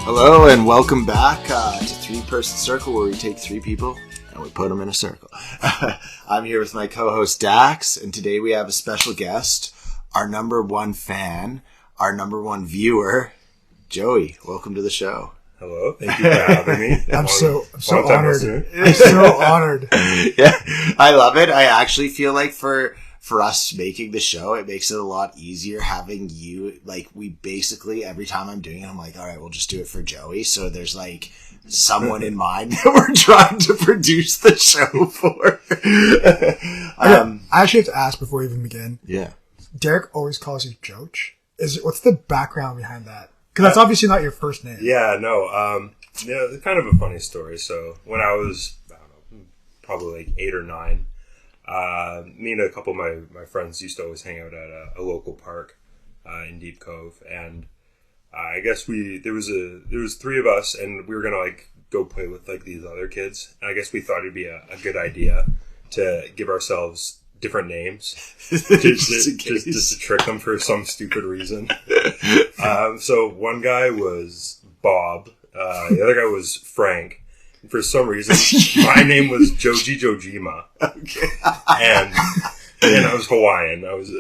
Hello and welcome back to 3Person Circle, where we take three people and we put them in a circle. I'm here with my co-host Dax, and today we have a special guest, our number one fan, our number one viewer, Joey. Welcome to the show. Hello, thank you for having me. I'm so honored. I'm so honored. Yeah, I love it. I actually feel like for us making the show, it makes it a lot easier having you. Like, we basically, every time I'm doing it, I'm like, all right, we'll just do it for Joey. So there's like someone in mind that we're trying to produce the show for. I actually have to ask before we even begin. Yeah. Derek always calls you Joach. What's the background behind that? Because that's obviously not your first name. Yeah, no. It's kind of a funny story. So when I was, I don't know, probably like 8 or 9, me and a couple of my friends used to always hang out at a local park in Deep Cove, and I guess there was 3 of us, and we were gonna like go play with like these other kids, and I guess we thought it'd be a good idea to give ourselves different names just to trick them for some stupid reason. So one guy was Bob, the other guy was Frank. For some reason, my name was Joji Jojima. Okay. And I was Hawaiian.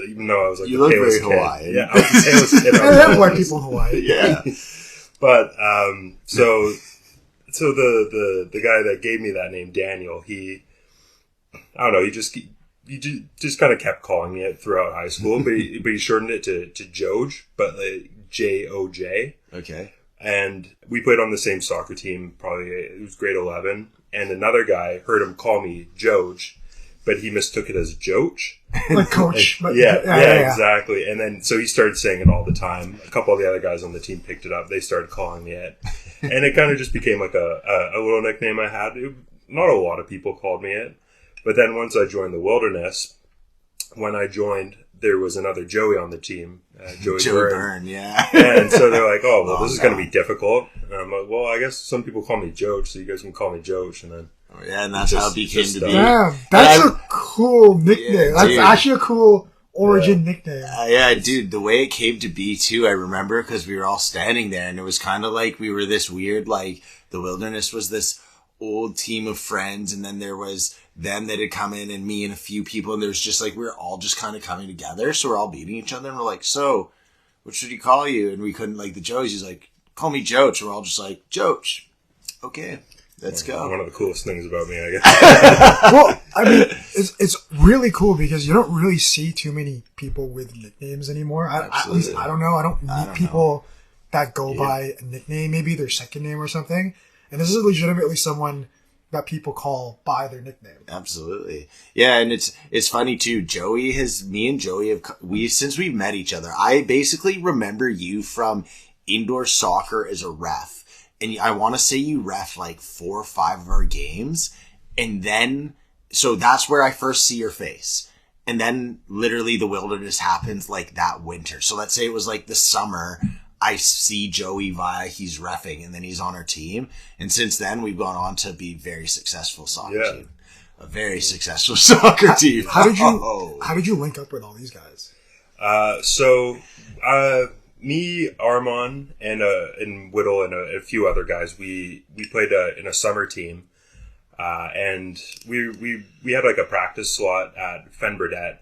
Even though I was like you the look palest very kid. Hawaiian. Yeah, I was the palest kid. I have white people in Hawaii. Yeah. But so the guy that gave me that name, Daniel, I don't know, he just kind of kept calling me it throughout high school, but he shortened it to Joj, but like Joj. Okay. And we played on the same soccer team, probably, it was grade 11. And another guy heard him call me Joj, but he mistook it as Joach. Like coach. Yeah, exactly. And then, so he started saying it all the time. A couple of the other guys on the team picked it up. They started calling me it. And it kind of just became like a little nickname I had. Not a lot of people called me it. But then once I joined the Wilderness, when I joined, there was another Joey on the team, Joey Byrne. Yeah. And so they're like, oh, well, this is going to be difficult. And I'm like, well, I guess some people call me Joach, so you guys can call me Joach. And then, and that's how it became to be. Damn, that's a cool nickname. Yeah, that's actually a cool origin nickname. Yeah, dude, the way it came to be, too, I remember, because we were all standing there, and it was kind of like we were this weird, like, the Wilderness was this old team of friends, and then there was them that had come in, and me and a few people, and there was just like, we were all just kind of coming together, so we're all beating each other, and we're like, so, what should he call you? And we couldn't, like, the Joes, he's like, call me Joach, and we're all just like, Joach. Okay, let's go. One of the coolest things about me, I guess. Well, I mean, it's really cool because you don't really see too many people with nicknames anymore. At least, I don't know. I don't meet people that go by a nickname, maybe their second name or something. And this is legitimately someone that people call by their nickname. Absolutely. Yeah, and it's funny too. Me and Joey since we've met each other, I basically remember you from indoor soccer as a ref. And I want to say you ref like 4 or 5 of our games. And then, so that's where I first see your face. And then literally the Wilderness happens like that winter. So let's say it was like the summer, I see Joey he's reffing, and then he's on our team. And since then, we've gone on to be very successful soccer team. A very successful soccer team. How did you link up with all these guys? Me, Armand, and Whittle, and a few other guys, we played in a summer team. And we had like a practice slot at Fen Burdette.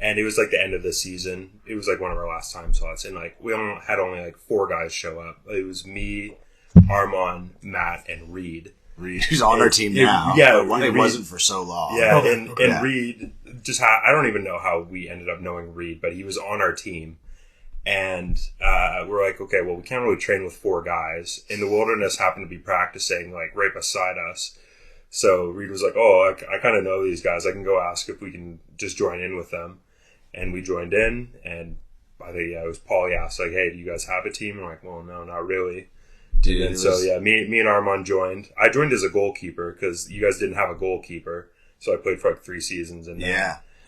And it was like the end of the season. It was like one of our last time slots. And like we had only like 4 guys show up. It was me, Armand, Matt, and Reed. Who's on our team now. Yeah. But it wasn't for so long. Yeah. And Reed, I don't even know how we ended up knowing Reed, but he was on our team. And we're like, okay, well, we can't really train with 4 guys. And the Wilderness happened to be practicing like right beside us. So Reed was like, oh, I kind of know these guys. I can go ask if we can just join in with them. And we joined in, and it was Paulie asked, like, hey, do you guys have a team? And I'm like, well, no, not really. Dude, me and Armand joined. I joined as a goalkeeper because you guys didn't have a goalkeeper. So I played for like 3 seasons. And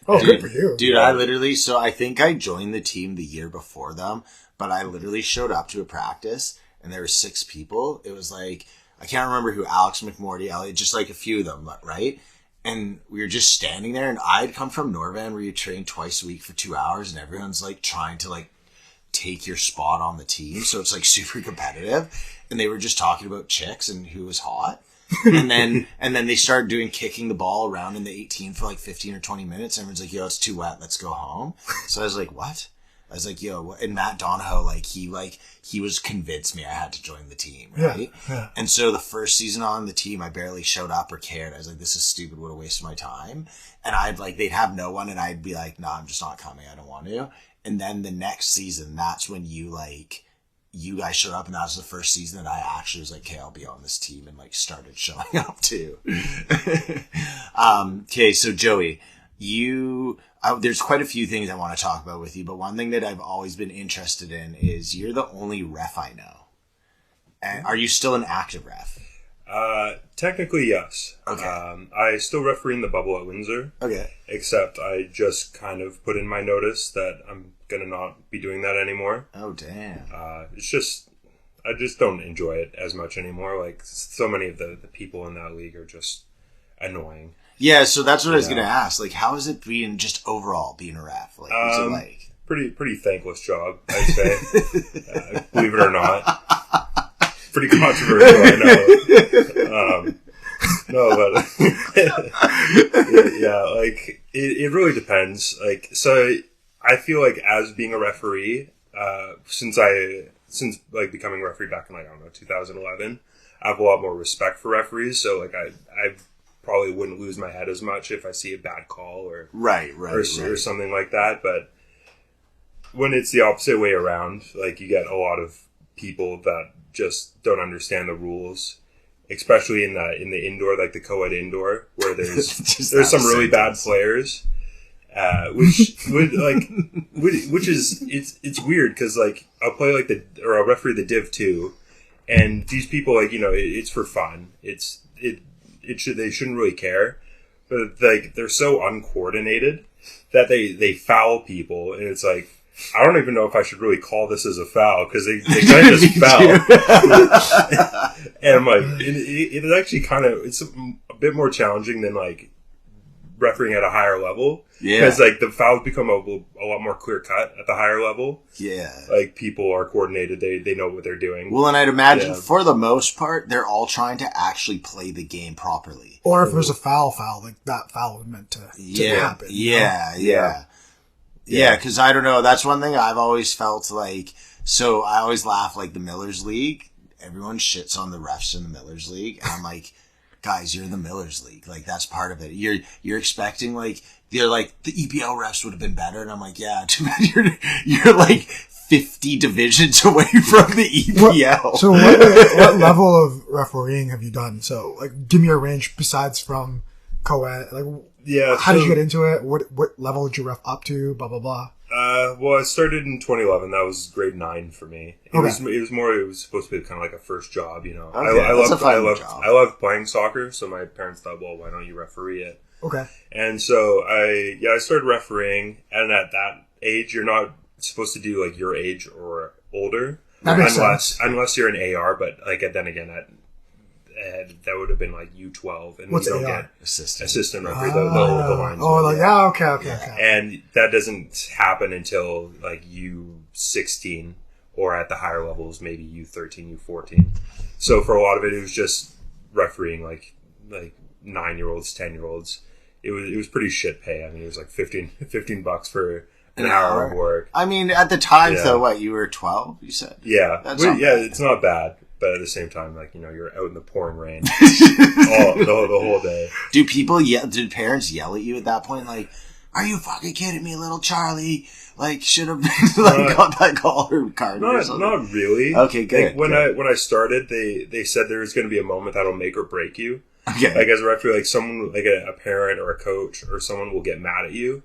good for you. Dude, I think I joined the team the year before them, but I literally showed up to a practice, and there were 6 people. It was like, I can't remember who, Alex McMorty, Elliot, just like a few of them, right? And we were just standing there, and I'd come from Norvan where you train twice a week for 2 hours, and everyone's like trying to like take your spot on the team. So it's like super competitive. And they were just talking about chicks and who was hot. and then they started doing kicking the ball around in the 18 for like 15 or 20 minutes. Everyone's like, yo, it's too wet. Let's go home. So I was like, what? I was like, yo, and Matt Donahoe, he was convinced me I had to join the team, right? Yeah. And so the first season on the team, I barely showed up or cared. I was like, this is stupid. What a waste of my time. And they'd have no one, and I'd be like, no, I'm just not coming. I don't want to. And then the next season, that's when you guys showed up, and that was the first season that I actually was like, okay, I'll be on this team, and started showing up too. Okay, so Joey, there's quite a few things I want to talk about with you, but one thing that I've always been interested in is you're the only ref I know. And are you still an active ref? Technically, yes. Okay. I still referee in the bubble at Windsor. Okay. Except I just kind of put in my notice that I'm going to not be doing that anymore. Oh, damn. It's just, I just don't enjoy it as much anymore. Like, so many of the people in that league are just annoying. Yeah, so that's what I was going to ask. Like, how is it being just overall being a ref? Like, what's it like? Pretty thankless job, I'd say. Believe it or not. Pretty controversial, I know. No, but yeah, like it really depends. Like, so I feel like as being a referee, since becoming a referee back in 2011, I have a lot more respect for referees. So like I probably wouldn't lose my head as much if I see a bad call or or something like that. But when it's the opposite way around, like you get a lot of people that just don't understand the rules, especially in the indoor, like the co-ed indoor, where there's some really bad players, which is it's weird because like I'll play I'll referee the Div 2, and these people it's for fun. They shouldn't really care, but like they're so uncoordinated that they foul people, and it's like, I don't even know if I should really call this as a foul because they kind of just foul. And I'm like, it is actually it's a bit more challenging than like refereeing at a higher level. Yeah. Because like the fouls become a lot more clear cut at the higher level. Yeah. Like people are coordinated. They know what they're doing. Well, and I'd imagine for the most part, they're all trying to actually play the game properly. Or if there's a foul, like that foul was meant to happen. Yeah, because I don't know. That's one thing I've always felt like. So I always laugh, like the Millers League. Everyone shits on the refs in the Millers League. And I'm like, guys, you're in the Millers League. Like, that's part of it. You're expecting, like, they're like, the EPL refs would have been better. And I'm like, yeah, too bad you're like 50 divisions away from the EPL. So what level of refereeing have you done? So, like, give me a range besides from co-ed. Like, yeah. How did you get into it? What level did you ref up to? Blah blah blah. Well, I started in 2011. That was grade 9 for me. It was supposed to be kind of like a first job, Okay. I loved playing soccer, so my parents thought, well, why don't you referee it? Okay. And so I started refereeing, and at that age, you're not supposed to do like your age or older, unless you're an AR. But like then again, that would have been like U12, and what's you don't AR? get assistant referee. The lines. Oh, like okay. And that doesn't happen until like U16, or at the higher levels, maybe U13, U14. So for a lot of it was just refereeing like 9-year-olds, 10-year-olds. It was pretty shit pay. I mean, it was like $15 for an hour of work. I mean, at the time, though, what, you were 12, you said? Yeah. It's not bad. But at the same time, like, you're out in the pouring rain the whole day. Did parents yell at you at that point? Like, are you fucking kidding me, little Charlie? Like, should have got that call or card or something? Not really. Okay, good. Like, when I started, they said there was going to be a moment that'll make or break you. Okay. Like, as a referee, like, someone, like a parent or a coach or someone will get mad at you,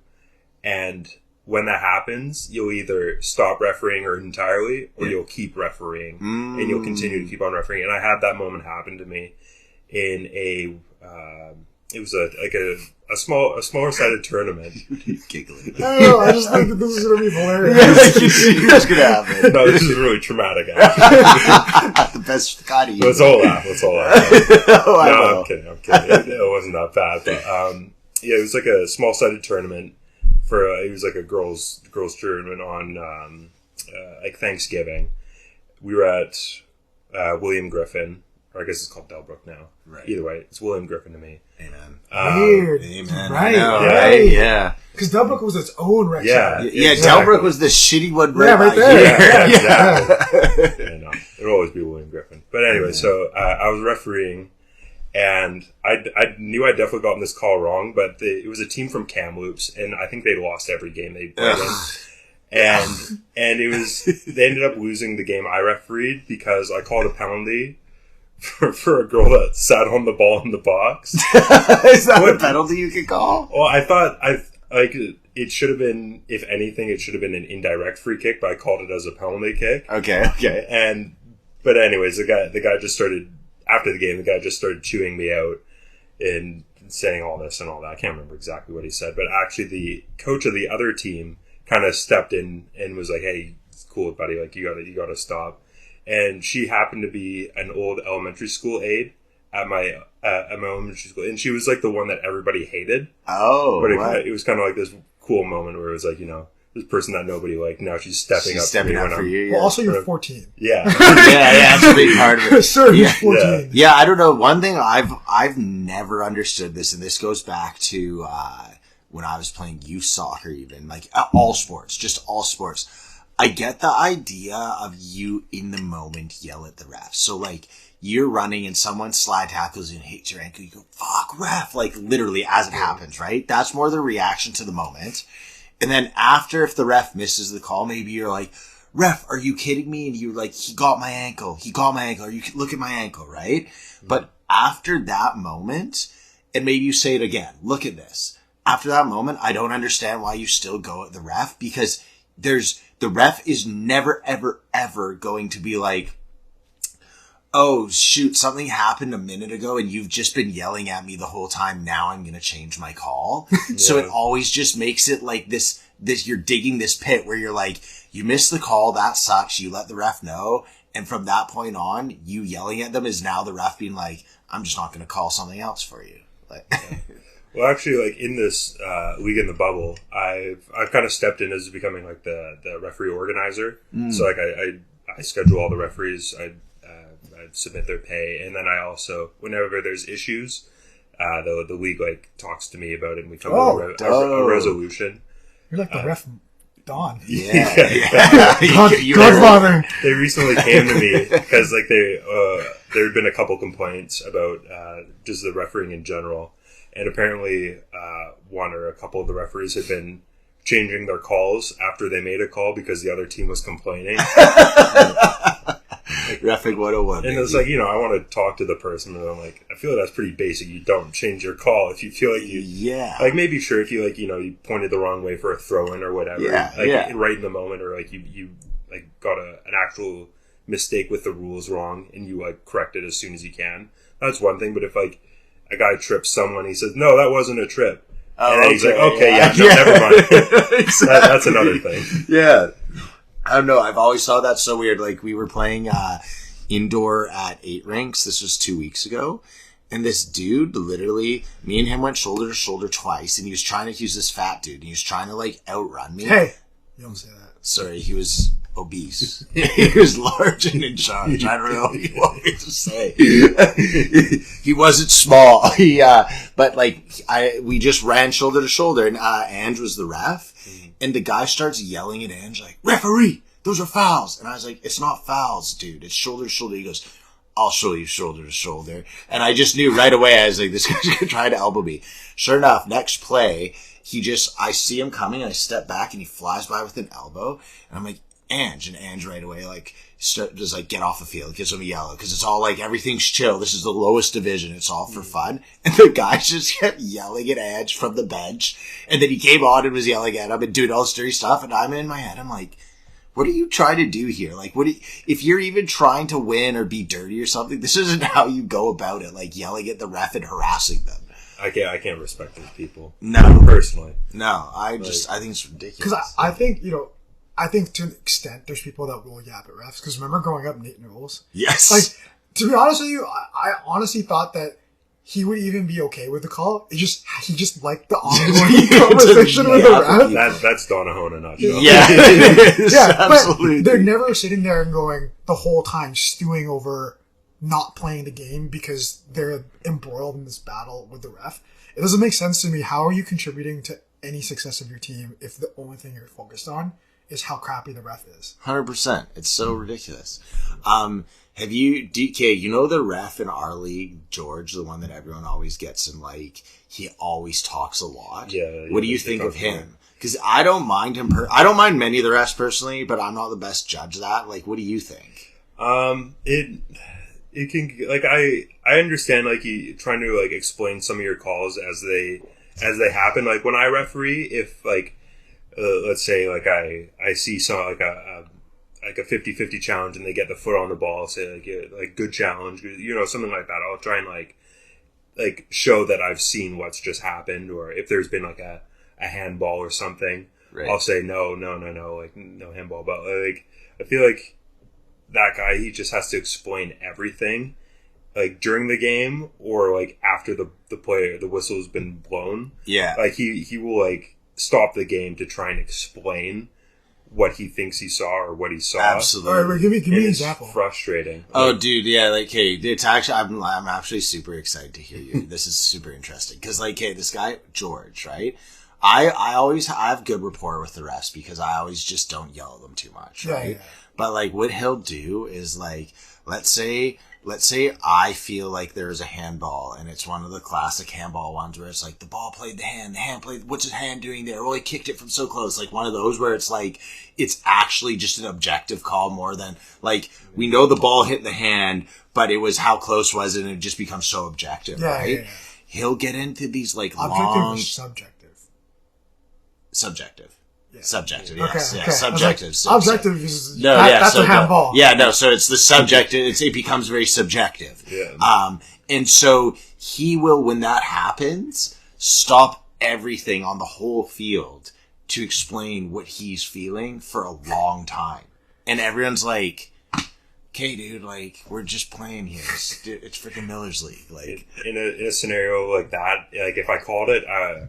and when that happens, you'll either stop refereeing entirely, or you'll keep refereeing, and you'll continue to keep on refereeing. And I had that moment happen to me in it was a smaller sided tournament. Giggling. Oh, I just think that this is going to be hilarious. That's going to happen. No, this is really traumatic. Actually. The best kind of you. Let's all laugh. I'm kidding. It wasn't that bad, but it was like a small sided tournament. It was like a girls tournament on like Thanksgiving. We were at William Griffin, or I guess it's called Delbrook now. Right. Either way, it's William Griffin to me. Amen. Weird. Amen. Right. Right. Yeah. Because Delbrook was its own rec Yeah. center. Yeah. Exactly. Delbrook was the shitty one right there. Yeah, exactly. I know. It'll always be William Griffin. But anyway, so I was refereeing, and I knew I'd definitely gotten this call wrong, but it was a team from Kamloops, and I think they lost every game they played in. And it was, they ended up losing the game I refereed because I called a penalty for a girl that sat on the ball in the box. Is that a penalty you could call? Well, I thought it should have been, if anything, it should have been an indirect free kick, but I called it as a penalty kick. Okay. But anyways, the guy just started, after the game, the guy just started chewing me out and saying all this and all that. I can't remember exactly what he said, but actually the coach of the other team kind of stepped in and was like, "Hey, it's cool, buddy. Like, you gotta stop." And she happened to be an old elementary school aide at my elementary school, and she was like the one that everybody hated. Oh, but it was kind of like this cool moment where it was like, this person that nobody liked, now she's stepping up for you. Yeah. Well, also you're 14. Yeah. yeah, that's a big part of it. Sir, you're 14. Yeah, I don't know. One thing I've never understood this, and this goes back to when I was playing youth soccer, even like all sports, just all sports. I get the idea of you in the moment yell at the ref. So like you're running and someone slide tackles you and hits your ankle, you go, "Fuck ref," like literally as it happens, right? That's more the reaction to the moment. And then after, if the ref misses the call, maybe you're like, "Ref, are you kidding me?" And you're like, he got my ankle. Or you look at my ankle, right? Mm-hmm. But after that moment, and maybe you say it again, "Look at this." After that moment, I don't understand why you still go at the ref, because the ref is never, ever, ever going to be like, "Oh, shoot, something happened a minute ago and you've just been yelling at me the whole time. Now I'm going to change my call." Yeah. So it always just makes it like this, you're digging this pit where you're like, you missed the call. That sucks. You let the ref know. And from that point on, you yelling at them is now the ref being like, "I'm just not going to call something else for you." Like, well, actually, like in this league in the bubble, I've kind of stepped in as becoming like the referee organizer. So like I schedule all the referees. I submit their pay, and then I also, whenever there's issues, the league like talks to me about it, and we come to a resolution. You're like the ref Don. Yeah. Godfather. They recently came to me because like there had been a couple complaints about just the refereeing in general, and apparently one or a couple of the referees had been changing their calls after they made a call because the other team was complaining. Reffing 101. And it's like, I want to talk to the person, and I'm like, I feel that's pretty basic. You don't change your call if you feel like you, like maybe sure if you like, you pointed the wrong way for a throw in or whatever, right in the moment, or like you like got an actual mistake with the rules wrong and you like correct it as soon as you can. That's one thing. But if like a guy trips someone, he says, "No, that wasn't a trip." And then he's like, "Okay, never mind." That's another thing. Yeah. I don't know. I've always thought that's so weird. Like we were playing indoor at 8 rinks. This was 2 weeks ago. And this dude, literally, me and him went shoulder to shoulder twice. And he was trying to use this fat dude. And he was trying to like outrun me. Hey, you don't say that. Sorry, he was obese. He was large and in charge. I don't know what you want me to say. He wasn't small. But like we just ran shoulder to shoulder, and Ange was the ref. And the guy starts yelling at Ange like, "Referee, those are fouls." And I was like, "It's not fouls, dude. It's shoulder to shoulder." He goes, "I'll show you shoulder to shoulder." And I just knew right away. I was like, this guy's going to try to elbow me. Sure enough, next play, I see him coming, and I step back, and he flies by with an elbow. And I'm like, "Ange." And Ange right away, like, just like, "Get off the field." Gives him a yellow. Because it's all like, everything's chill. This is the lowest division. It's all for fun. And the guy just kept yelling at Ange from the bench. And then he came on and was yelling at him and doing all this dirty stuff. And I'm in my head, I'm like, what are you trying to do here? Like, if you're even trying to win or be dirty or something, this isn't how you go about it. Like, yelling at the ref and harassing them. I can't respect those people. No. Personally. No, I think it's ridiculous. Because I think, I think to an extent there's people that will yap at refs. Because remember growing up, Nate Knowles? Yes. Like, to be honest with you, I honestly thought that he would even be okay with the call. He just liked the ongoing conversation with the ref. That's Donahoe in a nutshell. Yeah, it is, yeah, absolutely. but they're never sitting there and going the whole time stewing over not playing the game because they're embroiled in this battle with the ref. It doesn't make sense to me. How are you contributing to any success of your team if the only thing you're focused on is how crappy the ref is? 100%. It's so ridiculous. Have you, DK, you know the ref in our league, George, the one that everyone always gets and like, he always talks a lot. Yeah. What do you think of him? Because I don't mind him. I don't mind many of the refs personally, but I'm not the best judge of that. Like, what do you think? It can, like, I understand, like, you trying to, like, explain some of your calls as they happen. Like, when I referee, if, like, let's say, like, I see some, like a 50-50 challenge and they get the foot on the ball, say, like good challenge, you know, something like that. I'll try and, like, show that I've seen what's just happened, or if there's been, like, a handball or something, right. I'll say, no, like, no handball. But, like, I feel like that guy, he just has to explain everything, like, during the game or, like, after the whistle's been blown. Yeah. Like, he will, like, stop the game to try and explain what he thinks he saw or what he saw. Absolutely. All right, give me an example. It's frustrating. Oh, dude, yeah, like, hey, it's actually, I'm actually super excited to hear you. This is super interesting. Because, like, hey, this guy, George, right? I have good rapport with the refs because I always just don't yell at them too much, right? Yeah. But, like, what he'll do is, like, let's say I feel like there's a handball and it's one of the classic handball ones where it's like the ball played the hand played, what's his hand doing there? Well, he kicked it from so close. Like one of those where it's like, it's actually just an objective call more than like, we know the ball hit the hand, but it was how close was it and it just becomes so objective, right? Yeah. He'll get into these like long... Subjective. Yeah. Subjective, yes. Okay, yeah, okay. Subjective. Like, objective is that's a handball. Yeah, no, so it's the subjective, it becomes very subjective. Yeah. And so he will, when that happens, stop everything on the whole field to explain what he's feeling for a long time. And everyone's like, okay, dude, like, we're just playing here. It's freaking Miller's League. Like, in a scenario like that, like, if I called it,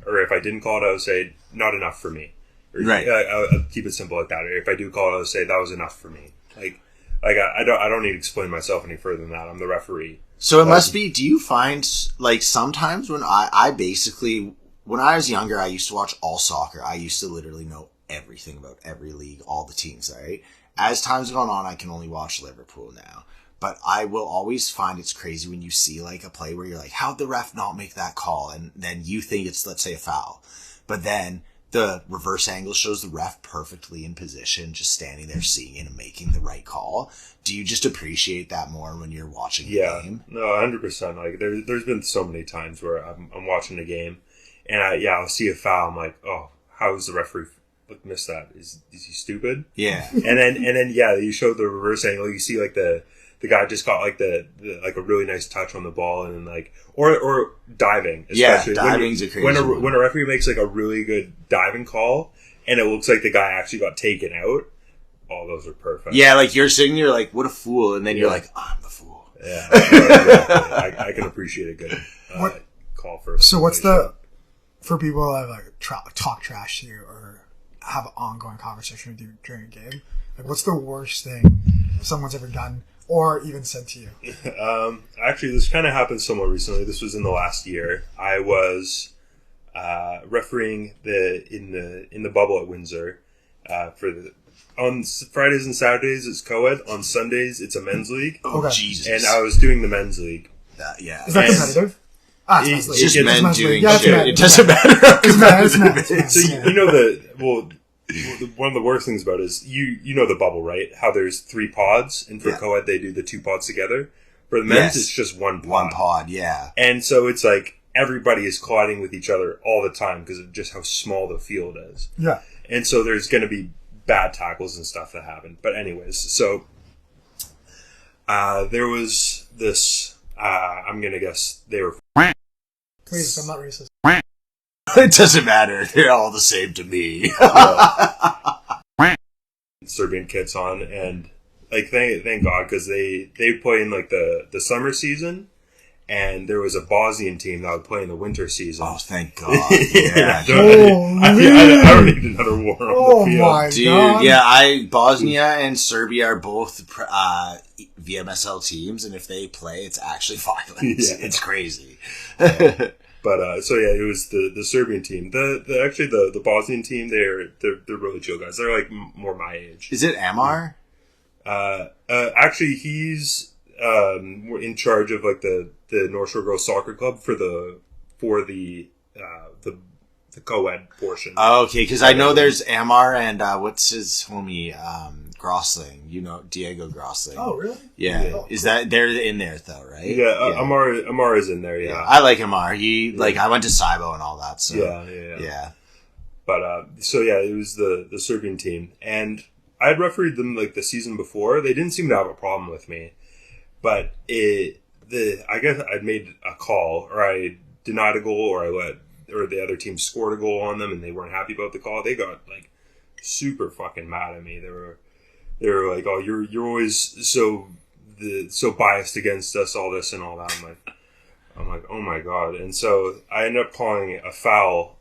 or if I didn't call it, I would say, not enough for me. Right. I'll keep it simple like that. Or if I do call it, I'll say that was enough for me. Like I don't need to explain myself any further than that. I'm the referee. So it must be, do you find, like, sometimes when I basically, when I was younger, I used to watch all soccer. I used to literally know everything about every league, all the teams, right? As time's gone on, I can only watch Liverpool now. But I will always find it's crazy when you see, like, a play where you're like, how'd the ref not make that call? And then you think it's, let's say, a foul. But then the reverse angle shows the ref perfectly in position, just standing there seeing it and making the right call. Do you just appreciate that more when you're watching the game? No, 100%. Like there's been so many times where I'm watching a game, and I'll see a foul. I'm like, oh, how is the referee missed that? Is he stupid? Yeah. and then you show the reverse angle. You see like the guy just got like the like a really nice touch on the ball, and then like or diving. Especially diving's a crazy when a referee makes like a really good diving call, and it looks like the guy actually got taken out. All those are perfect. Yeah, like you're sitting, you're like, what a fool, and then you're like, oh, I'm the fool. Yeah, I can appreciate a good call for. So what's for people that like talk trash to you or have an ongoing conversation with you during a game? Like, what's the worst thing someone's ever done? Or even said to you? Actually, this kind of happened somewhat recently. This was in the last year. I was refereeing in the bubble at Windsor on Fridays and Saturdays it's co-ed. On Sundays it's a men's league. Oh, okay. Jesus! And I was doing the men's league. Is that competitive? It's just men doing shit. It doesn't matter. So you know one of the worst things about it is you know the bubble, right? How there's 3 pods, and for co-ed they do the 2 pods together. For the men's, it's just 1 pod. 1 pod, yeah. And so it's like everybody is colliding with each other all the time because of just how small the field is. Yeah. And so there's going to be bad tackles and stuff that happen. But anyways, so there was this. I'm gonna guess they were. Please, I'm not racist. It doesn't matter. They're all the same to me. Serbian kits on, and like thank God, because they play in like the summer season, and there was a Bosnian team that would play in the winter season. Oh, thank God! Yeah, I don't need another war on the field. My dude. God. Yeah, Bosnia and Serbia are both VMSL teams, and if they play, it's actually violent. Yeah. It's crazy. But so yeah, it was the Serbian team. The Bosnian team, they're really chill guys. They're like more my age. Is it Amar? Actually, he's in charge of like the North Shore Girls Soccer Club for the co-ed portion. Oh, okay, because I know there's Amar and what's his homie Grossling. You know, Diego Grossling. Oh, really? Yeah. Oh, Is that they're in there though, right? Yeah, Amar is in there. Yeah, I like Amar. He like I went to Saibo and all that. So yeah. But so yeah, it was the Serbian team, and I had refereed them like the season before. They didn't seem to have a problem with me, but I guess I'd made a call, or I denied a goal, or or the other team scored a goal on them, and they weren't happy about the call. They got like super fucking mad at me. They were like, "Oh, you're always so biased against us, all this and all that." I'm like, "Oh my God!" And so I ended up calling a foul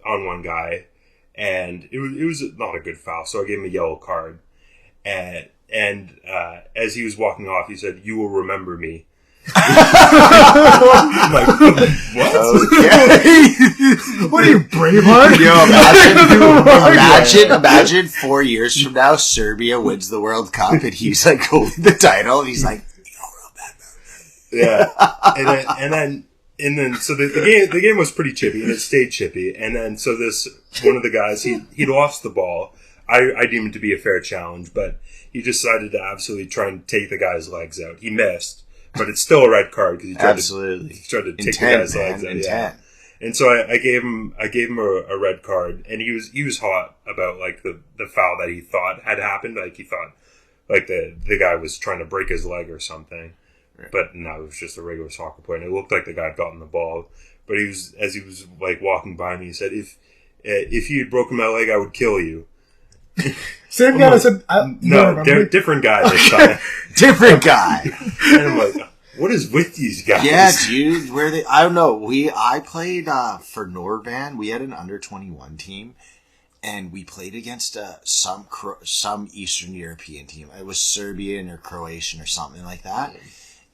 on one guy, and it was not a good foul. So I gave him a yellow card, and as he was walking off, he said, "You will remember me." I'm like, what? Okay. What are you, Braveheart? Yo, imagine 4 years from now, Serbia wins the World Cup, and he's like holding the title, and he's like, yeah. And then so the game was pretty chippy, and it stayed chippy. And then so this one of the guys, he lost the ball. I deemed it to be a fair challenge, but he decided to absolutely try and take the guy's legs out. He missed. But it's still a red card because he tried to take the guy's legs out. Yeah. And so I gave him a red card, and he was hot about like the foul that he thought had happened. Like he thought like the guy was trying to break his leg or something. Right. But no, it was just a regular soccer player, and it looked like the guy had gotten the ball. But as he was like walking by me, he said, "If you had broken my leg, I would kill you." Same guy. I said, no, they're different guy this time. Different guy. And I'm like, what is with these guys? Yeah, dude. I don't know. I played for Nordband. We had an under-21 team, and we played against some Eastern European team. It was Serbian or Croatian or something like that.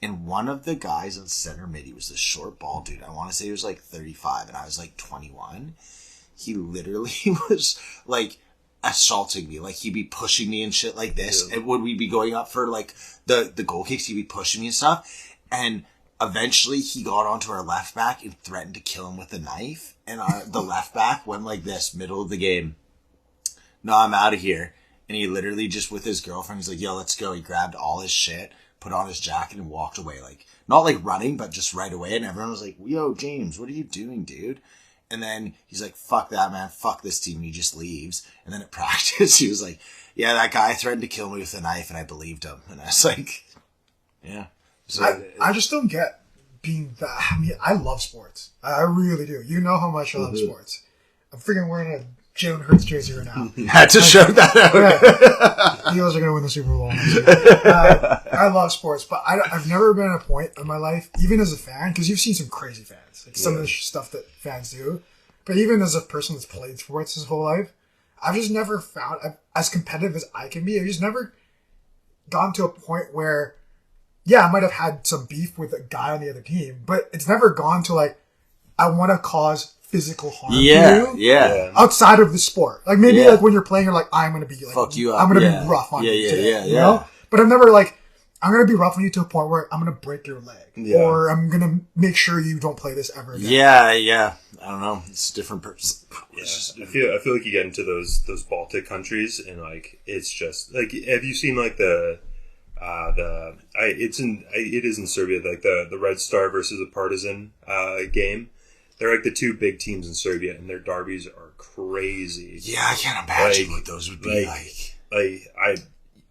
And one of the guys on center mid, he was this short ball dude. I want to say he was like 35, and I was like 21. He literally was like assaulting me. Like he'd be pushing me and shit like this. Yeah. And when we'd be going up for like the goal kicks, he'd be pushing me and stuff. And eventually he got onto our left back and threatened to kill him with a knife. And the left back went like this, middle of the game. No, I'm out of here. And he literally just with his girlfriend, he's like, yo, let's go. He grabbed all his shit, put on his jacket and walked away. Like, not like running, but just right away. And everyone was like, yo, James, what are you doing, dude? And then he's like, fuck that, man. Fuck this team. And he just leaves. And then at practice, he was like, yeah, that guy threatened to kill me with a knife. And I believed him. And I was like, yeah. So I just don't get being that. I mean, I love sports. I really do. You know how much I love sports. I'm freaking wearing a Jalen Hurts jersey right now. Had to show that out. Yeah. Eagles are going to win the Super Bowl. I love sports, but I've never been at a point in my life, even as a fan, because you've seen some crazy fans. Like some of the stuff that fans do. But even as a person that's played sports his whole life, I've just never found, as competitive as I can be, I've just never gotten to a point where, yeah, I might have had some beef with a guy on the other team, but it's never gone to like, I want to cause physical harm to you. Yeah. Outside of the sport. Like maybe like when you're playing, you're like, I'm going to be like, fuck you up. I'm going to be rough on you. Yeah. You know? But I'm never like, I'm going to be rough on you to a point where I'm going to break your leg. Yeah. Or I'm going to make sure you don't play this ever again. Yeah. I don't know. It's a different person. Yeah. I feel like you get into those Baltic countries and like, it's just like, have you seen like it is in Serbia, like the Red Star versus the Partizan game. They're like the two big teams in Serbia, and their derbies are crazy. Yeah, I can't imagine what those would be like.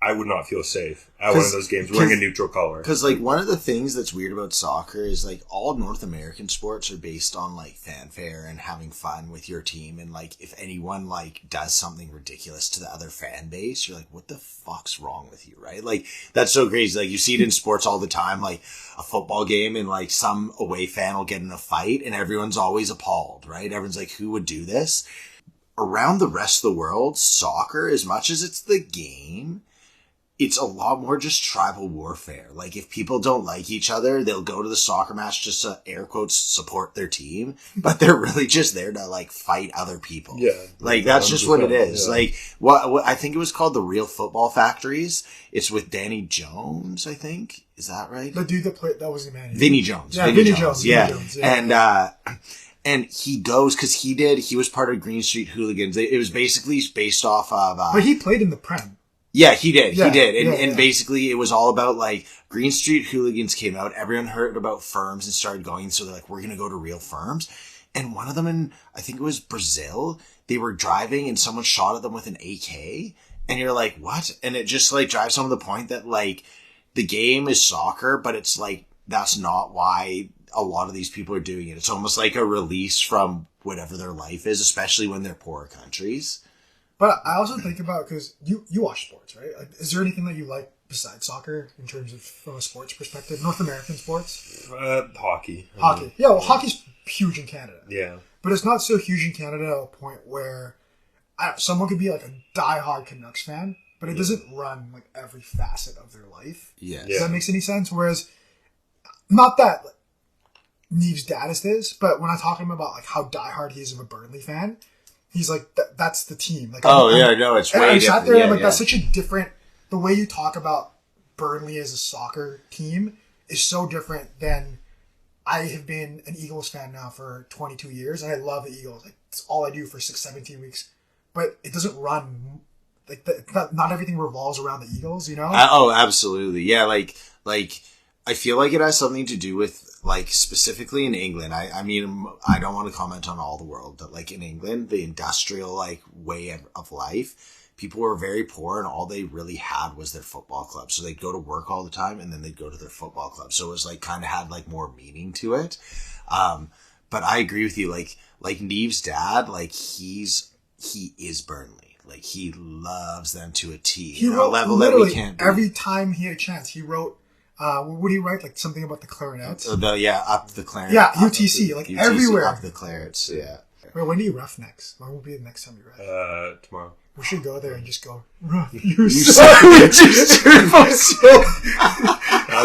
I would not feel safe at one of those games wearing a neutral color. Because, like, one of the things that's weird about soccer is, like, all North American sports are based on, like, fanfare and having fun with your team. And, like, if anyone, like, does something ridiculous to the other fan base, you're like, what the fuck's wrong with you, right? Like, that's so crazy. Like, you see it in sports all the time, like, a football game and, like, some away fan will get in a fight and everyone's always appalled, right? Everyone's like, who would do this? Around the rest of the world, soccer, as much as it's the game, it's a lot more just tribal warfare. Like, if people don't like each other, they'll go to the soccer match just to, air quotes, support their team. But they're really just there to, like, fight other people. Yeah. Like, that's just what it is. Yeah. Like, what I think it was called the Real Football Factories. It's with Danny Jones, I think. Is that right? The dude that played, that was the man. Vinny Jones. Yeah, Vinny Jones. Yeah. Vinny Jones, yeah. And he goes, because he was part of Green Street Hooligans. It was basically based off of... but he played in the Prem. Yeah, he did. Yeah, he did. And, yeah. basically it was all about, like, Green Street Hooligans came out. Everyone heard about firms and started going. So they're like, we're going to go to real firms. And one of them in, I think it was Brazil, they were driving and someone shot at them with an AK. And you're like, what? And it just, like, drives home the point that, like, the game is soccer, but it's like, that's not why a lot of these people are doing it. It's almost like a release from whatever their life is, especially when they're poorer countries. But I also think about, because you watch sports, right? Like, is there anything that you like besides soccer in terms of from a sports perspective? North American sports? Hockey. Hockey. Yeah, well, hockey's huge in Canada. Yeah. But it's not so huge in Canada to a point where someone could be like a diehard Canucks fan, but it doesn't run like every facet of their life. Yes. Does that make any sense? Whereas, not that like, Neve's dad is this, but when I talk to him about like how diehard he is of a Burnley fan, he's like, that's the team. Like, it's way different. I sat there and I'm like, that's such a different, the way you talk about Burnley as a soccer team is so different than, I have been an Eagles fan now for 22 years and I love the Eagles. Like, it's all I do for 17 weeks. But it doesn't run, like, not everything revolves around the Eagles, you know? Absolutely. Yeah, like, I feel like it has something to do with, like, specifically in England. I mean, I don't want to comment on all the world, but, like, in England, the industrial, like, way of life, people were very poor and all they really had was their football club. So they'd go to work all the time and then they'd go to their football club. So it was, like, kind of had, like, more meaning to it. But I agree with you. Like Neve's dad, like, he is Burnley. Like, he loves them to a T. He wrote, a level that we can't every time he had a chance, he wrote, what would he write? Like something about the clarinets? Up the clarinet. Yeah, UTC, like UTC, everywhere. Up the clarets, yeah. Wait, when do you ref next? When will be the next time you ref? Tomorrow. We should go there and just go, ref, you suck. That'd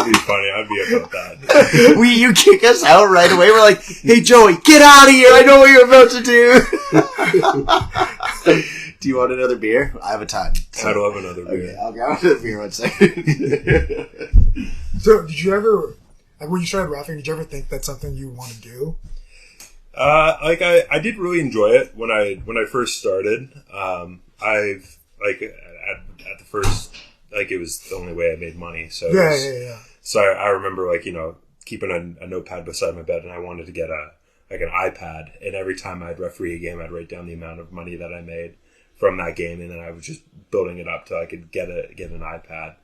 be funny. I'd be about that. You kick us out right away. We're like, hey, Joey, get out of here. I know what you're about to do. Do you want another beer? I have a ton. So. I'd love another beer. Okay, I'll grab another beer one second. So, did you ever, like, when you started reffing, did you ever think that's something you want to do? I did really enjoy it when I first started. I've like at the first, like, it was the only way I made money. So Yeah. So I remember, like, keeping a notepad beside my bed, and I wanted to get an iPad. And every time I'd referee a game, I'd write down the amount of money that I made from that game, and then I was just building it up till I could get an iPad.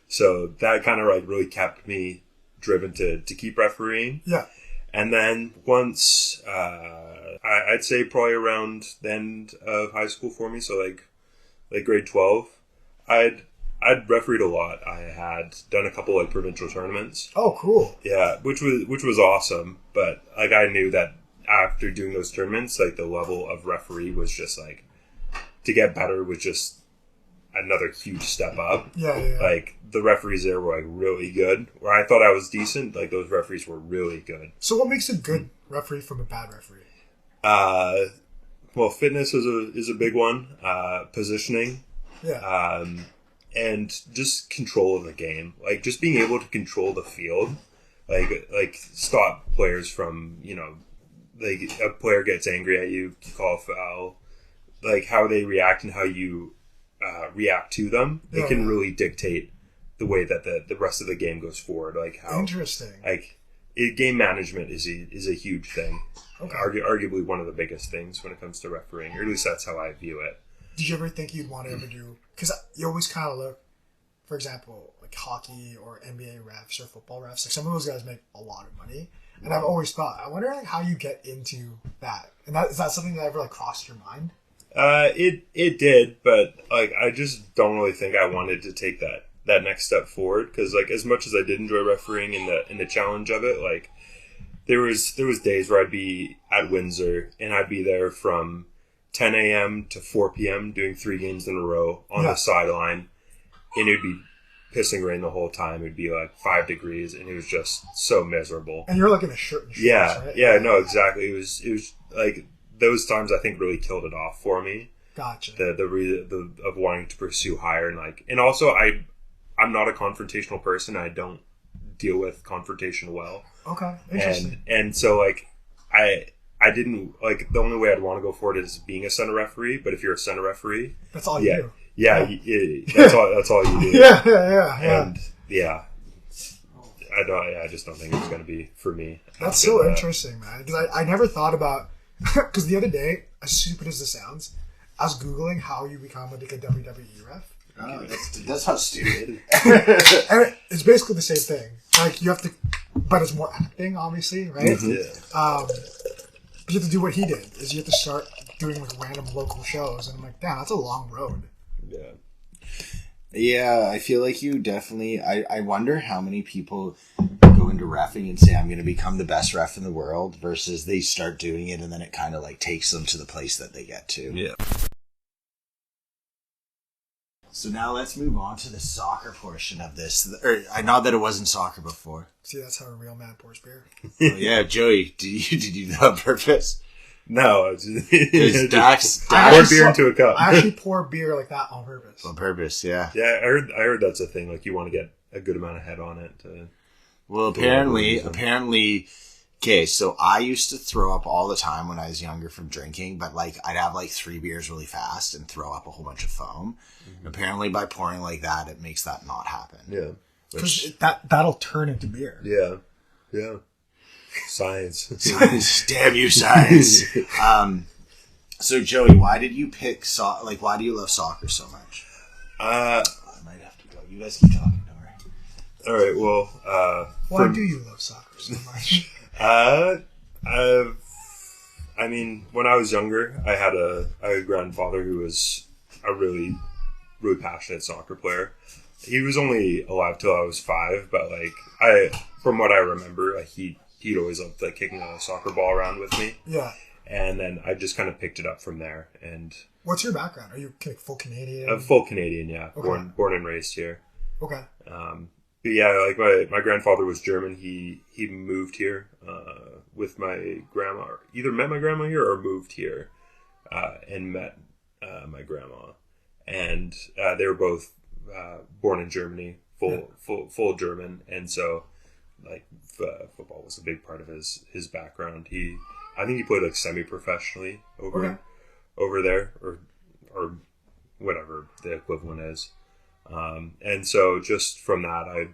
So that kind of, like, really kept me driven to keep refereeing. Yeah. And then once, I'd say probably around the end of high school for me, so like grade 12, I'd refereed a lot. I had done a couple, like, provincial tournaments. Oh, cool. Yeah, which was awesome. But, like, I knew that after doing those tournaments, like, the level of referee was just, like, to get better was just another huge step up. Yeah. Like, the referees there were, like, really good. Where I thought I was decent, like, those referees were really good. So what makes a good referee from a bad referee? Well, fitness is a big one. Positioning. Yeah. And just control of the game. Like, just being able to control the field. Like stop players from, like, a player gets angry at you call a foul. Like, how they react and how you react to them. It can really dictate the way that the rest of the game goes forward. Like, how interesting. Like, game management is a huge thing. Okay. Arguably one of the biggest things when it comes to refereeing, or at least that's how I view it. Did you ever think you'd want to ever do? Because you always kind of look for example, like hockey or NBA refs or football refs, like some of those guys make a lot of money. And I've always thought, I wonder like how you get into that. And is that something that ever like crossed your mind? It did, but like I just don't really think I wanted to take that next step forward, because like as much as I did enjoy refereeing in the challenge of it, like there was days where I'd be at Windsor and I'd be there from 10 a.m. to 4 p.m. doing 3 games in a row on the sideline, and it'd be pissing rain the whole time. It'd be like 5 degrees, and it was just so miserable. And you're like in a shirt and shorts, right? Yeah, no, exactly. It was like those times I think really killed it off for me. Gotcha. The of wanting to pursue higher, and also I'm not a confrontational person. I don't deal with confrontation well. Okay, interesting. And so like I didn't like, the only way I'd want to go for it is being a center referee. But if you're a center referee, that's all you do. Yeah, that's all you do. Yeah. And I just don't think it's going to be for me. That's so interesting, man. Because I never thought about, because the other day, as stupid as this sounds, I was Googling how you become like a WWE ref. Oh, that's not stupid. And it's basically the same thing. Like you have to, but it's more acting, obviously, right? Mm-hmm. But you have to do what he did. Is you have to start doing like random local shows, and I'm like, damn, that's a long road. Yeah, I feel like you definitely. I wonder how many people go into reffing and say I'm going to become the best ref in the world, versus they start doing it and then it kind of like takes them to the place that they get to. Yeah. So now let's move on to the soccer portion of this. Not that it wasn't soccer before. See, that's how a real man pours beer. Oh, yeah, Joey, did you do that on purpose? No, it's Dax pour beer into a cup. I actually pour beer like that on purpose. On purpose, yeah. Yeah, I heard that's a thing. Like you want to get a good amount of head on it. Well, apparently. Okay, so I used to throw up all the time when I was younger from drinking, but like I'd have like 3 beers really fast and throw up a whole bunch of foam. Mm-hmm. Apparently, by pouring like that, it makes that not happen. Yeah, because that'll turn into beer. Yeah. Science. Damn you, science. So Joey, why did you pick why do you love soccer so much? I might have to go. You guys keep talking, don't worry. All right. Well, why do you love soccer so much? I mean, when I was younger, I had a grandfather who was a really, really passionate soccer player. He was only alive till I was 5, but like from what I remember, like he'd always loved like kicking a soccer ball around with me. Yeah. And then I just kind of picked it up from there. And what's your background? Are you full Canadian? I'm full Canadian, yeah. Okay. Born and raised here. Okay. But yeah, like my grandfather was German. He moved here with my grandma. Either met my grandma here or moved here and met my grandma. And they were both born in Germany, full German. And so like football was a big part of his background. I think he played like semi-professionally over there or whatever the equivalent is. And so just from that,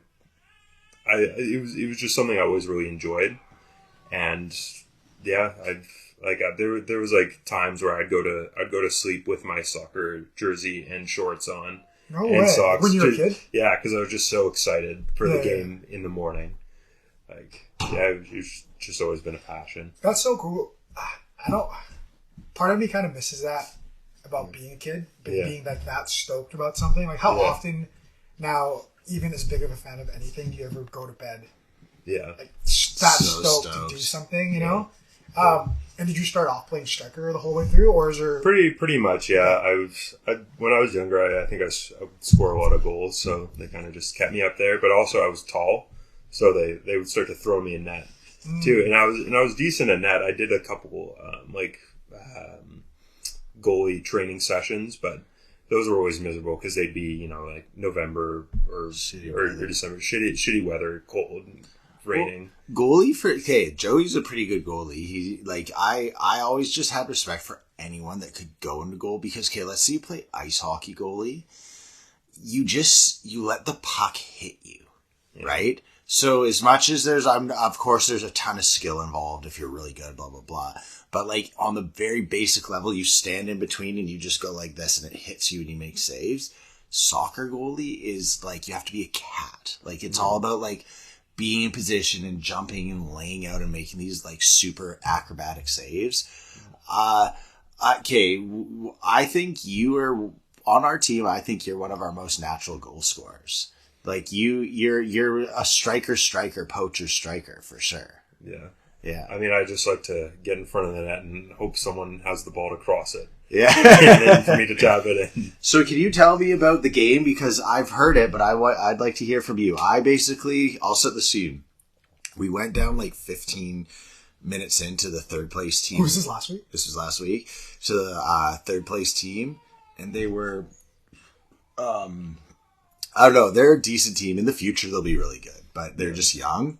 it was just something I always really enjoyed. And yeah, there was like times where I'd go to sleep with my soccer jersey and shorts on. No and way. Socks. When you were a kid? Yeah, because I was just so excited for the game in the morning. Like, yeah, it's just always been a passion. That's so cool. Part of me kind of misses that about being a kid, being like that stoked about something. Like how often now, even as big of a fan of anything, do you ever go to bed? Yeah. Like that stoked to do something, you know? And did you start off playing striker the whole way through, or is there... Pretty much, yeah. When I was younger, I think I would score a lot of goals, so they kind of just kept me up there. But also I was tall, so they would start to throw me in net too. And I was decent at net. I did a couple goalie training sessions, but those were always miserable because they'd be like November or December, shitty weather, cold, raining. Well, Joey's a pretty good goalie. He I always just had respect for anyone that could go into goal because let's say you play ice hockey goalie, you let the puck hit you, right? So as much as there's a ton of skill involved if you're really good, blah blah blah. But like on the very basic level, you stand in between and you just go like this, and it hits you and you make saves. soccer goalie is like you have to be a cat. Like it's all about like being in position and jumping and laying out and making these like super acrobatic saves. Okay, I think you are on our team. I think you're one of our most natural goal scorers. Like you're a striker, poacher striker for sure. Yeah. Yeah. I mean, I just like to get in front of the net and hope someone has the ball to cross it. Yeah. And then for me to tap it in. So can you tell me about the game? Because I've heard it, but I'd like to hear from you. I'll set the scene. We went down like 15 minutes into the third place team. Was this last week? This was last week. So the third place team, and they were, I don't know, they're a decent team. In the future, they'll be really good, but they're just young.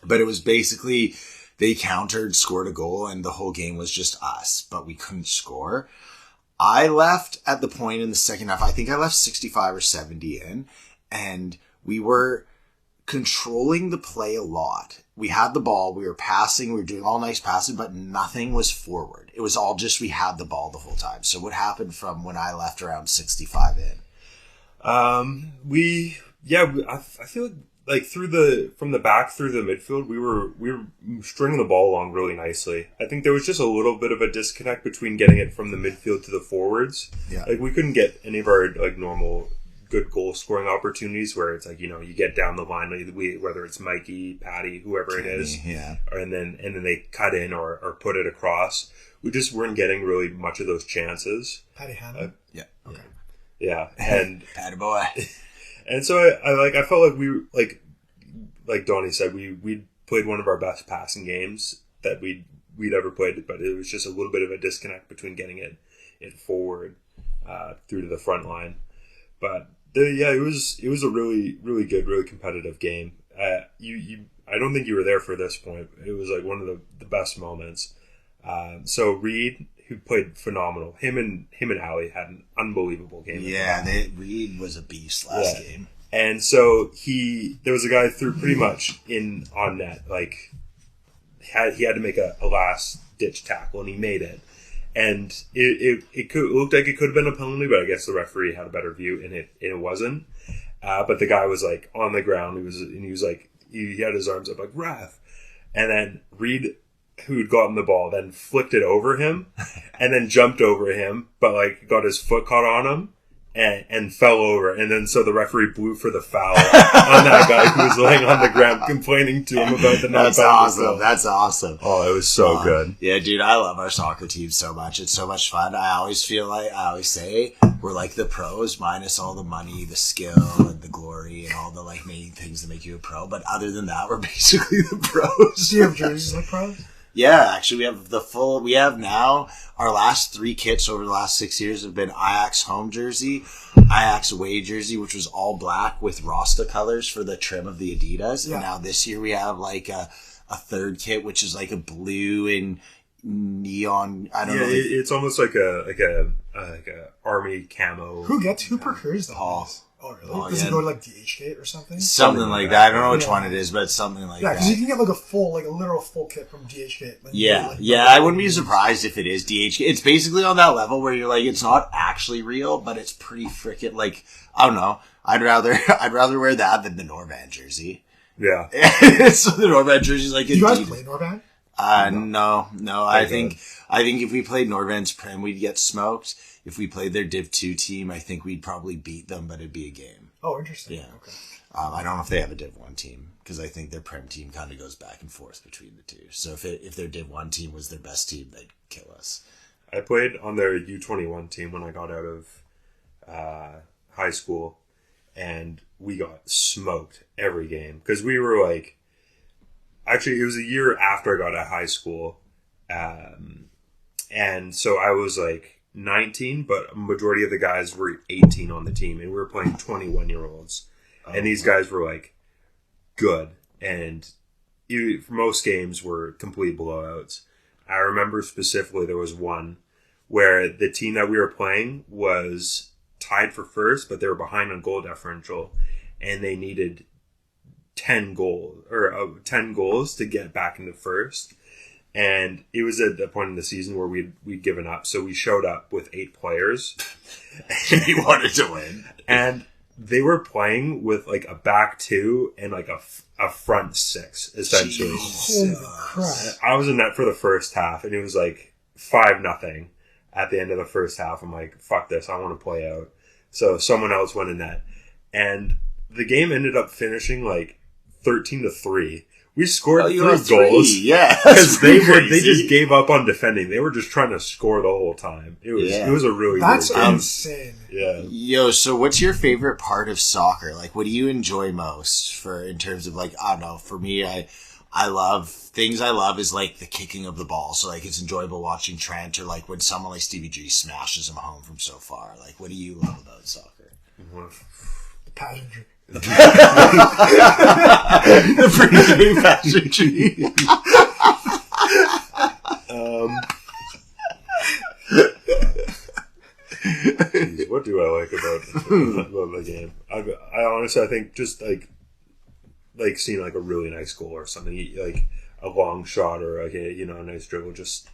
But it was basically, they countered, scored a goal, and the whole game was just us, but we couldn't score. I left at the point in the second half, I think I left 65 or 70 in, and we were controlling the play a lot. We had the ball, we were passing, we were doing all nice passing, but nothing was forward. It was all just we had the ball the whole time. So what happened from when I left around 65 in? I feel like from the back through the midfield, we were stringing the ball along really nicely. I think there was just a little bit of a disconnect between getting it from the midfield to the forwards. Yeah. Like we couldn't get any of our like normal good goal scoring opportunities where it's like, you know, you get down the line, whether it's Mikey, Patty, whoever it is, yeah, and then they cut in or put it across. We just weren't getting really much of those chances. Patty Hanna? Yeah. Okay. Yeah. And Patty boy. And so I felt like we like Donnie said, we played one of our best passing games that we'd ever played, but it was just a little bit of a disconnect between getting it forward through to the front line. But it was a really, really good, really competitive game. I don't think you were there for this point. It was like one of the best moments. So Reed, who played phenomenal, him and Ali had an unbelievable game. Yeah, Reed was a beast last game. And so there was a guy threw pretty much in on net, like he had to make a last ditch tackle, and he made it. And it looked like it could have been a penalty, but I guess the referee had a better view, and it wasn't. But the guy was like on the ground. He was like he had his arms up like ref, and then Reed, who'd gotten the ball, then flicked it over him, and then jumped over him, but like got his foot caught on him. And fell over, and then so the referee blew for the foul on that guy who was laying on the ground complaining to him about the That's awesome. That's awesome. Oh, it was so good. Yeah, dude, I love our soccer team so much. It's so much fun. I always say we're like the pros minus all the money, the skill, and the glory, and all the like main things that make you a pro. But other than that, we're basically the pros. Do you have jerseys like pros? Yeah, actually, we have now, our last 3 kits over the last 6 years have been Ajax home jersey, Ajax away jersey, which was all black with Rasta colors for the trim of the Adidas. Yeah. And now this year we have like a third kit, which is like a blue and neon. I don't know. It's almost like a army camo. Who procures that? Paul. Oh, really? Does it go to like DHgate or something? Something like that. I don't know which one it is, but it's something like that. Yeah, because you can get like a literal full kit from DHgate. I wouldn't be surprised if it is DHgate. It's basically on that level where you're like, it's not actually real, but it's pretty freaking like, I don't know. I'd rather wear that than the Norvan jersey. Yeah. So the Norvan jersey is like. Do you guys play Norvan? No. I think if we played Norvan's Prem, we'd get smoked. If we played their Div 2 team, I think we'd probably beat them, but it'd be a game. Oh, interesting. Yeah. Okay. I don't know if they have a Div 1 team, because I think their Prem team kind of goes back and forth between the two. So if their Div 1 team was their best team, they'd kill us. I played on their U21 team when I got out of high school, and we got smoked every game. Because we were like... Actually, it was a year after I got out of high school. And so I was like 19, but a majority of the guys were 18 on the team, and we were playing 21-year-olds. And these guys were like good, and for most games were complete blowouts. I remember specifically there was one where the team that we were playing was tied for first, but they were behind on goal differential, and they needed 10 goals to get back into first. And it was at the point in the season where we'd given up. So we showed up with 8 players. And he wanted to win. And they were playing with like a back 2 and like a front 6, essentially. Holy crap. I was in net for the first half, and it was like 5-0 at the end of the first half. I'm like, fuck this, I want to play out. So someone else went in net. And the game ended up finishing like 13-3. We scored 3 goals. Yeah. Because they just gave up on defending. They were just trying to score the whole time. It was a really That's good game. insane. Yeah. Yo, so what's your favorite part of soccer? Like, what do you enjoy most in terms of like, I don't know, for me, I love is like the kicking of the ball. So like it's enjoyable watching Trent, or like when someone like Stevie G smashes him home from so far. Like, what do you love about soccer? The pageantry. The pre-game pageantry. Geez, what do I like about the game? I honestly, I think just like seeing like a really nice goal or something, like a long shot or like a nice dribble, just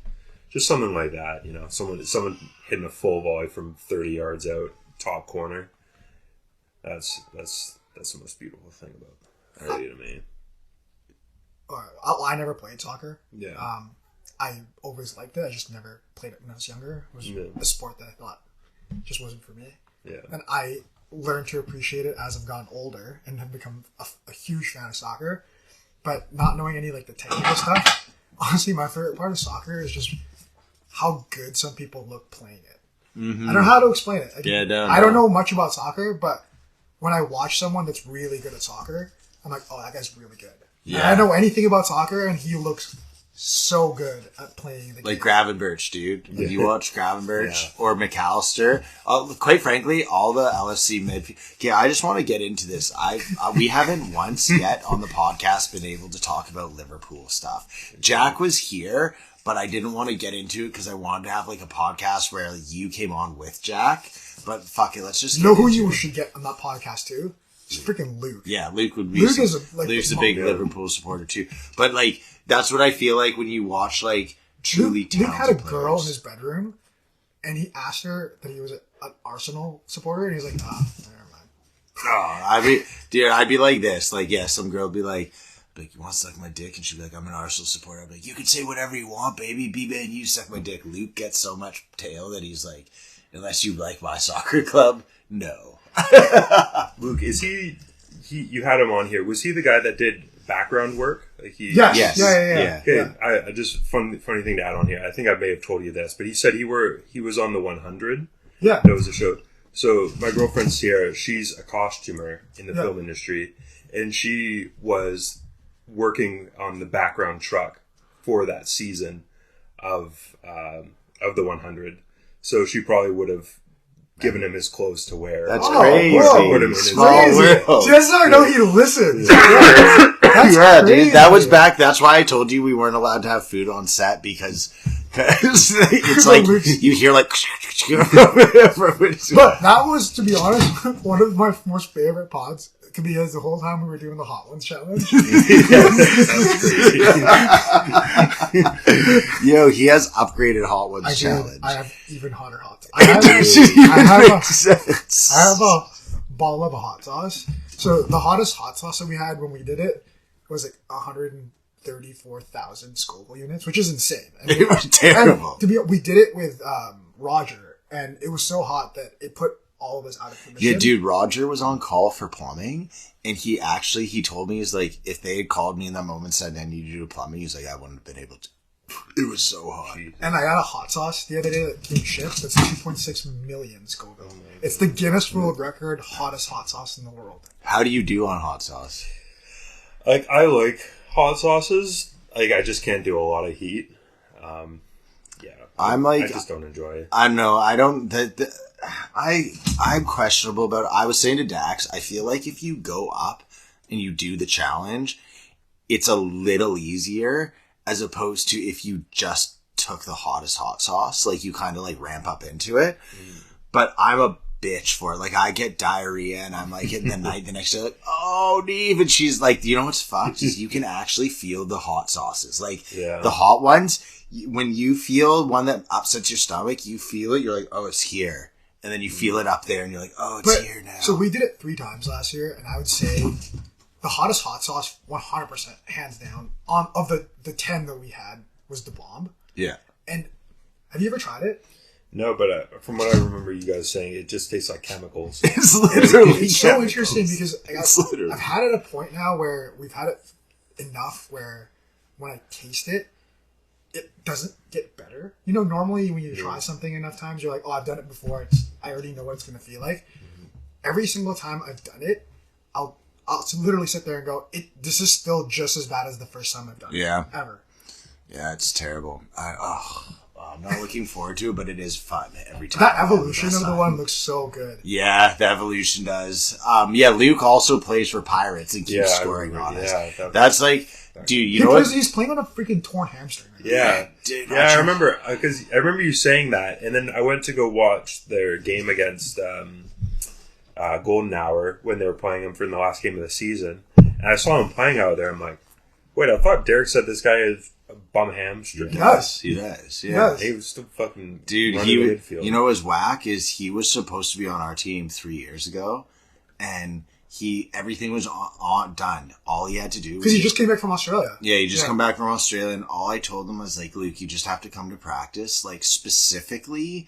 something like that. Someone hitting a full volley from 30 yards out, top corner. That's the most beautiful thing about early to me. I never played soccer. Yeah. I always liked it. I just never played it when I was younger. It was a sport that I thought just wasn't for me. Yeah. And I learned to appreciate it as I've gotten older and have become a huge fan of soccer. But not knowing any like the technical stuff, honestly, my favorite part of soccer is just how good some people look playing it. Mm-hmm. I don't know how to explain it. I don't know much about soccer, but when I watch someone that's really good at soccer, I'm like, oh, that guy's really good. Yeah. And I don't know anything about soccer, and he looks so good at playing the game. Like Gravenberch, dude. Like you watch Gravenberch or McAllister. Quite frankly, all the LFC midfield. Yeah, I just want to get into this. We haven't once yet on the podcast been able to talk about Liverpool stuff. Jack was here, but I didn't want to get into it because I wanted to have like a podcast where you came on with Jack. But fuck it, let's just You know who you should get on that podcast too? It's freaking Luke. Yeah, Luke would be. Luke's a big Liverpool supporter too. But like, that's what I feel like when you watch like truly talented Luke had a girl players. in his bedroom, and he asked her that he was an Arsenal supporter, and he's like, never mind. Oh, I'd be like this. Like, yeah, some girl would be like, you want to suck my dick? And she'd be like, I'm an Arsenal supporter. I'd be like, you can say whatever you want, baby. B-Man, you suck my dick. Luke gets so much tail that he's like, unless you like my soccer club, no. Luke, is he? You had him on here. Was he the guy that did background work? Like Yes. Yeah. Okay. Yeah. I just funny thing to add on here. I think I may have told you this, but he said he was on the 100. Yeah. That was a show. So my girlfriend Sierra, she's a costumer in the film industry, and she was working on the background truck for that season of the 100. So she probably would have given him his clothes to wear. That's crazy. Put him in his Crazy. Just so I know he listens. That's crazy. Dude, that was back. That's why I told you we weren't allowed to have food on set because it's like you hear like. But that was, to be honest, one of my most favorite pods. Because the whole time we were doing the Hot Ones challenge. Yo, he has upgraded Hot Ones challenge. I have even hotter hot sauce. I have a ball of a hot sauce. So the hottest hot sauce that we had when we did it was like 134,000 Scoville units, which is insane. I mean, it was terrible. We did it with Roger, and it was so hot that it put all of us out of commission. Yeah, dude, Roger was on call for plumbing, and he told me, he's like, if they had called me in that moment and said, I need you to do plumbing, he's like, I wouldn't have been able to. It was so hot. And I got a hot sauce the other day that came shipped that's 2.6 million Scoville. It's the Guinness World Record hottest hot sauce in the world. How do you do on hot sauce? Like, I like hot sauces. Like, I just can't do a lot of heat. I just don't enjoy it. I know. I don't. I'm questionable about it. I was saying to Dax, I feel like if you go up and you do the challenge, it's a little easier as opposed to if you just took the hottest hot sauce. Like, you kind of like ramp up into it. But I'm a bitch for it. Like, I get diarrhea and I'm like in the night the next day, like, oh, Neve. And she's like, you know what's fucked is you can actually feel the hot sauces. Like, the hot ones, when you feel one that upsets your stomach, you feel it. You're like, oh, it's here. And then you feel it up there and you're like, oh, it's here now. So we did it 3 times last year, and I would say the hottest hot sauce, 100%, hands down, of the 10 that we had, was the bomb. Yeah. And have you ever tried it? No, but from what I remember you guys saying, it just tastes like chemicals. It's literally It's so interesting because I've had it at a point now where we've had it enough where when I taste it, it doesn't get better. You know, normally when you try something enough times, you're like, oh, I've done it before. I already know what it's going to feel like. Every single time I've done it, I'll literally sit there and go, this is still just as bad as the first time I've done it. Ever. Yeah, it's terrible. I'm not looking forward to it, but it is fun every time. That evolution of the one looks so good. Yeah, the evolution does. Luke also plays for Pirates and keeps scoring on us. Yeah, that's like, dude, you know what? He's playing on a freaking torn hamstring. Right? Yeah. Dude, I remember, because I remember you saying that, and then I went to go watch their game against Golden Hour when they were playing him for the last game of the season, and I saw him playing out there. I'm like, wait, I thought Derek said this guy is a bum hamstring. He does. Yeah. He was still fucking dude. midfield. You know what's whack is he was supposed to be on our team 3 years ago, and everything was done. All he had to do because he just came back from Australia. Yeah, he just come back from Australia, and all I told him was like, Luke, you just have to come to practice, like specifically,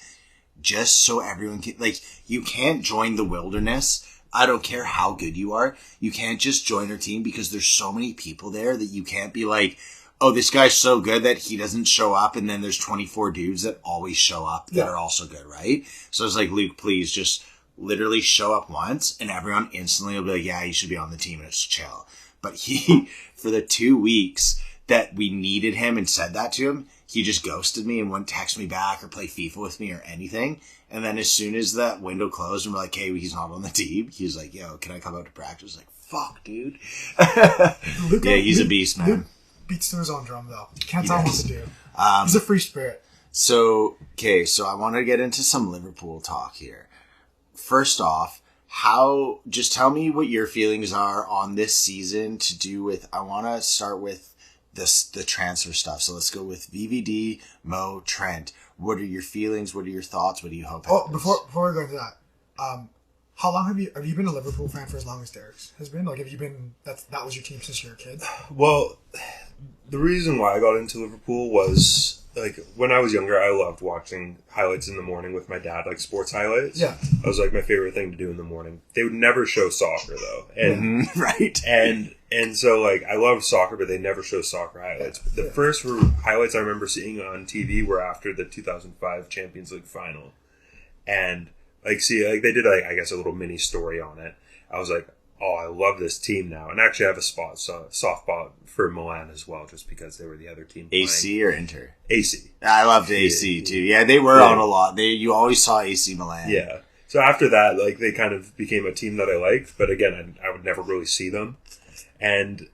just so everyone can like. You can't join the wilderness. I don't care how good you are. You can't just join our team because there's so many people there that you can't be like, oh, this guy's so good that he doesn't show up, and then there's 24 dudes that always show up that are also good, right? So it's like, Luke, please just literally show up once, and everyone instantly will be like, yeah, you should be on the team, and it's chill. But he, for the 2 weeks that we needed him and said that to him, he just ghosted me and wouldn't text me back or play FIFA with me or anything. And then as soon as that window closed and we're like, hey, he's not on the team, he's like, yo, can I come out to practice? Like, fuck, dude. He's a beast, man. Luke beats to his own drum, though. Can't tell him what to do. He's a free spirit. So I want to get into some Liverpool talk here. First off, just tell me what your feelings are on this season to do with, I want to start with the transfer stuff. So let's go with VVD, Mo, Trent. What are your feelings? What are your thoughts? What do you hope happens? Before we go into that, how long have you been a Liverpool fan for as long as Derek's has been? Like, have you been, that was your team since you were a kid? Well, the reason why I got into Liverpool was, like, when I was younger, I loved watching highlights in the morning with my dad, like sports highlights. Yeah. That was, like, my favorite thing to do in the morning. They would never show soccer, though. And, right. And so, like, I loved soccer, but they never show soccer highlights. The first highlights I remember seeing on TV were after the 2005 Champions League final. And, like, they did, like, I guess, a little mini story on it. I was like, oh, I love this team now. And actually I have a soft spot for Milan as well, just because they were the other team playing. AC or Inter? AC. I loved AC too. Yeah, they were on a lot. You always saw AC Milan. Yeah. So after that, like, they kind of became a team that I liked, but again, I would never really see them. And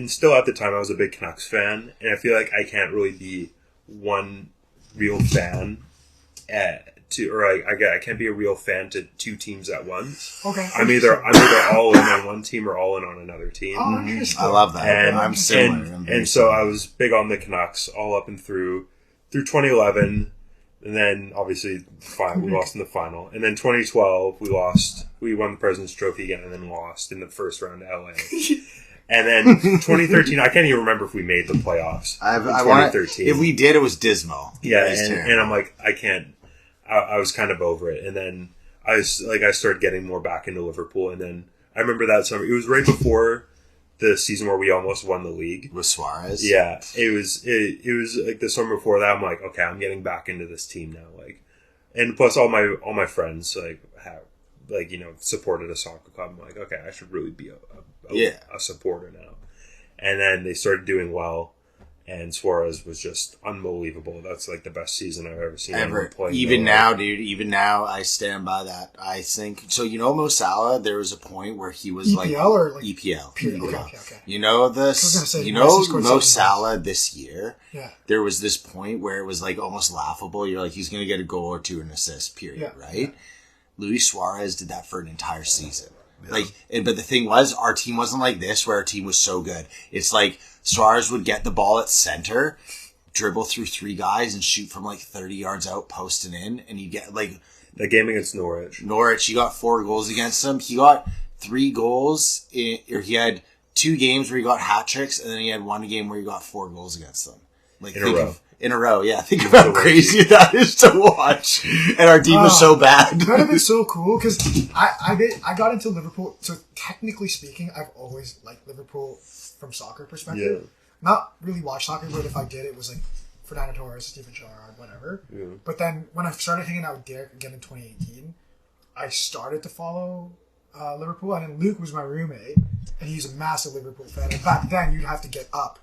still at the time, I was a big Canucks fan, and I feel like I can't really be one real fan I can't be a real fan to two teams at once. Okay. I'm either all in on one team or all in on another team. Oh, interesting. I love that. And I'm similar. And so I was big on the Canucks all up and through 2011, and then obviously we lost in the final. And then 2012 we won the President's Trophy again, and then lost in the first round to LA. And then 2013, I can't even remember if we made the playoffs. 2013. If we did, it was dismal. Yeah, and I'm like, I can't. I was kind of over it, and then I started getting more back into Liverpool, and then I remember that summer. It was right before the season where we almost won the league with Suarez. Yeah, it was like the summer before that. I'm like, okay, I'm getting back into this team now. Like, and plus all my friends supported a soccer club. I'm like, okay, I should really be a supporter now. And then they started doing well. And Suarez was just unbelievable. That's like the best season I've ever seen. Ever. Even now, dude. Even now, I stand by that. I think so. You know, Mo Salah. There was a point where he was EPL or like EPL. Okay. You know this. You know Mo Salah this year. Yeah. There was this point where it was like almost laughable. You're like, he's going to get a goal or two and assist. Period. Yeah. Right. Luis Suarez did that for an entire season. Yeah. But the thing was, our team wasn't like this, where our team was so good. It's like Suarez would get the ball at center, dribble through 3 guys, and shoot from 30 yards out, posting in, and you get the game against Norwich. He got 4 goals against them. He got 3 goals, or he had 2 games where he got hat tricks, and then he had 1 game where he got 4 goals against them. In a row, yeah. Think of how crazy that is to watch. And our team was so bad. That would have been so cool, because I got into Liverpool, so technically speaking, I've always liked Liverpool from soccer perspective. Yeah. Not really watch soccer, but if I did, it was Fernando Torres, Steven Gerrard, whatever. Yeah. But then when I started hanging out with Derek again in 2018, I started to follow Liverpool, and then Luke was my roommate, and he's a massive Liverpool fan. And back then, you'd have to get up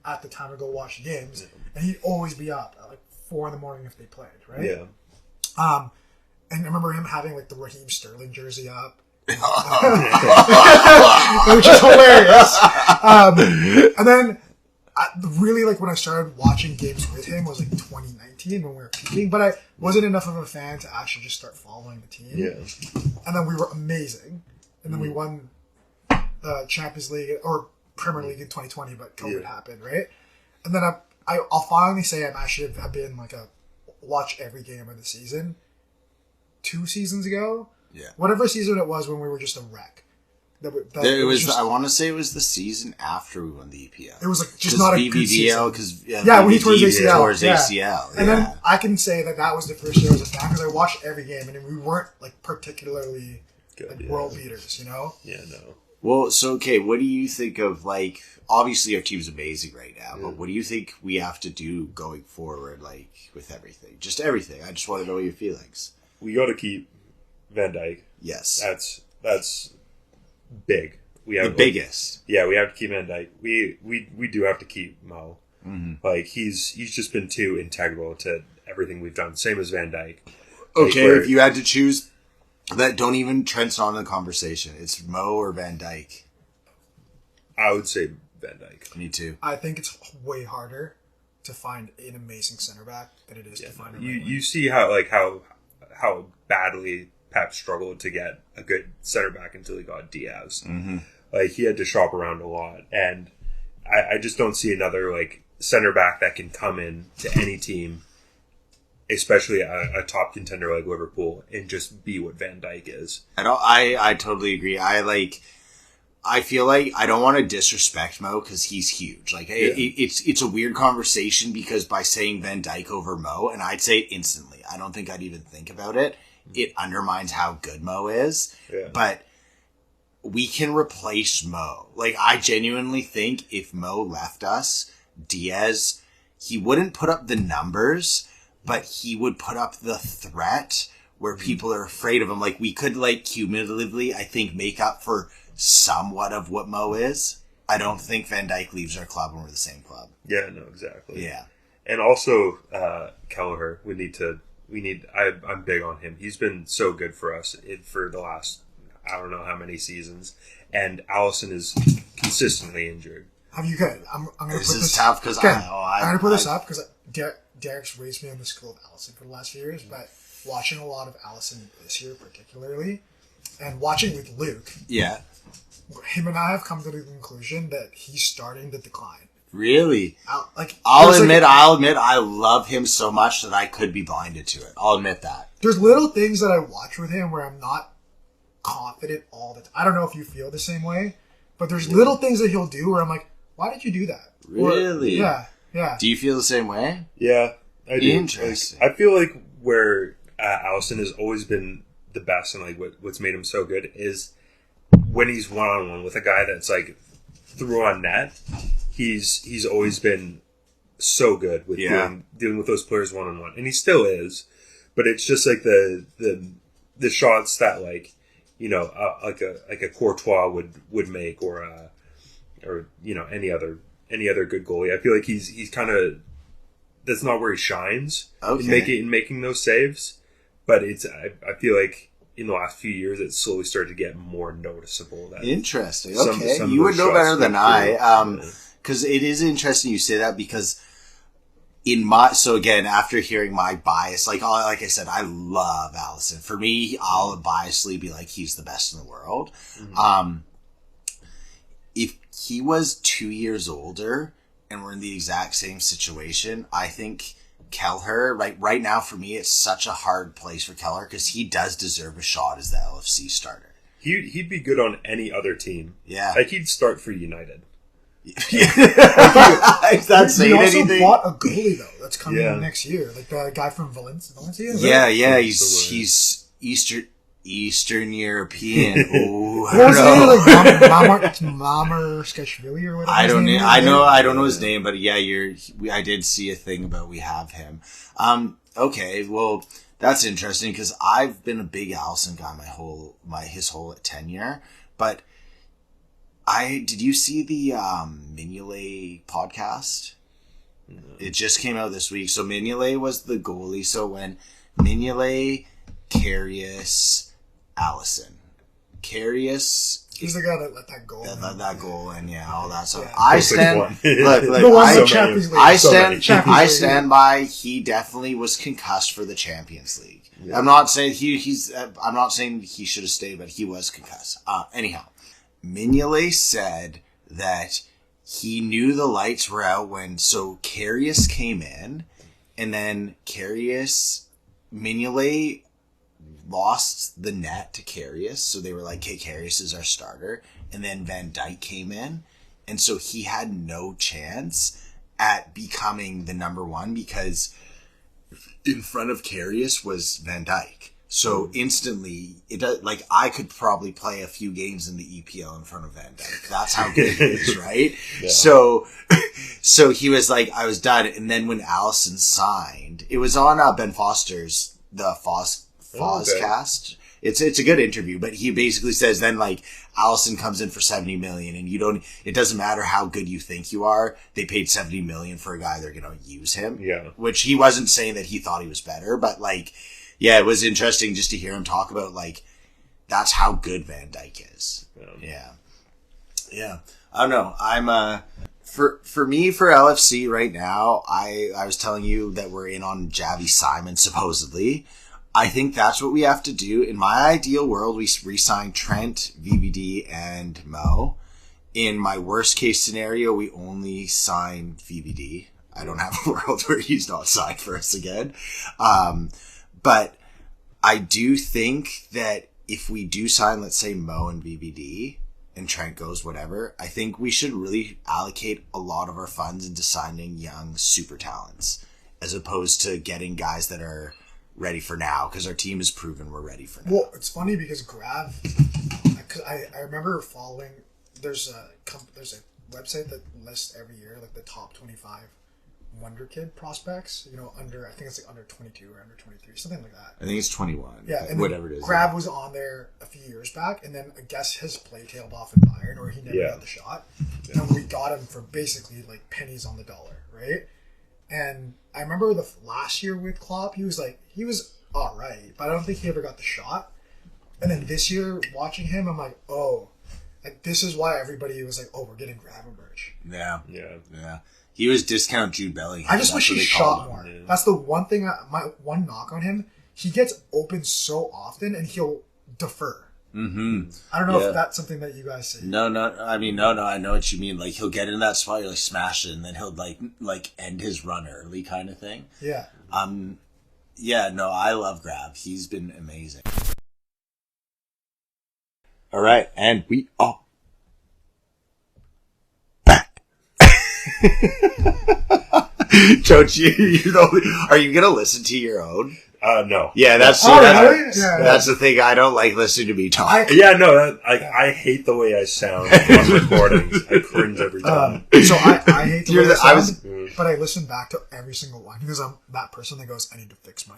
at the time to go watch the games, and he'd always be up at 4 a.m. if they played, right? Yeah. And I remember him having the Raheem Sterling jersey up, which is hilarious. And then really when I started watching games with him was 2019 when we were peaking, but I wasn't enough of a fan to actually just start following the team. Yeah. And then we were amazing, and then we won the Champions League or Premier League in 2020, but COVID happened, right? And then I'll finally say I've been a watch every game of the season. 2 seasons ago, whatever season it was when we were just a wreck. I want to say it was the season after we won the EPL. It was just not a good season. When he tore his ACL. ACL. And then I can say that was the first year I was a fan, because I watched every game, and we weren't particularly good, world beaters, you know? Yeah, no. Well, so, okay, what do you think of, obviously our team's amazing right now, but what do you think we have to do going forward, with everything? Just everything. I just want to know your feelings. We got to keep Van Dijk. Yes. That's big. We have the biggest. Yeah, we have to keep Van Dijk. We do have to keep Mo. Mm-hmm. He's just been too integral to everything we've done. Same as Van Dijk. Okay, if you had to choose... don't even Trent's not in the conversation. It's Mo or Van Dijk. I would say Van Dijk. Me too. I think it's way harder to find an amazing center back than it is to find a You see how badly Pep struggled to get a good center back until he got Diaz. Mm-hmm. He had to shop around a lot, and I just don't see another center back that can come in to any team, especially a top contender like Liverpool, and just be what Van Dijk is. I totally agree. I feel I don't want to disrespect Mo because he's huge. It's a weird conversation, because by saying Van Dijk over Mo, and I'd say it instantly, I don't think I'd even think about it. It undermines how good Mo is. Yeah. But we can replace Mo. I genuinely think if Mo left us, Diaz, he wouldn't put up the numbers, but he would put up the threat where people are afraid of him. We could, cumulatively, I think, make up for somewhat of what Mo is. I don't think Van Dijk leaves our club when we're the same club. Yeah, no, exactly. Yeah. And also, Kelleher, I'm big on him. He's been so good for us for the last, I don't know how many seasons. And Alisson is consistently injured. Have you good? I'm going to put this... This is tough, because I'm going to put this up, because Derek's raised me on the school of Alisson for the last few years, but watching a lot of Alisson this year particularly, and watching with Luke, him and I have come to the conclusion that he's starting to decline. Really? I'll admit I love him so much that I could be blinded to it. I'll admit that. There's little things that I watch with him where I'm not confident all the time. I don't know if you feel the same way, but there's little things that he'll do where I'm like, why did you do that? Really? Or, yeah. Do you feel the same way? Yeah, I do. Interesting. I feel where Alisson has always been the best, and what's made him so good is when he's one-on-one with a guy that's through on net. He's always been so good with dealing with those players one-on-one, and he still is. But it's just the shots that a Courtois would make, or any other good goalie. I feel he's kind of, that's not where he shines in making those saves. But I feel in the last few years, it's slowly started to get more noticeable. Interesting. Okay, you would know better than I. Because it is interesting you say that, because so again, after hearing my bias, like I said, I love Allison. For me, I'll biasly be like, he's the best in the world. Mm-hmm. If he was 2 years older and we're in the exact same situation, I think Kelleher, like right now for me, it's such a hard place for Kelleher because he does deserve a shot as the LFC starter. He'd be good on any other team. Yeah. Like he'd start for United. Is that saying anything? He also bought a goalie though. That's coming in next year. Like the guy from Valencia. Yeah. He's Eastern European. Ooh, what was it? Like Mamar Skashvili or whatever. I don't know his name, but yeah, I did see a thing about we have him. Okay, well that's interesting because I've been a big Allison guy his whole tenure, but did you see the Mignolet podcast? No. It just came out this week. So Mignolet was the goalie. So when Mignolet, Karius, Allison. Karius, he's the guy that let that goal. That goal and all that stuff. Yeah. I stand. I stand by. He definitely was concussed for the Champions League. Yeah. I'm not saying I'm not saying he should have stayed, but he was concussed. Anyhow. Mignolet said that he knew the lights were out so Karius came in, and then Mignolet lost the net to Karius, so they were like, "Okay, Karius is our starter," and then Van Dijk came in, and so he had no chance at becoming the number one because in front of Karius was Van Dijk. So instantly, I could probably play a few games in the EPL in front of Van Dijk. That's how good he is, right? Yeah. So he was like, I was done. And then when Allison signed, it was on Ben Foster's, the Fozcast. It's a good interview, but he basically says then Allison comes in for 70 million and it doesn't matter how good you think you are. They paid 70 million for a guy. They're going to use him. Yeah. Which he wasn't saying that he thought he was better, but yeah, it was interesting just to hear him talk about that's how good Van Dijk is. Yeah. I don't know. I'm for me for LFC right now. I was telling you that we're in on Javi Simon supposedly. I think that's what we have to do. In my ideal world, we re-sign Trent, VVD, and Mo. In my worst case scenario, we only sign VVD. I don't have a world where he's not signed for us again. But I do think that if we do sign, let's say, Mo and VVD, and Trent goes whatever, I think we should really allocate a lot of our funds into signing young super talents, as opposed to getting guys that are ready for now, because our team has proven we're ready for now. Well, it's funny because Grav, I remember following, there's a website that lists every year, the top 25 Wonder Kid prospects, I think it's under 22 or under 23, something like that. I think it's 21. Yeah, and whatever it is. Grab was on there a few years back, and then I guess his play tailed off in Bayern, or he never got the shot. Yeah. And we got him for basically pennies on the dollar, right? And I remember the last year with Klopp, he was all right, but I don't think he ever got the shot. And then this year, watching him, I'm like, oh, this is why everybody was like, oh, we're getting Gravenberch. Yeah. He was discount Jude Bellingham. I just wish he shot more. Yeah. That's the one thing, my one knock on him. He gets open so often and he'll defer. Mm-hmm. I don't know if that's something that you guys see. No. I know what you mean. He'll get in that spot, you're smash it, and then he'll end his run early kind of thing. Yeah. I love Grab. He's been amazing. All right, and we are back. Don't are you gonna listen to your own? No. Yeah, that's the thing. I don't like listening to me talk. I hate the way I sound on recordings. I cringe every time. So I hate the way I sound, but I listen back to every single one because I'm that person that goes, I need to fix my.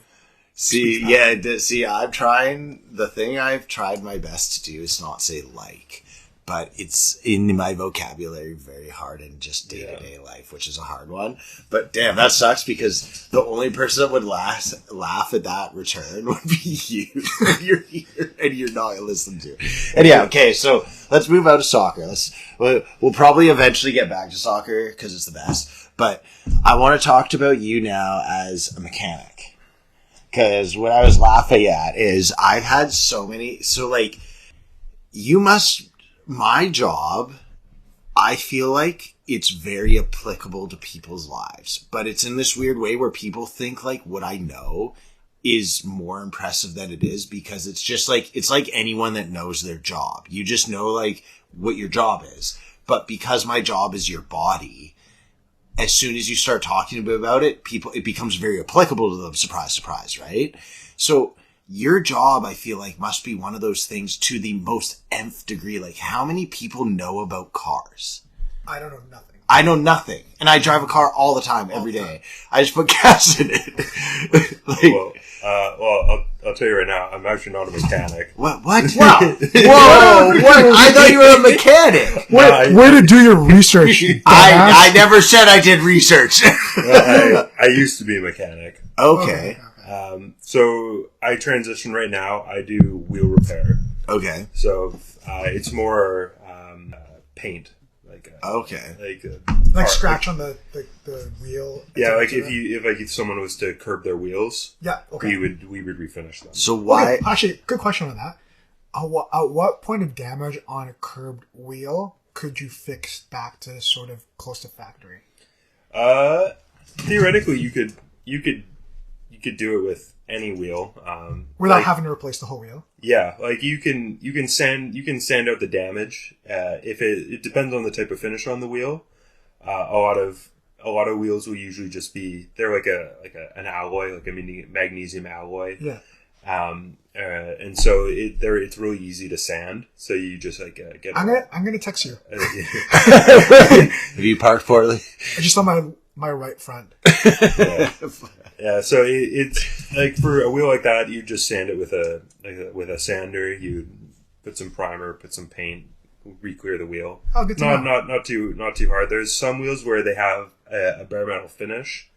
I'm trying. The thing I've tried my best to do is not say but it's in my vocabulary very hard in just day-to-day life, which is a hard one. But damn, that sucks because the only person that would laugh at that return would be you. And you're here and you're not listened to. And yeah, okay, so let's move out of soccer. We'll probably eventually get back to soccer because it's the best. But I want to talk about you now as a mechanic. Because what I was laughing at is I've had so many... So, like, my job, I feel like it's very applicable to people's lives. But it's in this weird way where people think, like, what I know is more impressive than it is. Because it's just, like, it's like anyone that knows their job. You just know, like, what your job is. But because my job is your body... As soon as you start talking about it, it becomes very applicable to them. Surprise, surprise, right? So your job, I feel like, must be one of those things to the most nth degree. Like, how many people know about cars? I don't know nothing. I know nothing. And I drive a car all the time, every day. I just put gas in it. I'll tell you right now, I'm actually not a mechanic. What? Wow. Whoa! What? I thought you were a mechanic. Way to do your research. I never said I did research. I used to be a mechanic. Okay. So I transition right now. I do wheel repair. Okay. So it's more paint. Like scratch on the wheel. Yeah, like if someone was to curb their wheels, we would refinish them. So why? Okay, actually, good question on that. At what point of damage on a curbed wheel could you fix back to sort of close to factory? Theoretically, you could do it with any wheel without having to replace the whole wheel. Yeah, like you can sand out the damage. If it depends on the type of finish on the wheel. A lot of wheels will usually just be they're like an alloy, like a magnesium alloy. Yeah. And so it's really easy to sand. So you just like get. I'm gonna text you. Have you parked poorly? I just on my right front. Yeah, so it's like for a wheel like that, you just sand it with a sander. You put some primer, put some paint, re-clear the wheel. Oh, good to know. Not too hard. There's some wheels where they have a bare metal finish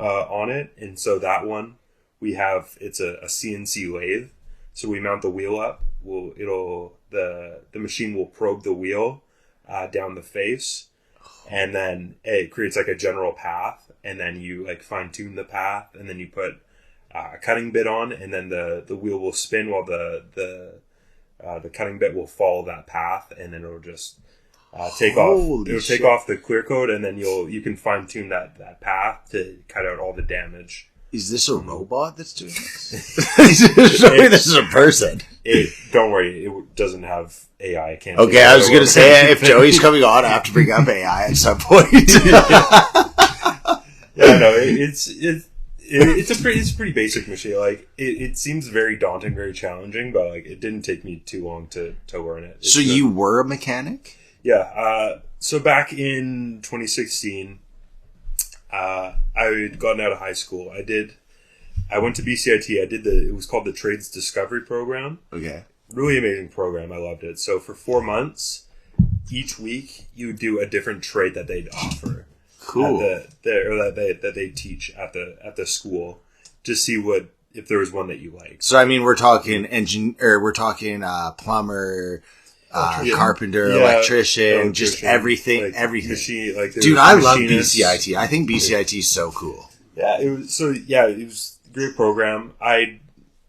on it, and so that one it's a CNC lathe. So we mount the wheel up. The machine will probe the wheel down the face, and then it creates like a general path. And then you like fine tune the path, and then you put a cutting bit on, and then the wheel will spin while the cutting bit will follow that path, and then it'll just take off. It'll take off the clear coat, and then you can fine tune that path to cut out all the damage. Is this a robot that's doing this? Show me this is a person. Don't worry, it doesn't have AI. I can't. Okay, I was going to say if Joey's coming on, I have to bring up AI at some point. Yeah, no, it's a pretty basic machine. Like it seems very daunting, very challenging, but like it didn't take me too long to learn it. So you were a mechanic? Yeah. So back in 2016, I had gotten out of high school. I went to BCIT. It was called the Trades Discovery Program. Okay. Really amazing program. I loved it. So for 4 months, each week you would do a different trade that they'd offer. Cool. That they teach at the school to see if there was one that you like. So I mean, we're talking plumber, carpenter, electrician, just everything, like everything. Machine, like dude, I love BCIT. I think BCIT is so cool. Yeah, it was a great program.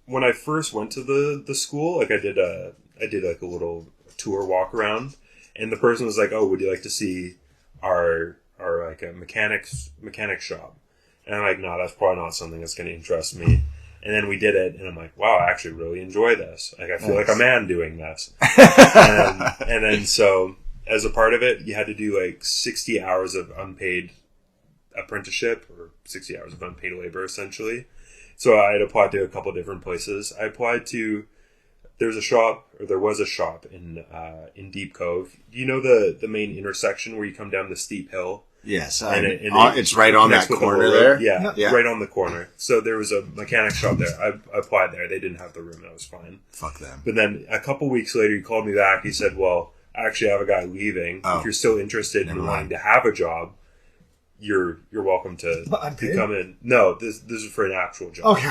When I first went to the school, like I did like a little tour walk around, and the person was like, "Oh, would you like to see our like a mechanic shop?" And I'm like, "No, that's probably not something that's going to interest me." And then we did it, and I'm like, "Wow, I actually really enjoy this. Like, I feel like a man doing this." and then so as a part of it, you had to do like 60 hours of unpaid apprenticeship or 60 hours of unpaid labor, essentially. So I had applied to a couple of different places. I applied to there was a shop in Deep Cove. Do you know the main intersection where you come down the steep hill? Yes, it's right on that corner there. Yeah, right on the corner. So there was a mechanic shop there. I applied there. They didn't have the room, and I was fine. Fuck them. But then a couple weeks later, he called me back. He said, "Well, I actually have a guy leaving. Oh. If you're still interested in wanting to have a job, you're welcome to come in. No, this is for an actual job. Okay.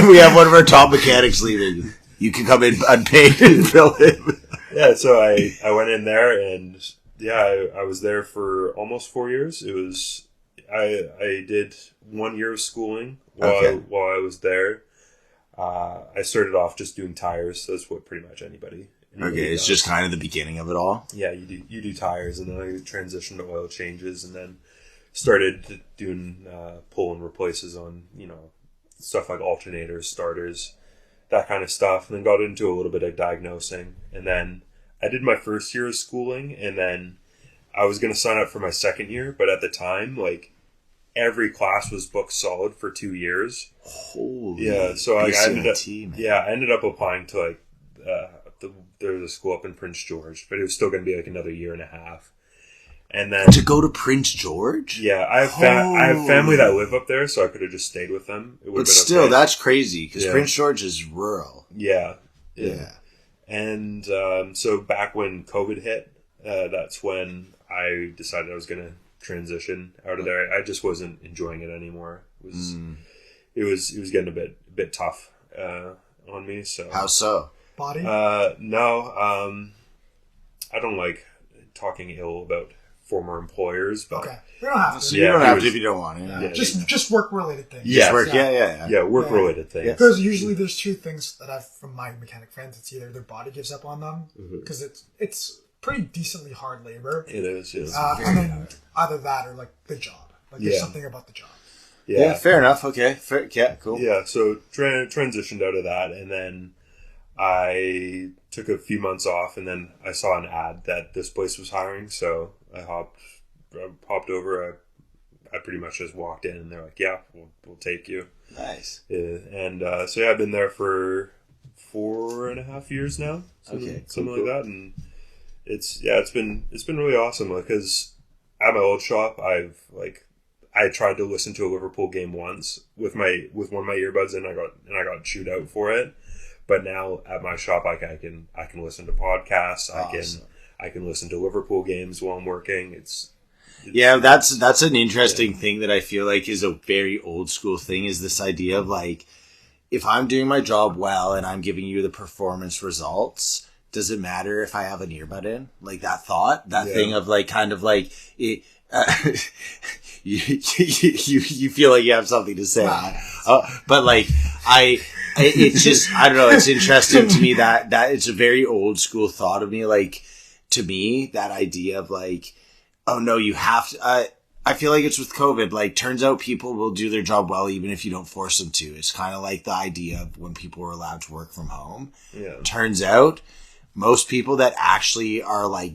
we have one of our top mechanics leaving. You can come in unpaid and fill him. Yeah, so I went in there, and I was there for almost 4 years. It was I did 1 year of schooling while I was there. I started off just doing tires. So that's what pretty much anybody it's does. just kind of the beginning of it all. Yeah, you do tires, and then I transitioned to oil changes, and then started doing pull and replaces on stuff like alternators, starters, that kind of stuff, and then got into a little bit of diagnosing, and then I did my first year of schooling, and then I was going to sign up for my second year, but at the time, like, every class was booked solid for 2 years. Holy so I ended up applying to like there's a school up in Prince George, but it was still going to be like another year and a half. And then to go to Prince George? Yeah, I have family that live up there, so I could have just stayed with them. It would but still, okay. That's crazy because Prince George is rural. Yeah. And so back when COVID hit, that's when I decided I was going to transition out of there. I just wasn't enjoying it anymore. It was getting a bit tough on me. So how so? Body? No. I don't like talking ill about former employers, but okay, you don't have to. You don't have to if you don't want to. Yeah. Just work related things. Yeah, work related things. Because usually there's two things that I've from my mechanic friends. It's either their body gives up on them because it's pretty decently hard labor. It is. And then either that or like the job. Like there's something about the job. Yeah, fair enough. Okay, cool. Yeah, so transitioned out of that, and then I took a few months off, and then I saw an ad that this place was hiring, so I hopped over. I pretty much just walked in, and they're like, "Yeah, we'll take you." Nice. Yeah, and so I've been there for 4.5 years now. Something like that, and it's been really awesome because at my old shop, I tried to listen to a Liverpool game once with one of my earbuds, and I got chewed out for it. But now at my shop, I can listen to podcasts. Awesome. I can listen to Liverpool games while I'm working. It's that's an interesting thing that I feel like is a very old school thing. Is this idea of like, if I'm doing my job well and I'm giving you the performance results, does it matter if I have an earbud in? Like that thought, thing of like kind of like it. You feel like you have something to say, but like it's just I don't know. It's interesting to me that it's a very old school thought of me. Like to me, that idea of like, oh no, you have to. I feel like it's with COVID. Like turns out people will do their job well even if you don't force them to. It's kind of like the idea of when people were allowed to work from home. Yeah. Turns out most people that actually are like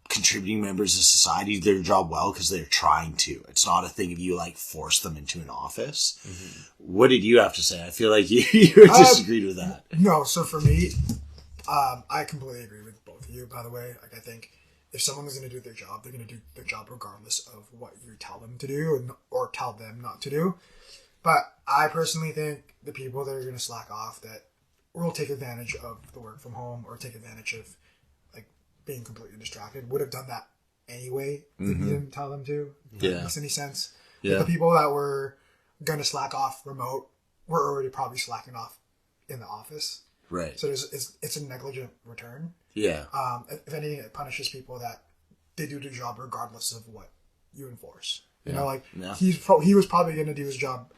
contributing members of society do their job well because they're trying to. It's not a thing of you like force them into an office. Mm-hmm. What did you have to say? I feel like you disagreed with that. No, so for me, I completely agree with both of you, by the way. Like I think if someone is going to do their job, they're going to do their job regardless of what you tell them to do or tell them not to do. But I personally think the people that are going to slack off that will take advantage of the work from home or take advantage of being completely distracted would have done that anyway if you didn't tell them to. If that makes any sense. Yeah. The people that were going to slack off remote were already probably slacking off in the office. Right. So it's a negligent return. Yeah. If anything, it punishes people that they do their job regardless of what you enforce. You know, like he was probably going to do his job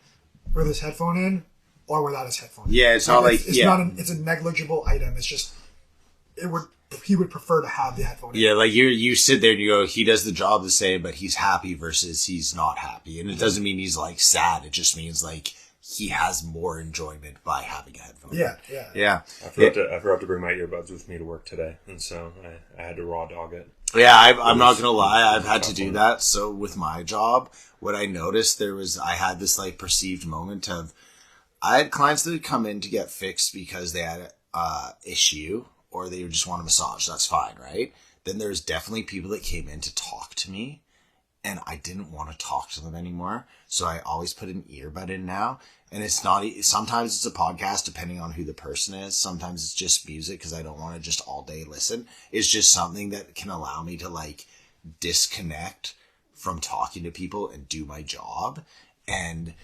with his headphone in or without his headphone in. Yeah, it's not like it's a negligible item. It's just he would prefer to have the headphone in. Yeah, like you sit there and you go, he does the job the same, but he's happy versus he's not happy. And it doesn't mean he's like sad. It just means like he has more enjoyment by having a headphone. Yeah. I forgot to bring my earbuds with me to work today, and so I had to raw dog it. Yeah, I'm not gonna lie, I've had to do that. So with my job, what I noticed I had this like perceived moment of I had clients that would come in to get fixed because they had a issue. Or they just want a massage. That's fine, right? Then there's definitely people that came in to talk to me. and I didn't want to talk to them anymore. So I always put an earbud in now. And it's not, sometimes it's a podcast depending on who the person is. Sometimes it's just music because I don't want to just all day listen. It's just something that can allow me to like disconnect from talking to people and do my job. And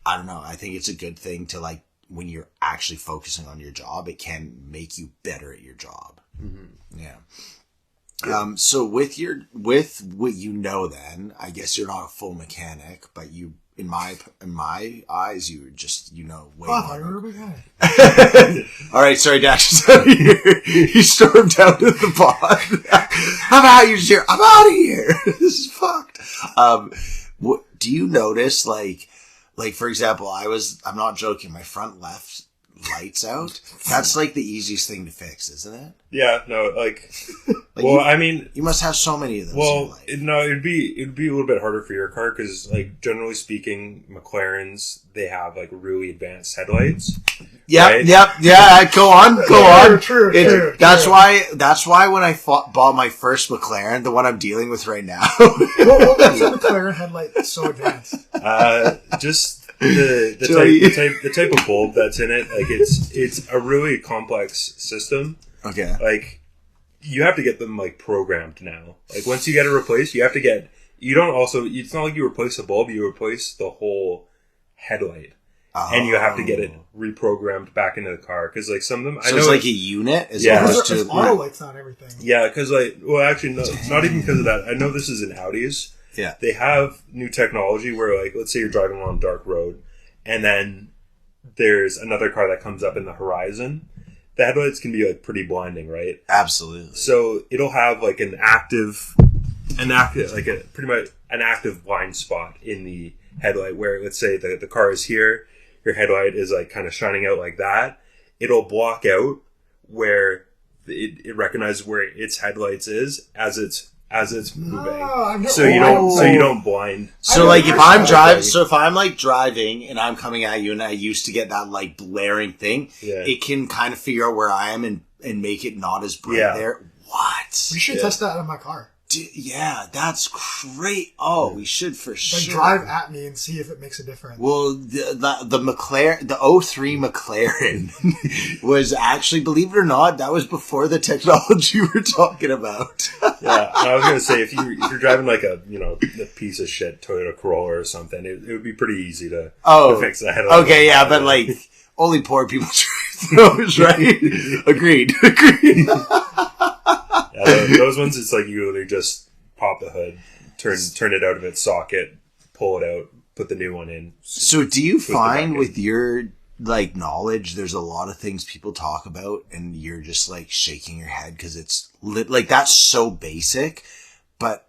I don't know, I think it's a good thing to like, when you're actually focusing on your job, it can make you better at your job. Mm-hmm. Yeah. So with what you know, then I guess you're not a full mechanic, but you, in my eyes, you just, way more. I thought you were a mechanic. All right, sorry, Dax. He stormed out of the pod. How about you here? I'm out of here. This is fucked. What do you notice? Like for example, I'm not joking. My front left lights out. That's like the easiest thing to fix, isn't it? Yeah, no, well, I mean, you must have so many of those. Well, it'd be a little bit harder for your car because, like, generally speaking, McLarens, they have like really advanced headlights. Yep, right? Yeah. Go on. True. That's why when I bought my first McLaren, the one I'm dealing with right now. What makes a McLaren headlight so advanced? Just the type of bulb that's in it. Like, it's a really complex system. Okay. Like, you have to get them like programmed now. Like, once you get it replaced, you have to get. It's not like you replace a bulb; you replace the whole headlight. And you have to get it reprogrammed back into the car because, like, some of them, it's like a unit as opposed to auto lights on everything. Yeah, because actually, no, not even because of that. I know this is in Audis. Yeah, they have new technology where, like, let's say you're driving along a dark road, and then there's another car that comes up in the horizon. The headlights can be like pretty blinding, right? Absolutely. So it'll have like an active blind spot in the headlight where, let's say the car is here. Your headlight is like kind of shining out like that. It'll block out where it recognizes where its headlights is as it's moving. So you don't blind. So like if I'm like driving and I'm coming at you and I used to get that like blaring thing, it can kind of figure out where I am and make it not as bright there. What? We should test that in my car. Yeah, that's great. Oh, we should for sure. Drive at me and see if it makes a difference. Well, the McLaren, the 03 McLaren was actually, believe it or not, that was before the technology we're talking about. Yeah, and I was gonna say if you're driving like a piece of shit Toyota Corolla or something, it would be pretty easy to fix that. Okay, yeah, but like only poor people drive those, right? Agreed. Yeah, those ones, it's like you literally just pop the hood, turn it out of its socket, pull it out, put the new one in. So do you find with your like knowledge, there's a lot of things people talk about and you're just like shaking your head because it's like that's so basic, but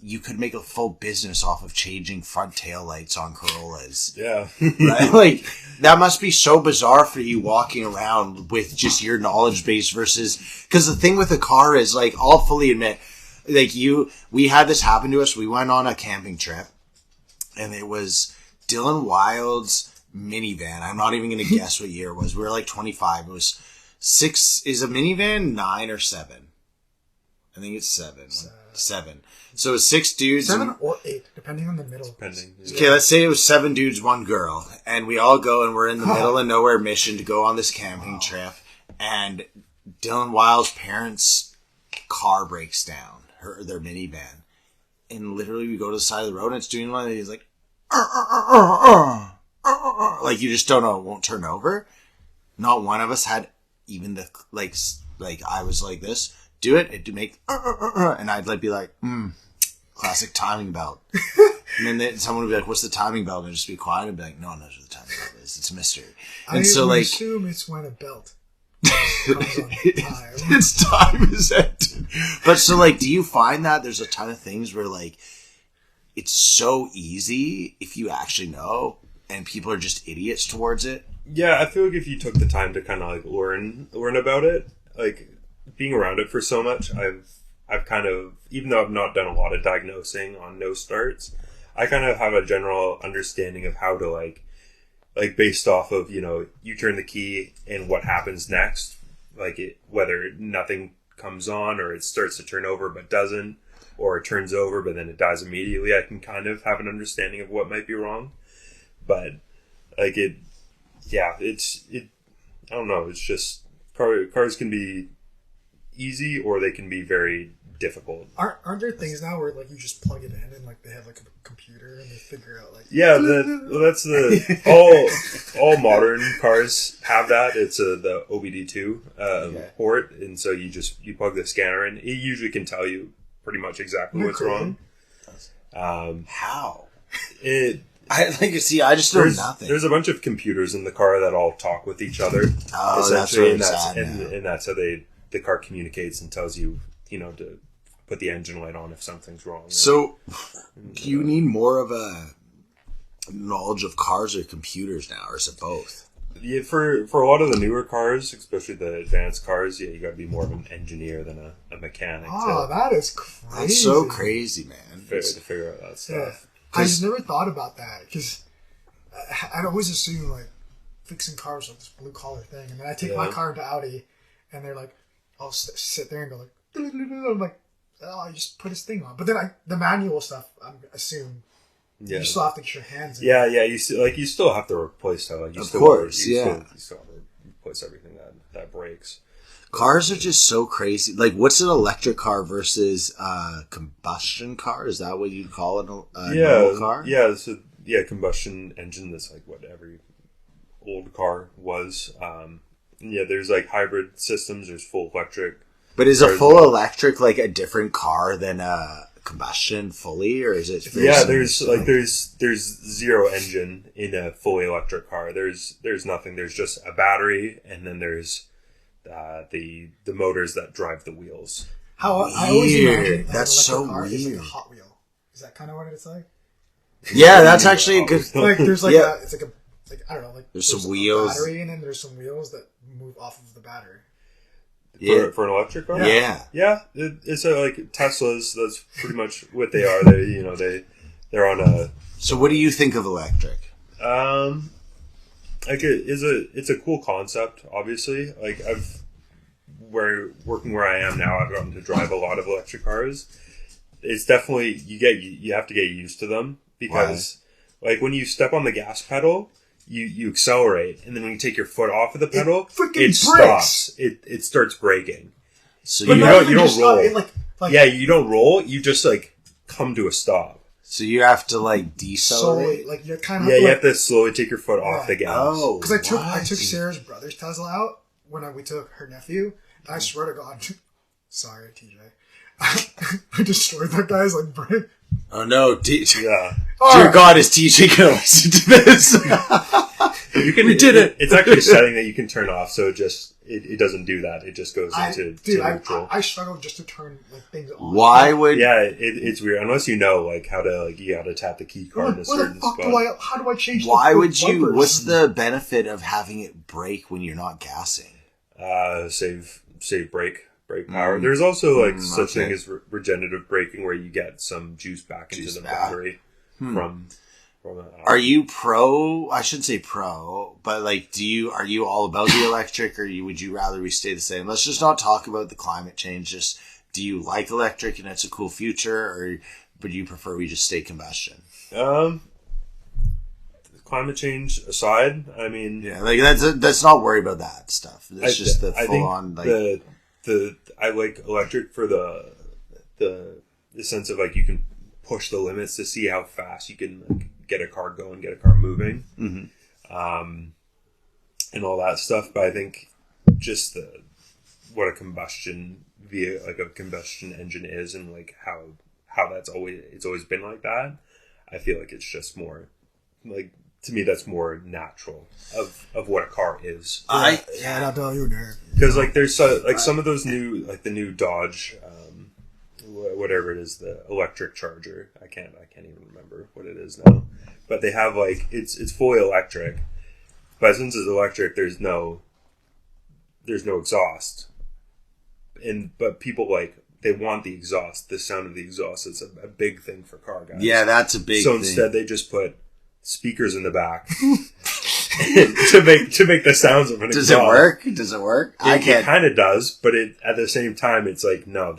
you could make a full business off of changing front tail lights on Corollas. Yeah. Right? Like that must be so bizarre for you walking around with just your knowledge base versus, because the thing with a car is like, I'll fully admit, like we had this happen to us. We went on a camping trip and it was Dylan Wild's minivan. I'm not even going to guess what year it was. We were like 25. It was 6. Is a minivan 9 or 7? I think it's 7. 7. So it was 6 dudes. 7 or 8, depending on the middle. Depending. Yeah. Okay, let's say it was 7 dudes, 1 girl. And we all go and we're in the middle of nowhere mission to go on this camping trip. And Dylan Wild's parents' car breaks down. Their minivan. And literally we go to the side of the road and it's doing one of these like, like you just don't know, it won't turn over. Not one of us had even the, like I was like this. Do it, it'd make, and I'd like be like, classic timing belt. And then someone would be like, what's the timing belt? And I'd just be quiet and be like, no one knows what the timing belt is. It's a mystery. And I so like, assume it's when a belt its time is ended. But so like, do you find that there's a ton of things where like, it's so easy if you actually know, and people are just idiots towards it? Yeah, I feel like if you took the time to kind of like learn about it, like, being around it for so much, I've kind of, even though I've not done a lot of diagnosing on no starts, I kind of have a general understanding of how to like based off of, you turn the key and what happens next, like whether nothing comes on or it starts to turn over but doesn't, or it turns over but then it dies immediately, I can kind of have an understanding of what might be wrong. But like it's I don't know. It's just cars can be easy or they can be very difficult. Aren't there things now where like you just plug it in and like they have like a computer and they figure out like that's all modern cars have that. It's the OBD2 port, and so you plug the scanner in. It usually can tell you pretty much exactly what's wrong. How? I just know nothing. There's a bunch of computers in the car that all talk with each other. Oh, essentially, and that's how the car communicates and tells you, to put the engine light on if something's wrong. So, do you need more of a knowledge of cars or computers now, or is it both? Yeah, for a lot of the newer cars, especially the advanced cars, you got to be more of an engineer than a mechanic. Oh, that is crazy! That's so crazy, man. To figure out that stuff. Yeah. I just never thought about that because I'd always assume like fixing cars was like this blue collar thing, and then I take my car into Audi, and they're like, I'll sit there and go like, I'm like, oh, I just put this thing on. But then the manual stuff, I assume, you still have to get your hands in. Yeah. You still have to replace that. Like, you still have to replace everything that breaks. Cars are just so crazy. Like, what's an electric car versus a combustion car? Is that what you'd call it? A normal car? Yeah, combustion engine. That's like what every old car was. There's like hybrid systems. There's full electric. But is a full electric like a different car than a combustion fully, or is it? There's zero engine in a fully electric car. There's nothing. There's just a battery, and then there's the motors that drive the wheels. How I always imagine that's so weird. Is like a Hot Wheel. Is that kind of what it's like? Yeah, that's actually a good. Like there's like it's like I don't know, like there's some wheels, battery, and then there's some wheels that move off of the battery. For an electric car? Yeah. It's like Teslas. That's pretty much what they are. They're on a. So what do you think of electric? Like it's a cool concept. Obviously, like working where I am now, I've gotten to drive a lot of electric cars. It's definitely you have to get used to them because like when you step on the gas pedal. You accelerate, and then when you take your foot off of the pedal, it stops. It starts braking. So you don't roll. You don't roll. You just like come to a stop. So you have to like decelerate. So like you kind of you have to slowly take your foot off the gas. Oh, because I took Sarah's brother's Tesla out when we took her nephew, and I swear to God, sorry TJ, I destroyed that guy's like brain. Oh no, TJ! Yeah. Dear God, is TJ gonna listen to this? We did it. It's actually a setting that you can turn off, so it doesn't do that. It just goes into neutral. I struggle just to turn like things on. Why would? Yeah, it's weird unless you know like how to you got to tap the key card in a certain spot. How do I change? Why would you? Bumpers? What's the benefit of having it brake when you're not gassing? Save brake power. There's also like such thing as regenerative braking where you get some juice back into the battery from Are you pro? I shouldn't say pro, but like, are you all about the electric, or would you rather we stay the same? Let's just not talk about the climate change. Just, do you like electric and it's a cool future, or would you prefer we just stay combustion? Climate change aside, I mean, like let's not worry about that stuff. It's just the full on like I like electric for the sense of like you can push the limits to see how fast you can like, get a car going, get a car moving, and all that stuff. But I think just what a combustion engine is, and like how it's always been like that. I feel like it's just more like, to me, that's more natural of what a car is. I'll tell you there. Because like there's some of those new, like the new Dodge, whatever it is, the electric Charger. I can't even remember what it is now. But they have like it's fully electric, but since it's electric, there's no exhaust. But people like, they want the exhaust, the sound of the exhaust. It's a big thing for car guys. Yeah, that's a big thing. So instead, they just put speakers in the back to make the sounds of an exhaust. Does it work? Does it work? It kind of does, but at the same time, it's like, no,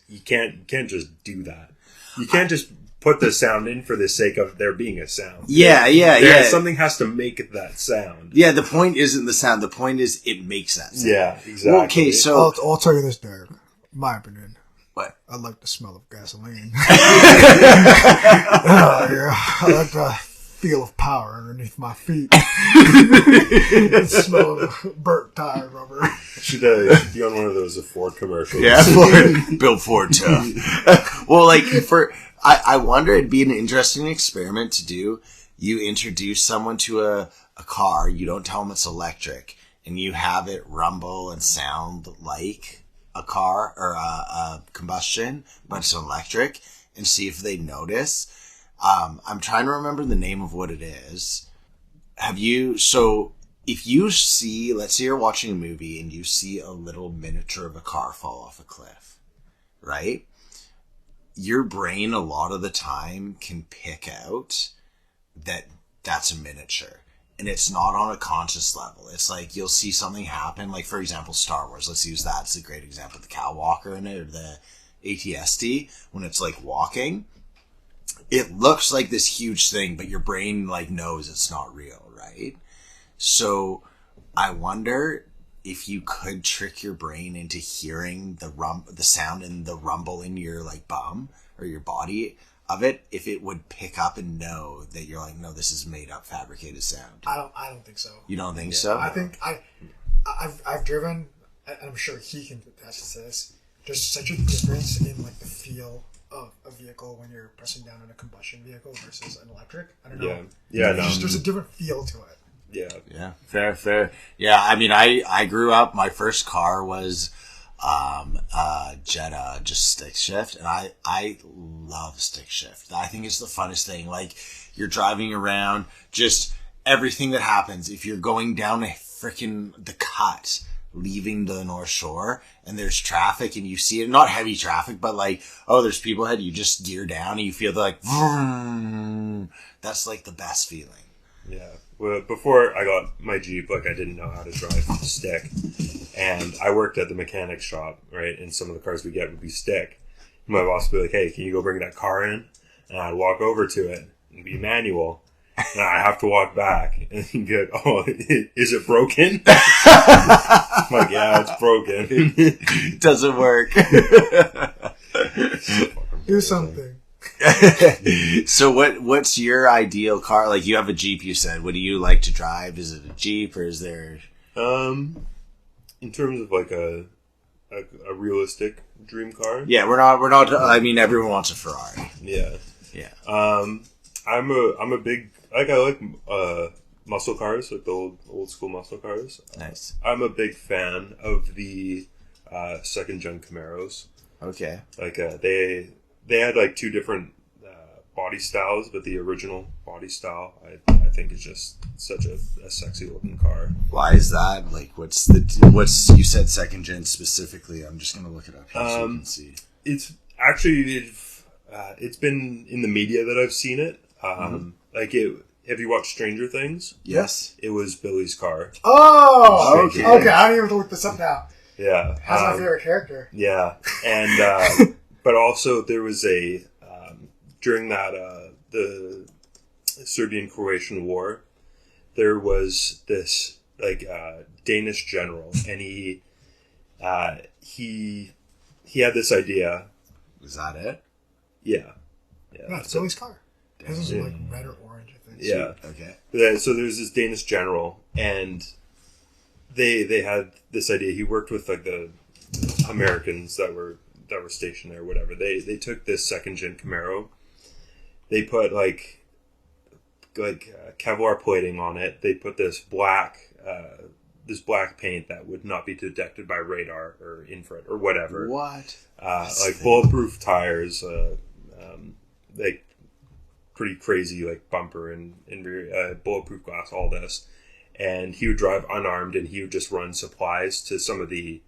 you can't just do that. You can't just put the sound in for the sake of there being a sound. Yeah. Something has to make that sound. Yeah, the point isn't the sound. The point is it makes that sound. Yeah, exactly. Well, okay, so... I'll tell you this, Derek. My opinion. What? I like the smell of gasoline. Yeah, I like the feel of power underneath my feet. The smell of burnt tire rubber. Should be on one of those Ford commercials. Yeah, Built Ford tough. Well, like, I wonder, it'd be an interesting experiment to do. You introduce someone to a car, you don't tell them it's electric, and you have it rumble and sound like a car or a combustion, but it's electric, and see if they notice. I'm trying to remember the name of what it is. If you see, let's say you're watching a movie and you see a little miniature of a car fall off a cliff, right? Your brain a lot of the time can pick out that that's a miniature. And it's not on a conscious level. It's like you'll see something happen, like for example, Star Wars. Let's use that as a great example. The cow walker in it, or the ATST, when it's like walking, it looks like this huge thing, but your brain like knows it's not real, right? So I wonder if you could trick your brain into hearing the sound and the rumble in your like bum or your body of it, if it would pick up and know that you're like, no, this is made up, fabricated sound. I don't think so. You don't think so? I think I've driven, and I'm sure he can attest to this. There's such a difference in like the feel of a vehicle when you're pressing down on a combustion vehicle versus an electric. I don't know. Yeah. There's a different feel to it. Yeah. Fair. Yeah, I mean, I grew up. My first car was Jetta, just stick shift, and I love stick shift. I think it's the funnest thing. Like, you're driving around, just everything that happens. If you're going down the cut, leaving the North Shore, and there's traffic, and you see it, not heavy traffic, but like, oh, there's people ahead, you just gear down, and you feel like, vroom. That's like the best feeling. Yeah. Well, before I got my Jeep, like, I didn't know how to drive stick. And I worked at the mechanic shop, right? And some of the cars we get would be stick. My boss would be like, hey, can you go bring that car in? And I'd walk over to it and be manual. And I have to walk back. And he'd go, oh, is it broken? I'm like, yeah, it's broken. Doesn't work. Do something. So what's your ideal car? Like, you have a Jeep, you said. What do you like to drive? Is it a Jeep, or is there... In terms of like a realistic dream car? Yeah, we're not I mean, everyone wants a Ferrari. Yeah. I'm a big, I like muscle cars, like the old school muscle cars. Nice. I'm a big fan of the second gen Camaros. Okay. Like they had like two different body styles, but the original body style I think is just such a sexy looking car. Why is that? Like, what's you said second gen specifically? I'm just gonna look it up here so you can see. It's actually it's been in the media that I've seen it. Like have you watched Stranger Things? Yes. It was Billy's car. Oh, okay. I don't even have to look this up now. Yeah. That's my favorite character. Yeah. And, but also there was during that, the Serbian-Croatian War, there was this, like, Danish general, and he had this idea. Was that it? Yeah. No, it's Billy's car. This is like red or orange, I think. Yeah. Okay. So there's this Danish general, and they had this idea. He worked with like the Americans that were stationed there, whatever. They took this second gen Camaro. They put like Kevlar plating on it. They put this black paint that would not be detected by radar or infrared or whatever. What? Like bulletproof tires. Like pretty crazy like bumper and rear, bulletproof glass, all this. And he would drive unarmed, and he would just run supplies to some of the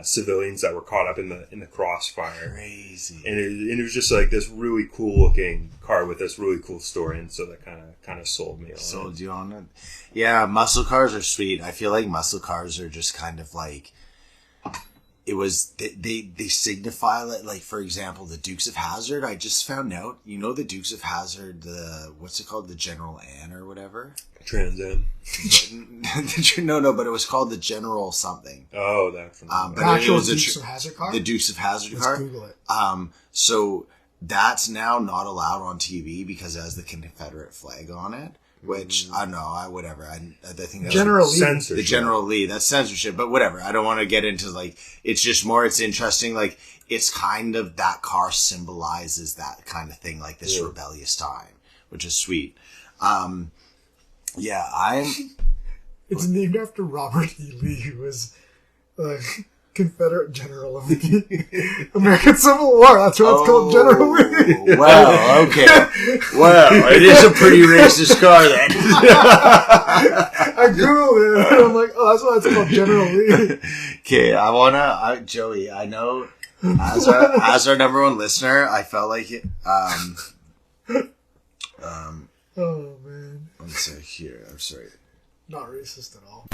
civilians that were caught up in the crossfire. Crazy. And it was just like this really cool looking car with this really cool story, and so that kind of sold me on Sold it. you on it. Yeah, muscle cars are sweet. I feel like muscle cars are just kind of like, it was, they signify, like, for example, the Dukes of Hazzard. I just found out, you know, the Dukes of Hazzard, what's it called, the General Anne or whatever. Trans Am. No, but it was called the General something. Oh, that from But The actual it was Dukes of Hazzard car? the Dukes of Hazzard Let's car. Google it. So that's now not allowed on TV because it has the Confederate flag on it. Which I don't know, whatever. I think that's General Lee. censorship. the General Lee. That's censorship, but whatever. I don't want to get into like. It's just more. It's interesting. Like it's kind of that car symbolizes that kind of thing, like this rebellious time, which is sweet. Yeah, It's named after Robert E. Lee, who was Confederate general of the American Civil War. That's why it's called General Lee. Wow. Okay. Well, it is a pretty racist car then. I Googled it, and I'm like, oh, that's why it's called General Lee. Okay, Joey, I know, as our number one listener, I felt like it, Oh, man. one sec here, I'm sorry. Not racist at all.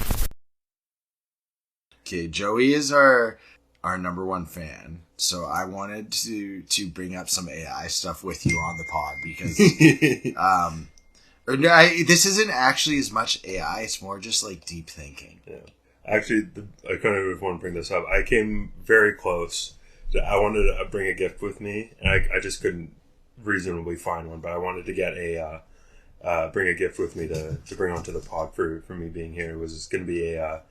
Okay, Joey is our number one fan, so I wanted to bring up some AI stuff with you on the pod because, this isn't actually as much AI, it's more just like deep thinking. Yeah. Actually, I kind of want to bring this up. I came very close. I wanted to bring a gift with me, and I just couldn't reasonably find one, but I wanted to get bring a gift with me to bring onto the pod for me being here. It was going to be a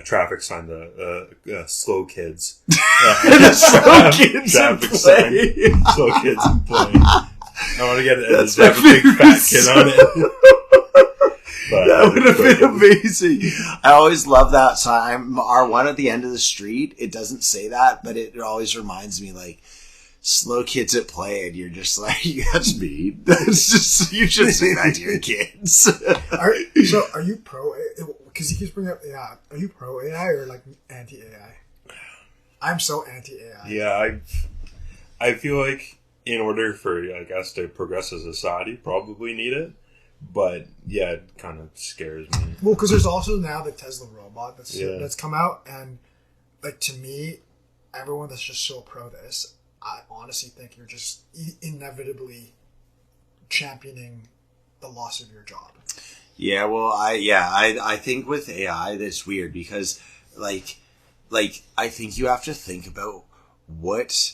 traffic sign, the slow kids. The slow kids in traffic play. sign. Slow kids in play. I want to get it. That's Have a big fat kid on it. But That would have been amazing. I always love that sign. Our one at the end of the street, it doesn't say that, but it always reminds me like slow kids at play, and you're just like, that's me. That's just, you should say that to your kids. Are you pro? Because he keeps bringing up AI. Are you pro AI or like anti AI? I'm so anti AI. Yeah, I feel like in order for us to progress as a society, probably need it. But yeah, it kind of scares me. Well, because there's also now the Tesla robot that's come out, and like to me, everyone that's just so pro this, I honestly think you're just inevitably championing the loss of your job. Yeah, well, I think with AI that's weird because like I think you have to think about what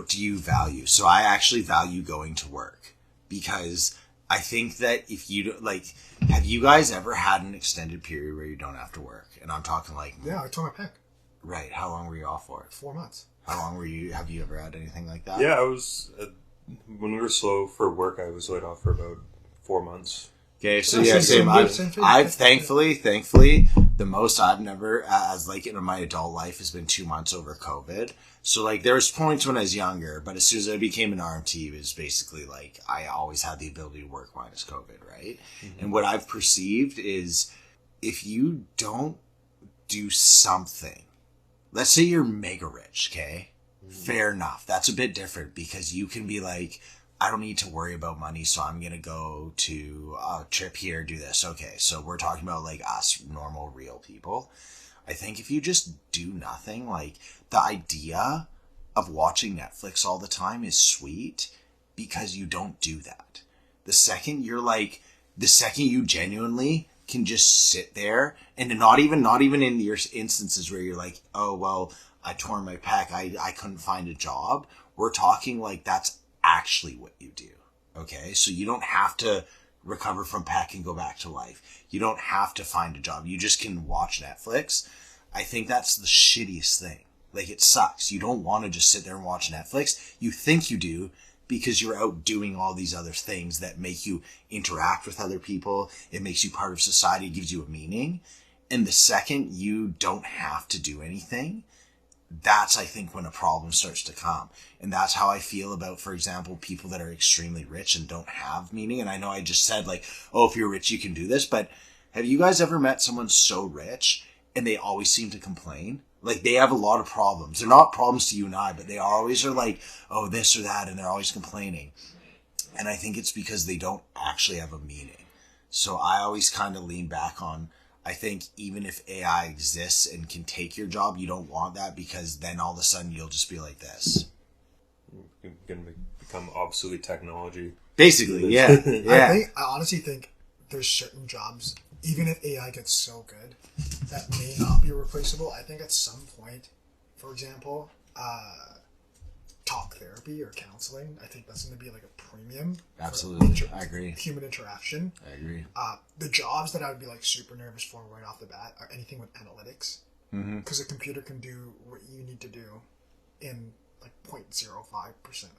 do you value. So I actually value going to work because I think that if you like, have you guys ever had an extended period where you don't have to work? And I'm talking like, Yeah, I tore my pec. right? How long were you off for? 4 months. How long were you? Have you ever had anything like that? Yeah, I was when we were slow for work. I was laid off for about 4 months. Okay, so Yeah, yeah, same same. thing. I've thankfully, the most I've never, as like in my adult life, has been 2 months over COVID. So like there was points when I was younger, but as soon as I became an RMT, it was basically like I always had the ability to work minus COVID, right? Mm-hmm. And what I've perceived is if you don't do something, let's say you're mega rich, okay? Mm-hmm. Fair enough. That's a bit different because you can be like, I don't need to worry about money, so I'm going to go to a trip here, do this. Okay, so we're talking about like us, normal, real people. I think if you just do nothing, like the idea of watching Netflix all the time is sweet because you don't do that. The second you genuinely can just sit there and not even in your instances where you're like, oh, well, I tore my pec, I couldn't find a job. We're talking like that's actually what you do. Okay, so you don't have to recover from PEC and go back to life. You don't have to find a job. You just can watch Netflix. I think that's the shittiest thing. Like, it sucks. You don't want to just sit there and watch Netflix. You think you do because you're out doing all these other things that make you interact with other people. It makes you part of society. It gives you a meaning. And the second you don't have to do anything, that's, I think, when a problem starts to come. And that's how I feel about, for example, people that are extremely rich and don't have meaning. And I know I just said, like, oh, if you're rich, you can do this. But have you guys ever met someone so rich and they always seem to complain. Like, they have a lot of problems. They're not problems to you and I, but they always are like, oh, this or that, and they're always complaining. And I think it's because they don't actually have a meaning. So I always kind of lean back on, I think even if AI exists and can take your job, you don't want that, because then all of a sudden you'll just be like this. You're going to become obsolete technology. Basically, yeah. Yeah. I honestly think there's certain jobs, even if AI gets so good, that may not be replaceable. I think at some point, for example, talk therapy or counseling, I think that's going to be like a premium. Absolutely. I agree. Human interaction. I agree. The jobs that I would be like super nervous for right off the bat are anything with analytics. Because a computer can do what you need to do in like 0.05%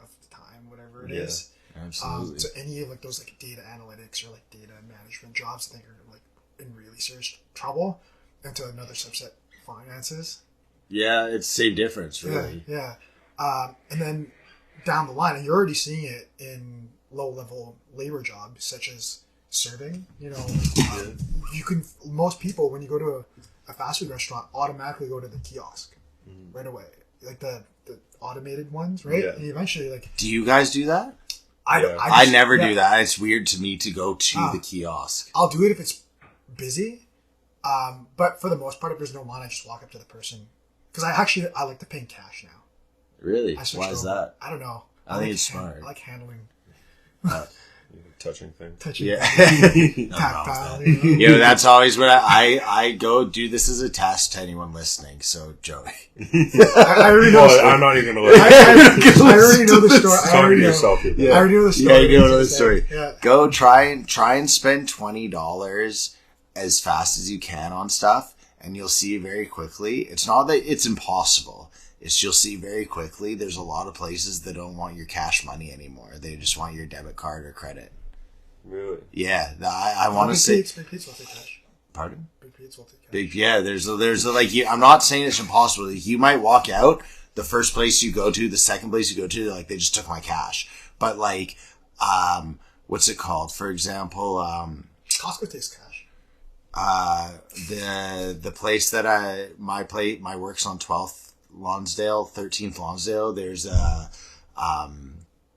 of the time, whatever it is. Absolutely. So any of like those like data analytics or like data management jobs, I think are like in really serious trouble. And to another subset, finances. Yeah, it's same difference, really. Yeah. And then down the line, and you're already seeing it in low-level labor jobs such as serving. You know, you can. Most people, when you go to a fast food restaurant, automatically go to the kiosk right away, like the automated ones, right? Yeah. And eventually, like, Do you guys do that? I never do that. It's weird to me to go to the kiosk. I'll do it if it's busy, but for the most part, if there's no line, I just walk up to the person because I like to pay in cash now. Really? Why is that? I don't know. I think it's smart. I like handling. Touching things. Yeah. Tactile. You know, that's always what I go do. This as a test to anyone listening. So, Joey. I already know. I'm not even going to listen. I already know the story. I Talking already to know. yourself. I already know the story. Yeah, you know the story. Yeah. Go try and spend $20 as fast as you can on stuff, and you'll see very quickly. It's not that it's impossible. It's you'll see very quickly. There's a lot of places that don't want your cash money anymore. They just want your debit card or credit. Really? Yeah, I want to say. Big Pete's will take cash. Pardon? Big Pete's will take cash. Big, yeah. There's a like. I'm not saying it's impossible. Like, you might walk out the first place you go to, the second place you go to, like, they just took my cash. But like, what's it called? For example, Costco takes cash. The place that my work's on 12th Lonsdale, 13th Lonsdale. There's a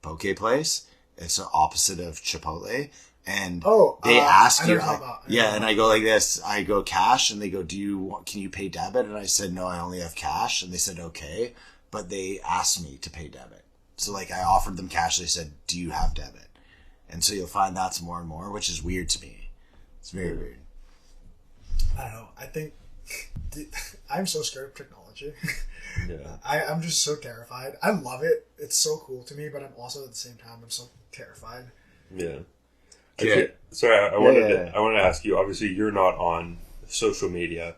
poke place. It's the opposite of Chipotle. And they ask you, and I go like this. I go cash, and they go, can you pay debit? And I said, no, I only have cash. And they said, okay. But they asked me to pay debit. So like, I offered them cash. They said, do you have debit? And so you'll find that's more and more, which is weird to me. It's very weird. I don't know. I think I'm so scared of technology. Yeah. I'm just so terrified. I love it. It's so cool to me, but I'm also at the same time I'm so terrified. Yeah. Yeah. Sorry, I wanted to ask you. Obviously, you're not on social media.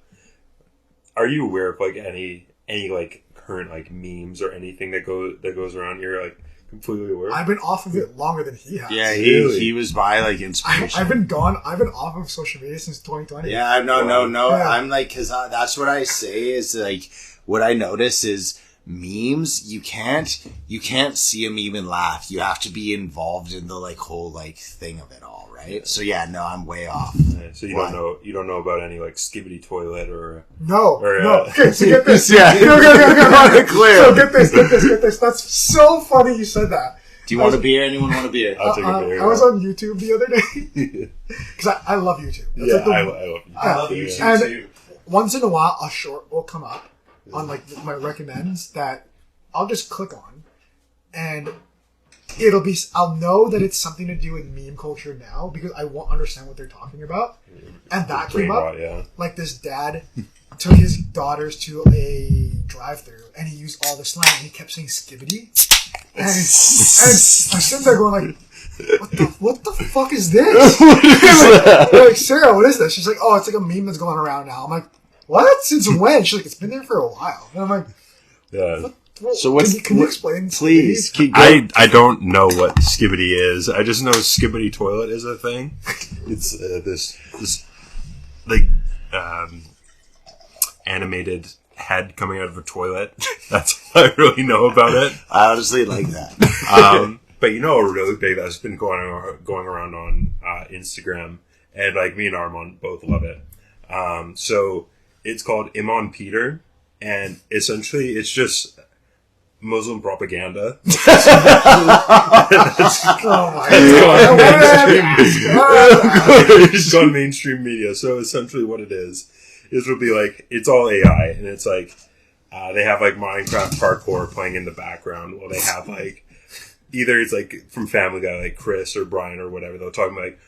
Are you aware of like any like current like memes or anything that goes around? You're like completely aware. I've been off of it longer than he has. Yeah, he was by like inspiration. I've been off of social media since 2020. Yeah, no. Yeah. I'm like, because that's what I say is like, what I notice is memes, you can't see a meme and laugh. You have to be involved in the like whole like thing of it all, right? So yeah, no, I'm way off. So you don't know about any like skibbity toilet or no. Okay, so get this. Yeah, go. Clear. So get this. That's so funny you said that. Do you want a beer? Anyone want a beer? I'll take a beer. I was on YouTube the other day because I love YouTube. That's I love YouTube. I love YouTube and too. Once in a while, a short will come up on like my recommends that I'll just click on, and I'll know that it's something to do with meme culture now because I won't understand what they're talking about. And that came up, like this dad took his daughters to a drive-thru and he used all the slang and he kept saying skibbity. And I'm sitting there going like, what the fuck is this? like, Sarah, what is this? She's like, oh, it's like a meme that's going around now. I'm like, what? Since when? She's like, it's been there for a while. And I'm like, yeah. So can you explain? Please, keep going. I don't know what skibbity is. I just know skibbity toilet is a thing. It's this like animated head coming out of a toilet. That's all I really know about it. I honestly like that. But you know, a really big that's been going around on Instagram, and like me and Armand both love it. So It's called Imam Peter, and essentially it's just Muslim propaganda. Oh my god! It's gone mainstream media. So essentially, what it is will be like it's all AI, and it's like they have like Minecraft parkour playing in the background, while they have like either it's like from Family Guy, like Chris or Brian or whatever. They'll talk about like,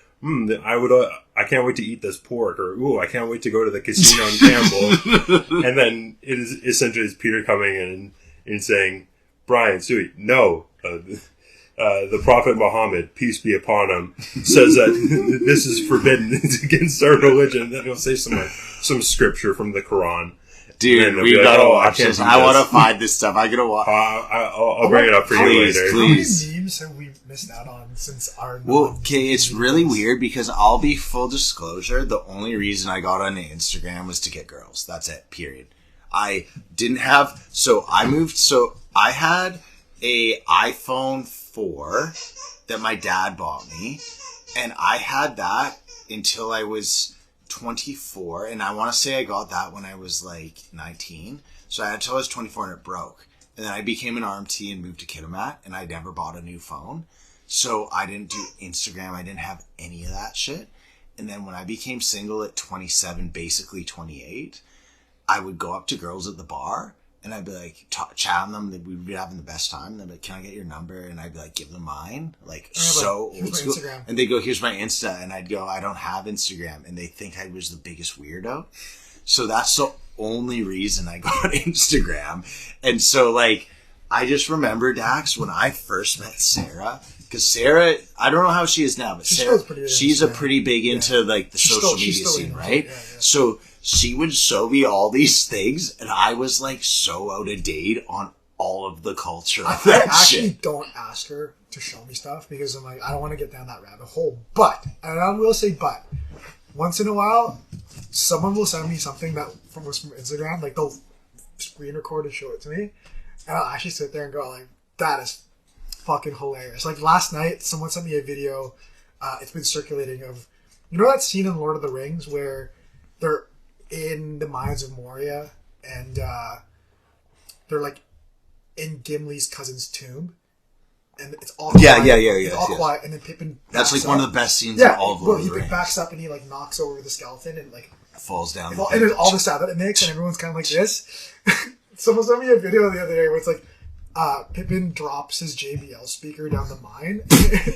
I can't wait to eat this pork, or ooh, I can't wait to go to the casino in Campbell. And then it is essentially it's Peter coming in and saying, Brian, Suey, no. The Prophet Muhammad, peace be upon him, says that this is forbidden. It's against our religion. Then he'll say some scripture from the Quran. Dude, we gotta watch this. I want to find this stuff. I gotta watch. I'll bring it up for you later. Please. How many memes have we missed out on since our? Well, okay, it's really weird because I'll be full disclosure. The only reason I got on Instagram was to get girls. That's it. Period. I didn't have. So I moved. So I had a iPhone 4 that my dad bought me, and I had that until I was 24, and I want to say I got that when I was like 19. So I had until I was 24 and it broke. And then I became an RMT and moved to Kitimat, and I never bought a new phone. So I didn't do Instagram. I didn't have any of that shit. And then when I became single at 27, basically 28, I would go up to girls at the bar and I'd be like, chatting them. We'd be having the best time. And they'd be like, can I get your number? And I'd be like, give them mine. Like, so old school. And they'd go, here's my Insta. And I'd go, I don't have Instagram. And they think I was the biggest weirdo. So that's the only reason I got Instagram. And so, like, I just remember, Dax, when I first met Sarah, because Sarah, I don't know how she is now, but Sarah, she's a pretty big into, like, the social media scene, right? Yeah. So she would show me all these things, and I was, like, so out of date on all of the culture of that actually shit. Don't ask her to show me stuff, because I'm like, I don't want to get down that rabbit hole. But, and I will say but, once in a while, someone will send me something that was from Instagram, like they'll screen record and show it to me, and I'll actually sit there and go like, that is fucking hilarious. Like last night, someone sent me a video, it's been circulating of, you know that scene in Lord of the Rings where they're in the mines of Moria and they're like in Gimli's cousin's tomb, and it's all quiet. It's all quiet, and then Pippin. That's like one of the best scenes in all of Lord of the Rings. He backs up and he like knocks over the skeleton and like falls down. And there's all the sound that it makes, and everyone's kind of like this. Someone sent me a video the other day where it's like Pippin drops his JBL speaker down the mine,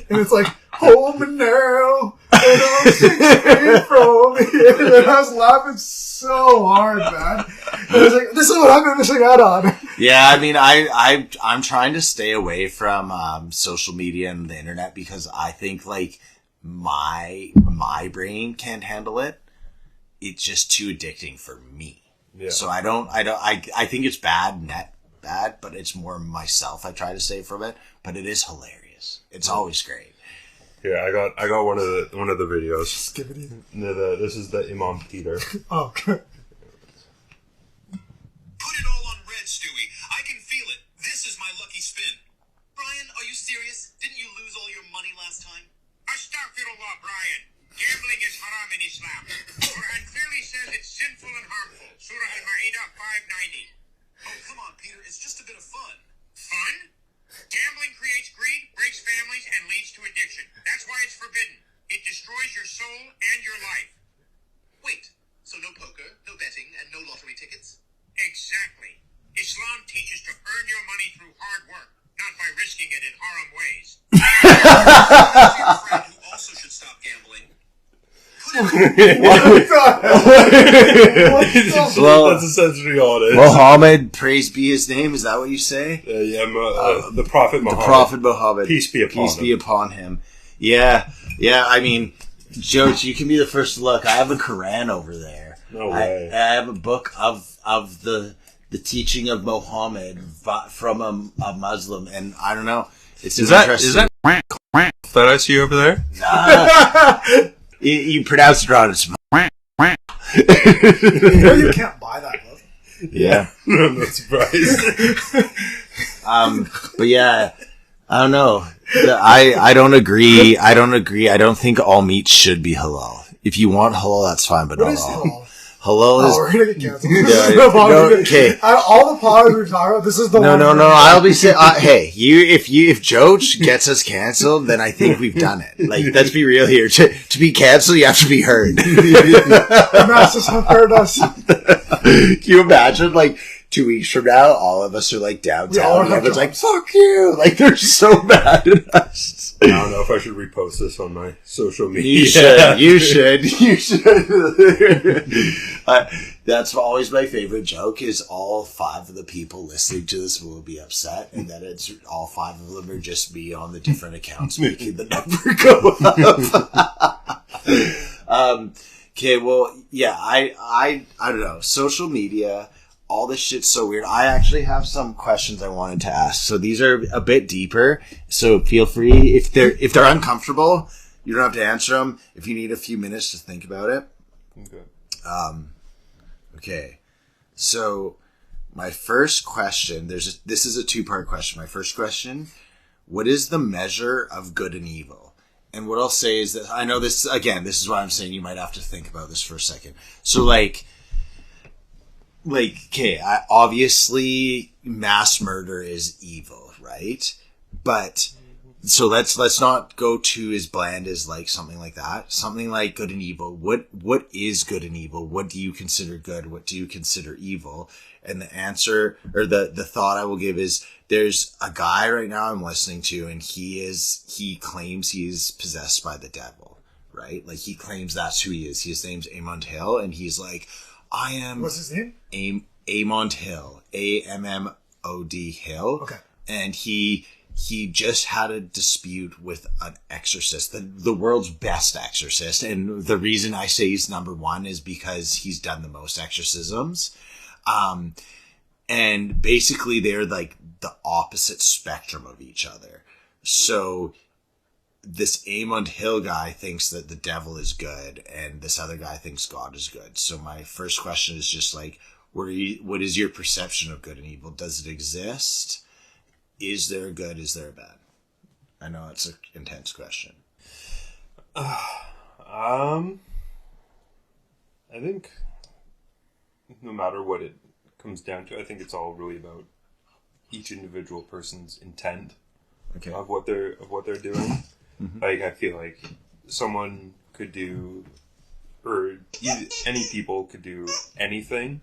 and it's like, home now, and I'm 6 feet from here. And I was laughing so hard, man. And I was like, this is what I've been missing out on. Yeah, I mean, I'm trying to stay away from social media and the internet because I think like my brain can't handle it. It's just too addicting for me. Yeah. So I think it's bad, but it's more myself I try to stay from it, but it is hilarious. It's always great. Yeah, I got one of the videos. Skibbity. This is the Imam Peter. Oh, good. Put it all on red, Stewie. I can feel it. This is my lucky spin. Brian, are you serious? Didn't you lose all your money last time? Astaghfirullah, Brian. Gambling is haram in Islam. Quran clearly says it's sinful and harmful. Surah Al-Ma'idah 590. Oh, come on, Peter. It's just a bit of fun. Fun? Gambling creates greed, breaks families, and leads to addiction. That's why it's forbidden. It destroys your soul and your life. Wait, so no poker, no betting, and no lottery tickets? Exactly. Islam teaches to earn your money through hard work, not by risking it in haram ways. Your friend who also should stop gambling. Well, that's essentially all it is. Muhammad, praise be his name. Is that what you say? The Prophet Muhammad. The Prophet Muhammad. Peace be upon him. Yeah. I mean, Joach, you can be the first to look. I have a Quran over there. No way. I have a book of the teaching of Muhammad from a Muslim, and I don't know. It's interesting. Is that I see over there? Nah. You pronounce it wrong. It's You know you can't buy that book. Yeah. I'm not surprised. But yeah, I don't know. I don't agree. I don't think all meat should be halal. If you want halal, that's fine, but What not is all. halal? Hello is... Oh, we're gonna get canceled. No, okay. Out of all the pods we've talked about, this is the one. No. I'll be saying, hey, if Joach gets us canceled, then I think we've done it. Like, let's be real here. To be canceled, you have to be heard. The masses have heard us. Can you imagine, like, 2 weeks from now, all of us are like downtown and everyone's like, fuck you. Like, they're so mad at us. I don't know if I should repost this on my social media. You should. That's always my favorite joke is all 5 of the people listening to this will be upset, and then it's all 5 of them are just me on the different accounts making the number go up. Okay, well, yeah, I don't know. Social media, all this shit's so weird. I actually have some questions I wanted to ask. So these are a bit deeper. So feel free if they're uncomfortable, you don't have to answer them. If you need a few minutes to think about it. Okay. Okay. So my first question, this is a 2-part question. My first question, what is the measure of good and evil? And what I'll say is that I know this is why I'm saying you might have to think about this for a second. So like, okay, obviously mass murder is evil, right? But so let's not go to as bland as like something like that. Something like good and evil. What is good and evil? What do you consider good? What do you consider evil? And the answer or the thought I will give is there's a guy right now I'm listening to, and he claims he is possessed by the devil, right? Like he claims that's who he is. His name's Amond Hill, and he's like, I am. What's his name? Amond Hill. AMMOD Hill. Okay. And he just had a dispute with an exorcist, the world's best exorcist. And the reason I say he's number 1 is because he's done the most exorcisms. And basically they're like the opposite spectrum of each other. So this Amond Hill guy thinks that the devil is good, and this other guy thinks God is good. So my first question is just like, what is your perception of good and evil? Does it exist? Is there a good? Is there a bad? I know it's an intense question. I think no matter what it comes down to, I think it's all really about each individual person's intent of what they're doing. Mm-hmm. Like I feel like someone could do, or any people could do anything,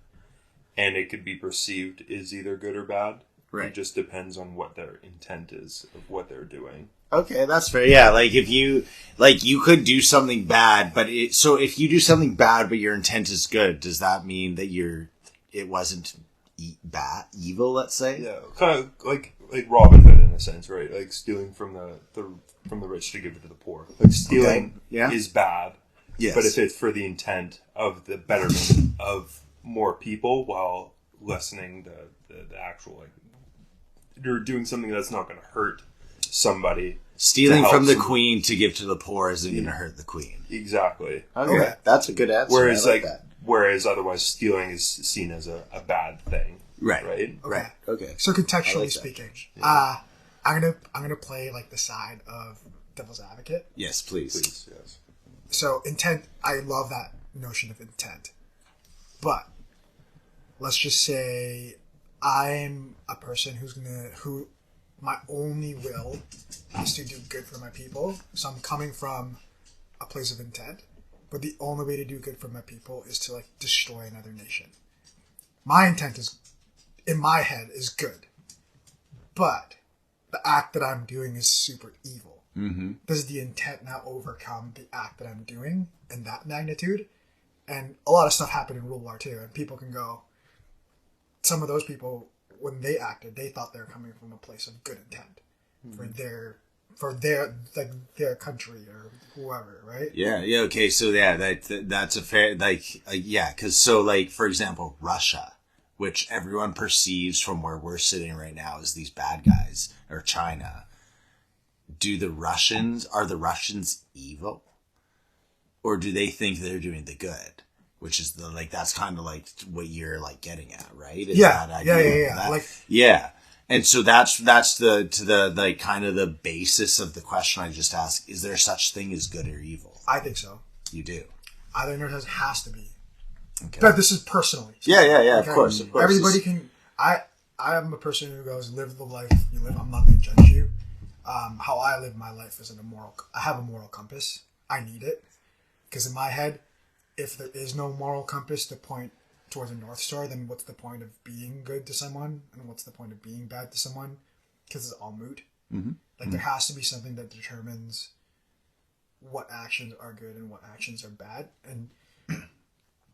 and it could be perceived as either good or bad. Right. It just depends on what their intent is of what they're doing. Okay, that's fair. Yeah, like if you could do something bad, but so if you do something bad but your intent is good, does that mean that it wasn't evil? Let's say. Yeah, kind of like Robin Hood in a sense, right? Like stealing from the rich to give it to the poor. Like stealing is bad. Yes. But if it's for the intent of the betterment of more people while lessening the actual, like, you're doing something that's not going to hurt somebody. Stealing from the queen to give to the poor isn't going to hurt the queen. Exactly. Okay. That's a good answer. Whereas otherwise stealing is seen as a bad thing. Right. Okay. So contextually speaking, I'm gonna play like the side of devil's advocate. Yes, please. Yes. So intent, I love that notion of intent, but let's just say I'm a person who my only will is to do good for my people. So I'm coming from a place of intent, but the only way to do good for my people is to like destroy another nation. My intent is, in my head, is good, but the act that I'm doing is super evil. Mm-hmm. Does the intent now overcome the act that I'm doing in that magnitude? And a lot of stuff happened in World War II, and people can go, some of those people, when they acted, they thought they were coming from a place of good intent for their country or whoever, right? Yeah. Okay. So that's a fair, because so like, for example, Russia, which everyone perceives from where we're sitting right now as these bad guys, or China, are the Russians evil? Or do they think they're doing the good? Which is that's kind of like what you're like getting at, right? Yeah. And so that's the like kind of the basis of the question I just asked. Is there such thing as good or evil? I think so. You do. I think there has to be. Okay. But this is personally. Yeah. Okay? Of course. Everybody can. I am a person who goes, live the life you live. I'm not going to judge you. How I live my life isn't a moral. I have a moral compass. I need it because in my head, if there is no moral compass to point towards a North Star, then what's the point of being good to someone and what's the point of being bad to someone? Because it's all moot. Mm-hmm. Like there has to be something that determines what actions are good and what actions are bad. And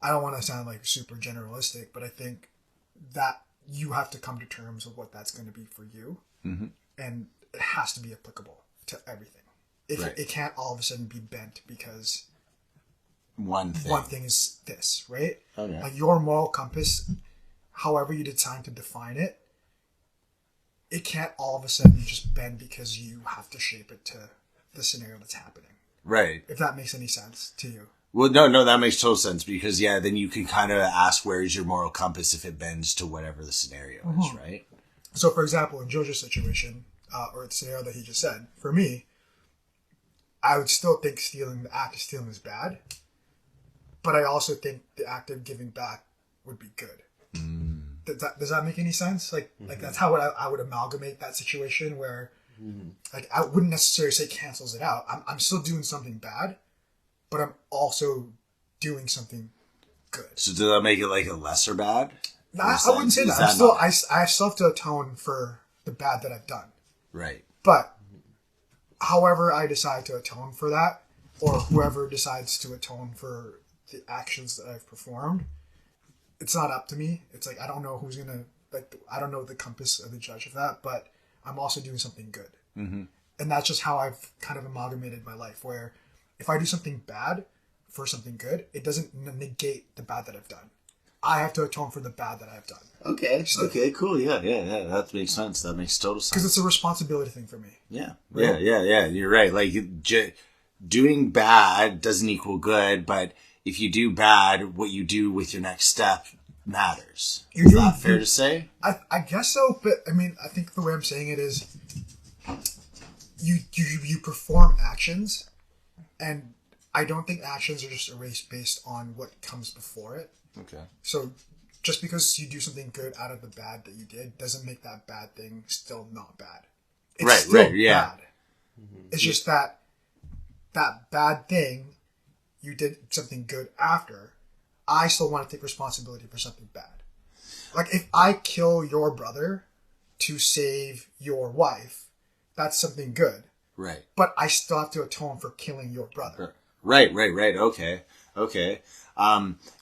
I don't want to sound like super generalistic, but I think that you have to come to terms with what that's going to be for you. Mm-hmm. And it has to be applicable to everything. It can't all of a sudden be bent because one thing is this, right? Okay. Like your moral compass, however you decide to define it, it can't all of a sudden just bend because you have to shape it to the scenario that's happening. Right. If that makes any sense to you. Well, no, that makes total sense because, then you can kind of ask where is your moral compass if it bends to whatever the scenario is, right? So, for example, in Joach's situation, or the scenario that he just said, for me, I would still think the act of stealing is bad, but I also think the act of giving back would be good. Does that make any sense? Like that's how I would amalgamate that situation where, like, I wouldn't necessarily say cancels it out. I'm still doing something bad, but I'm also doing something good. So does that make it like a lesser bad? I wouldn't say that. I still have to atone for the bad that I've done. Right. But however I decide to atone for that, or whoever decides to atone for the actions that I've performed, it's not up to me. It's like I don't know who's gonna I don't know the compass of the judge of that, but I'm also doing something good. Mm-hmm. And that's just how I've kind of amalgamated my life, where if I do something bad for something good, it doesn't negate the bad that I've done. I have to atone for the bad that I've done. Okay. Cool. Yeah. That makes sense. That makes total sense. Because it's a responsibility thing for me. Yeah. Right? Yeah. You're right. Like doing bad doesn't equal good, but if you do bad, what you do with your next step matters. Is that fair to say? I guess so, but I mean, I think the way I'm saying it is you perform actions, and I don't think actions are just erased based on what comes before it. Okay. So just because you do something good out of the bad that you did doesn't make that bad thing still not bad. It's still bad. It's just that bad thing, you did something good after. I still want to take responsibility for something bad. Like if I kill your brother to save your wife, that's something good. Right. But I still have to atone for killing your brother. Right. Okay.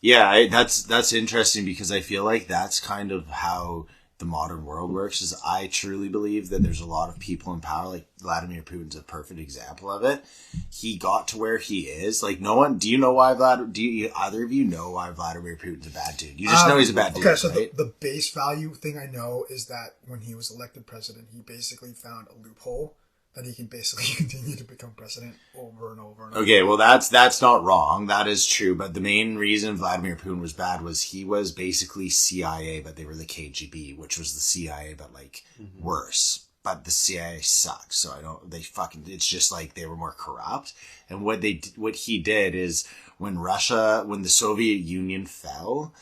That's interesting because I feel like that's kind of how the modern world works. Is I truly believe that there's a lot of people in power, like Vladimir Putin's a perfect example of it. He got to where he is. Like no one, do you know why either of you know why Vladimir Putin's a bad dude? You just know he's a bad dude. Okay, so right? the base value thing I know is that when he was elected president, he basically found a loophole that he can basically continue to become president over and over and over. Okay, well that's not wrong. That is true. But the main reason Vladimir Putin was bad was he was basically CIA, but they were the KGB, which was the CIA, but like worse. But the CIA sucks, so it's just like they were more corrupt. And what he did is when the Soviet Union fell,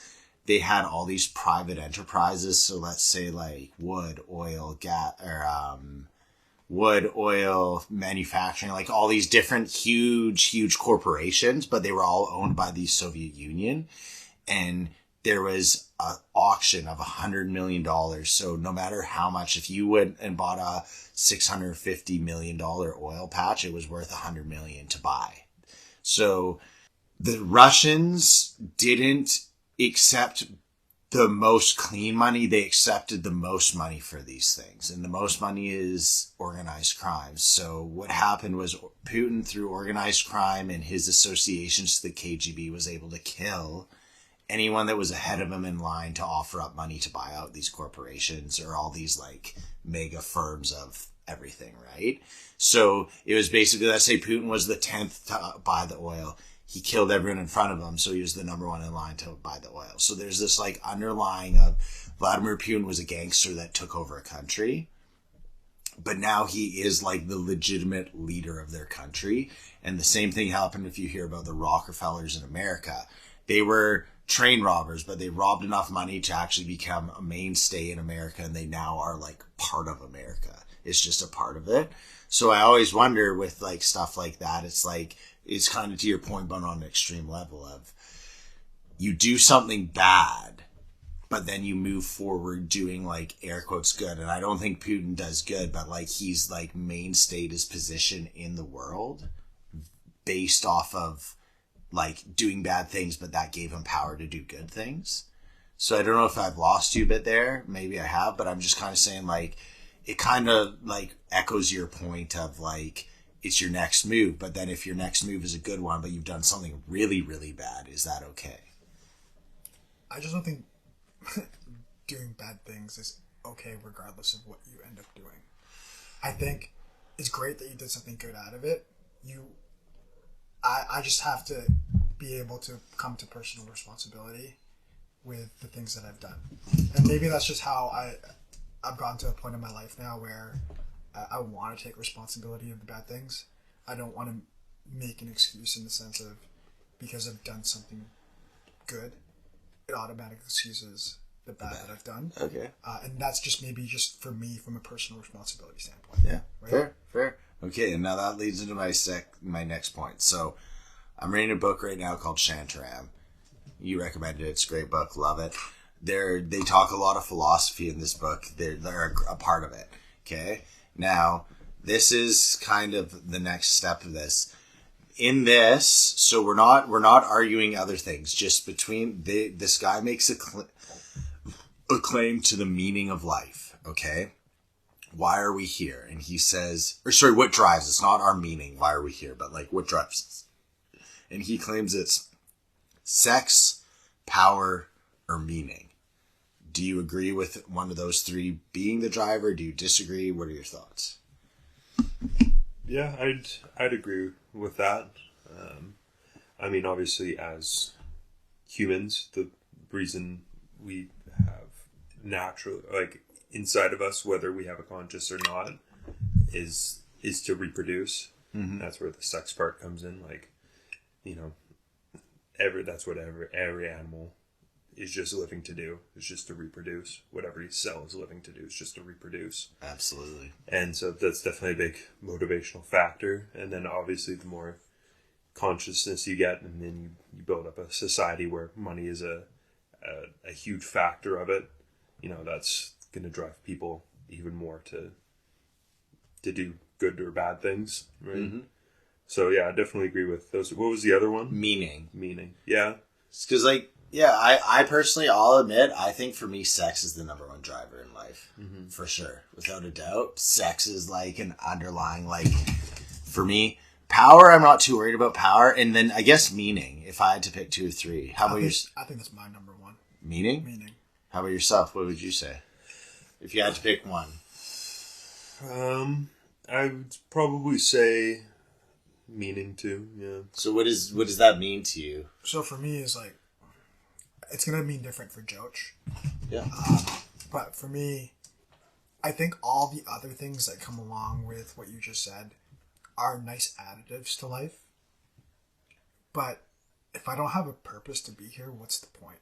they had all these private enterprises. So let's say like wood, oil, manufacturing, like all these different huge corporations, but they were all owned by the Soviet Union. And there was an auction of $100 million. So no matter how much, if you went and bought a $650 million oil patch, it was worth $100 million to buy. So the Russians didn't accept the most clean money. They accepted the most money for these things. And the most money is organized crime. So what happened was Putin, through organized crime and his associations to the KGB, was able to kill anyone that was ahead of him in line to offer up money to buy out these corporations or all these like mega firms of everything, right? So it was basically, let's say Putin was the 10th to buy the oil. He killed everyone in front of him, so he was the number one in line to buy the oil. So there's this like underlying of Vladimir Putin was a gangster that took over a country, but now he is like the legitimate leader of their country. And the same thing happened if you hear about the Rockefellers in America. They were train robbers, but they robbed enough money to actually become a mainstay in America, and they now are like part of America. It's just a part of it. So I always wonder with like stuff like that, it's like, it's kind of to your point, but on an extreme level of you do something bad, but then you move forward doing like air quotes good. And I don't think Putin does good, but like he's like mainstayed his position in the world based off of like doing bad things, but that gave him power to do good things. So I don't know if I've lost you a bit there. Maybe I have, but I'm just kind of saying like, it kind of like echoes your point of like, it's your next move. But then if your next move is a good one, but you've done something really, really bad, is that okay? I just don't think doing bad things is okay regardless of what you end up doing. I think it's great that you did something good out of it. I just have to be able to come to personal responsibility with the things that I've done. And maybe that's just how I've gotten to a point in my life now where I want to take responsibility of the bad things. I don't want to make an excuse in the sense of because I've done something good, it automatically excuses the bad that I've done. Okay. And that's just maybe just for me from a personal responsibility standpoint. Yeah. Right? Fair. Okay, and now that leads into my next point. So I'm reading a book right now called Shantaram. You recommended it. It's a great book. Love it. They talk a lot of philosophy in this book. They're a part of it. Okay. Now, this is kind of the next step of this. In this, so we're not arguing other things. Just between this guy makes a claim to the meaning of life. Okay. Why are we here? And he says, what drives us? Not our meaning. Why are we here? But like, what drives us? And he claims it's sex, power, or meaning. Do you agree with one of those three being the driver? Do you disagree? What are your thoughts? Yeah, I'd agree with that. I mean, obviously, as humans, the reason we have natural, like inside of us, whether we have a conscious or not, is to reproduce. Mm-hmm. That's where the sex part comes in. Like, you know, that's what every animal is just living to do. It's just to reproduce. What every cell is living to do is just to reproduce. Absolutely. And so that's definitely a big motivational factor. And then obviously the more consciousness you get, and then you build up a society where money is a huge factor of it, you know, that's going to drive people even more to do good or bad things, right? Mm-hmm. So yeah, I definitely agree with those. What was the other one? Meaning. Yeah. Because like, yeah, I personally, I'll admit, I think for me, sex is the number one driver in life. Mm-hmm. For sure. Without a doubt. Sex is like an underlying, like, for me, power, I'm not too worried about power. And then I guess meaning, if I had to pick 2 or 3. How about yours? I think that's my number one. Meaning? Meaning. How about yourself? What would you say? If you had to pick one. I would probably say meaning too, yeah. So what does that mean to you? So for me, it's like, it's going to mean different for Joach. Yeah. But for me, I think all the other things that come along with what you just said are nice additives to life. But if I don't have a purpose to be here, what's the point?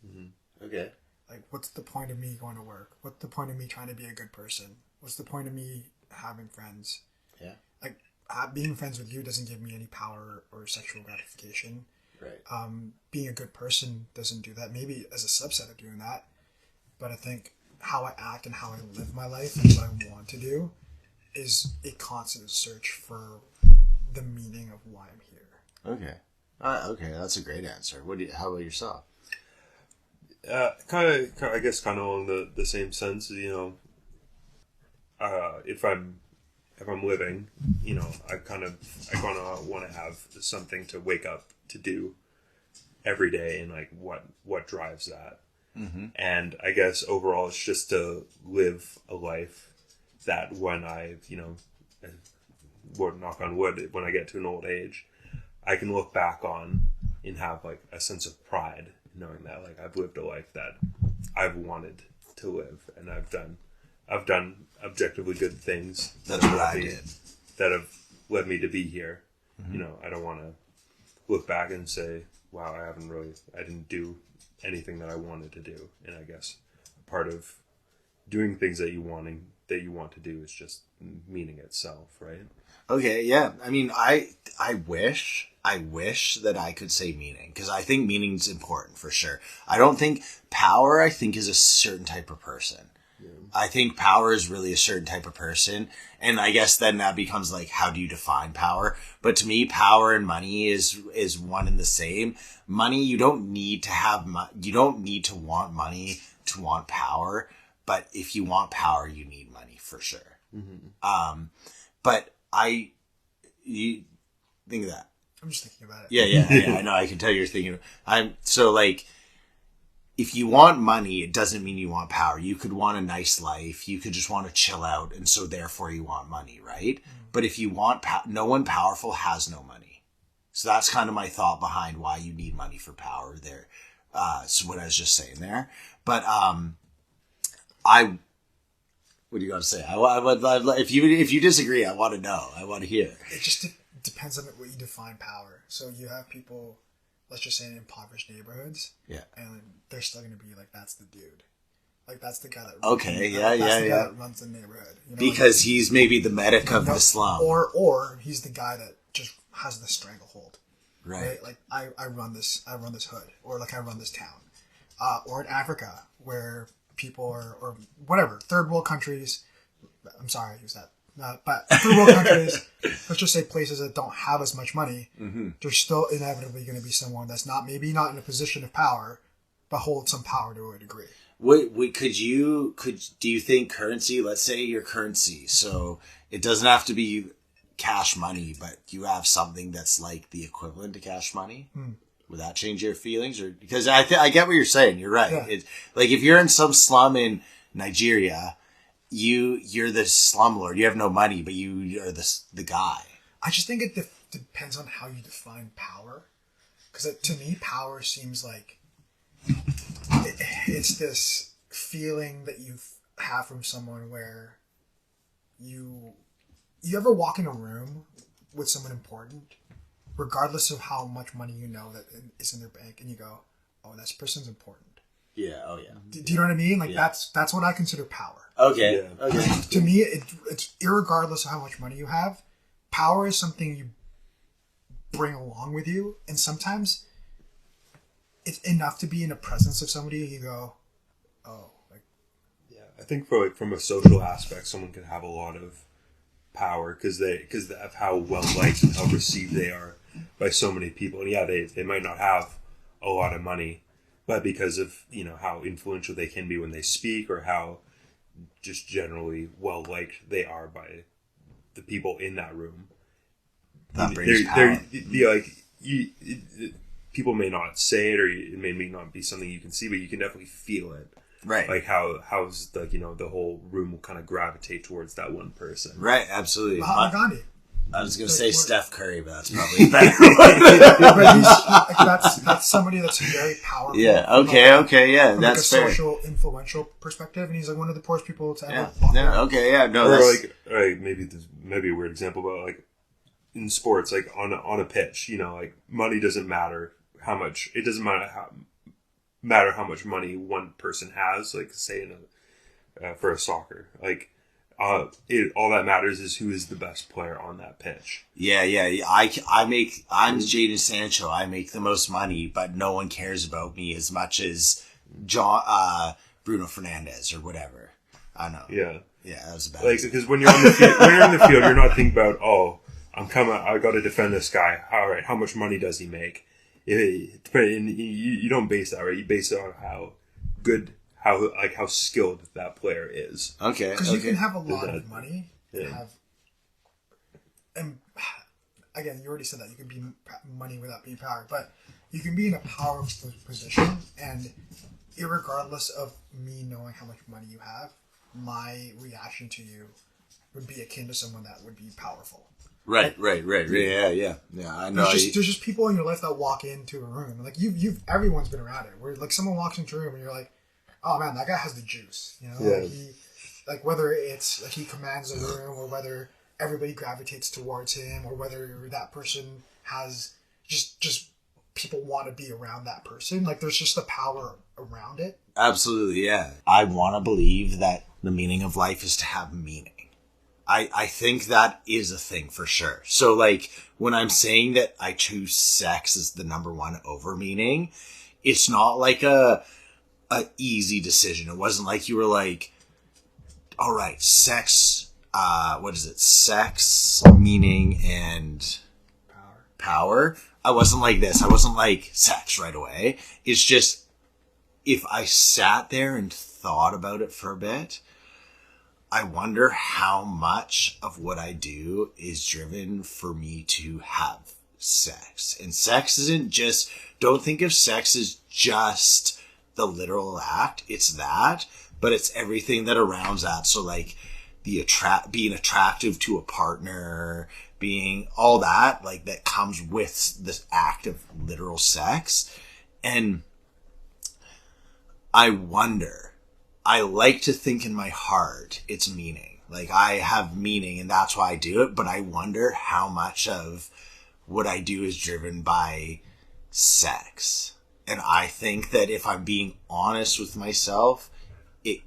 Mm-hmm. Okay. Like, what's the point of me going to work? What's the point of me trying to be a good person? What's the point of me having friends? Yeah. Like, being friends with you doesn't give me any power or sexual gratification. Right. Being a good person doesn't do that. Maybe as a subset of doing that. But I think how I act and how I live my life and what I want to do is a constant search for the meaning of why I'm here. Okay. Okay, that's a great answer. How about yourself? Kind of along the same sense, you know, if I'm living, you know, I kind of want to have something to wake up to do every day, and like what drives that. Mm-hmm. And I guess overall it's just to live a life that when I, you know, knock on wood, when I get to an old age, I can look back on and have like a sense of pride knowing that like I've lived a life that I've wanted to live, and I've done objectively good things that have led me to be here. Mm-hmm. You know, I don't want to look back and say, wow, I didn't do anything that I wanted to do. And I guess part of doing things that you want to do is just meaning itself, right? Okay, yeah. I mean, I wish that I could say meaning, because I think meaning's important for sure. I don't think power, I think, is a certain type of person. Yeah. I think power is really a certain type of person, and I guess then that becomes like, how do you define power? But to me, power and money is one and the same. Money, you don't need to have you don't need to want money to want power, but if you want power, you need money for sure. Mm-hmm. But you think of that. I'm just thinking about it. Yeah, I know. I can tell you're thinking. So like, if you want money, it doesn't mean you want power. You could want a nice life. You could just want to chill out, and so therefore you want money, right? Mm. But if you want no one powerful has no money. So that's kind of my thought behind why you need money for power there. So what I was just saying there. But what do you got to say? If you disagree, I want to know. I want to hear. It just depends on what you define power. So you have people, let's just say in impoverished neighborhoods, and they're still going to be like, that's the dude. Like, that's the guy that runs that runs the neighborhood. You know, because he's maybe the medic of the slum. Or he's the guy that just has the stranglehold. Right. Like, I run this hood, or like I run this town. Or in Africa, where people are, or whatever, third world countries, I'm sorry I use that, but third world countries, let's just say places that don't have as much money, there's still inevitably going to be someone that's maybe not in a position of power, but holds some power to a degree. Do you think currency, let's say your currency, so it doesn't have to be cash money, but you have something that's like the equivalent to cash money? Would that change your feelings? Or because I get what you're saying. You're right. Yeah. It's like, if you're in some slum in Nigeria, you're the slumlord. You have no money, but you are the guy. I just think it depends on how you define power. Because to me, power seems like it's this feeling that you have from someone where you ever walk in a room with someone important, regardless of how much money you know that is in their bank, and you go, oh, that person's important. Yeah, oh yeah. Do you know what I mean? Like, that's what I consider power. Okay, yeah. Okay. To me, it's irregardless of how much money you have, power is something you bring along with you, and sometimes it's enough to be in the presence of somebody, you go, oh. Like, yeah, I think from a social aspect, someone can have a lot of power because of how well liked and how received they are by so many people. And yeah, they might not have a lot of money, but because of, you know, how influential they can be when they speak, or how just generally well liked they are by the people in that room. That brings power. People may not say it, or it may not be something you can see, but you can definitely feel it. Right. Like how's like, you know, the whole room will kind of gravitate towards that one person. Right, absolutely. Mahatma Gandhi. I was going to say Steph Curry, but that's probably better. But that's somebody that's very powerful. Yeah, okay, yeah, from that's like a fair. social, influential perspective, and he's like one of the poorest people to ever walk around. Okay, yeah, no, or that's... like maybe a weird example, but like in sports, like on a pitch, you know, like money doesn't matter how much, it doesn't matter how much money one person has, like say for a soccer, like all that matters is who is the best player on that pitch. Yeah. I'm Jadon Sancho. I make the most money, but no one cares about me as much as Bruno Fernandes or whatever. I know. Yeah, that was a bad. Like, because when you're on the field, you're not thinking about, oh, I got to defend this guy. All right, how much money does he make? You don't base that, right? You base it on how skilled that player is. Okay. Because you can have a lot of money, and again, you already said that you can be money without being power, but you can be in a powerful position, and irregardless of me knowing how much money you have, my reaction to you would be akin to someone that would be powerful. Right. Yeah. I know. There's just people in your life that walk into a room, like everyone's been around it, where like someone walks into a room and you're like, oh man, that guy has the juice, you know. Yeah. Like whether it's like he commands the room, or whether everybody gravitates towards him, or whether that person has just people want to be around that person. Like, there's just the power around it. Absolutely, yeah. I want to believe that the meaning of life is to have meaning. I think that is a thing for sure. So, like, when I'm saying that I choose sex as the number one over meaning, it's not like a easy decision. It wasn't like you were like, all right, sex, what is it? Sex, meaning, and power. I wasn't like this. I wasn't like sex right away. It's just, if I sat there and thought about it for a bit, I wonder how much of what I do is driven for me to have sex. And sex isn't just, don't think of sex as just the literal act. It's that, but it's everything that surrounds that. So like being attractive to a partner, being all that, like that comes with this act of literal sex. And I wonder, I like to think in my heart it's meaning. Like, I have meaning and that's why I do it, but I wonder how much of what I do is driven by sex. And I think that if I'm being honest with myself, it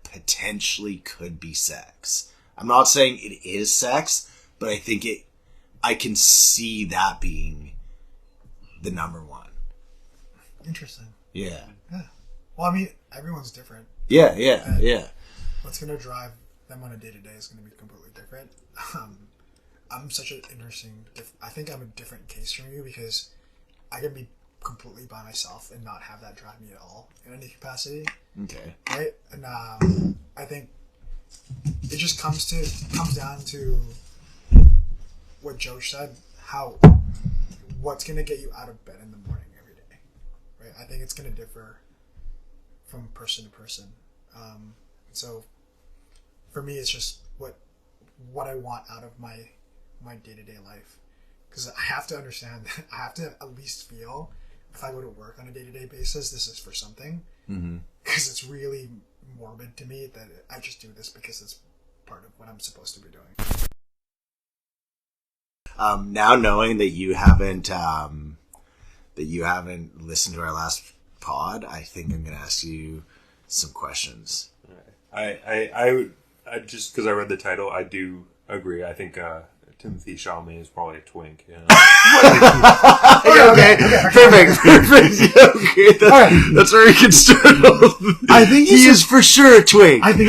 potentially could be sex. I'm not saying it is sex, but I think I can see that being the number one. Interesting. Yeah. Well, I mean, everyone's different. Yeah. What's going to drive them on a day-to-day is going to be completely different. I'm such an interesting... I think I'm a different case from you because I can be completely by myself and not have that drive me at all in any capacity. Okay. Right? And I think it just comes down to what Joach said, what's going to get you out of bed in the morning every day. Right? I think it's going to differ from person to person. So for me, it's just what I want out of my day-to-day life. Because I have to understand that I have to at least feel, if I go to work on a day-to-day basis, this is for something. Because it's really morbid to me that I just do this because it's part of what I'm supposed to be doing. Now knowing that you haven't listened to our last pod, I think I'm going to ask you some questions. I just because I read the title, I do agree. I think Timothy Chalamet is probably a twink. You know? Okay. Perfect. Okay, that's where we can start. I think he is for sure a twink. I think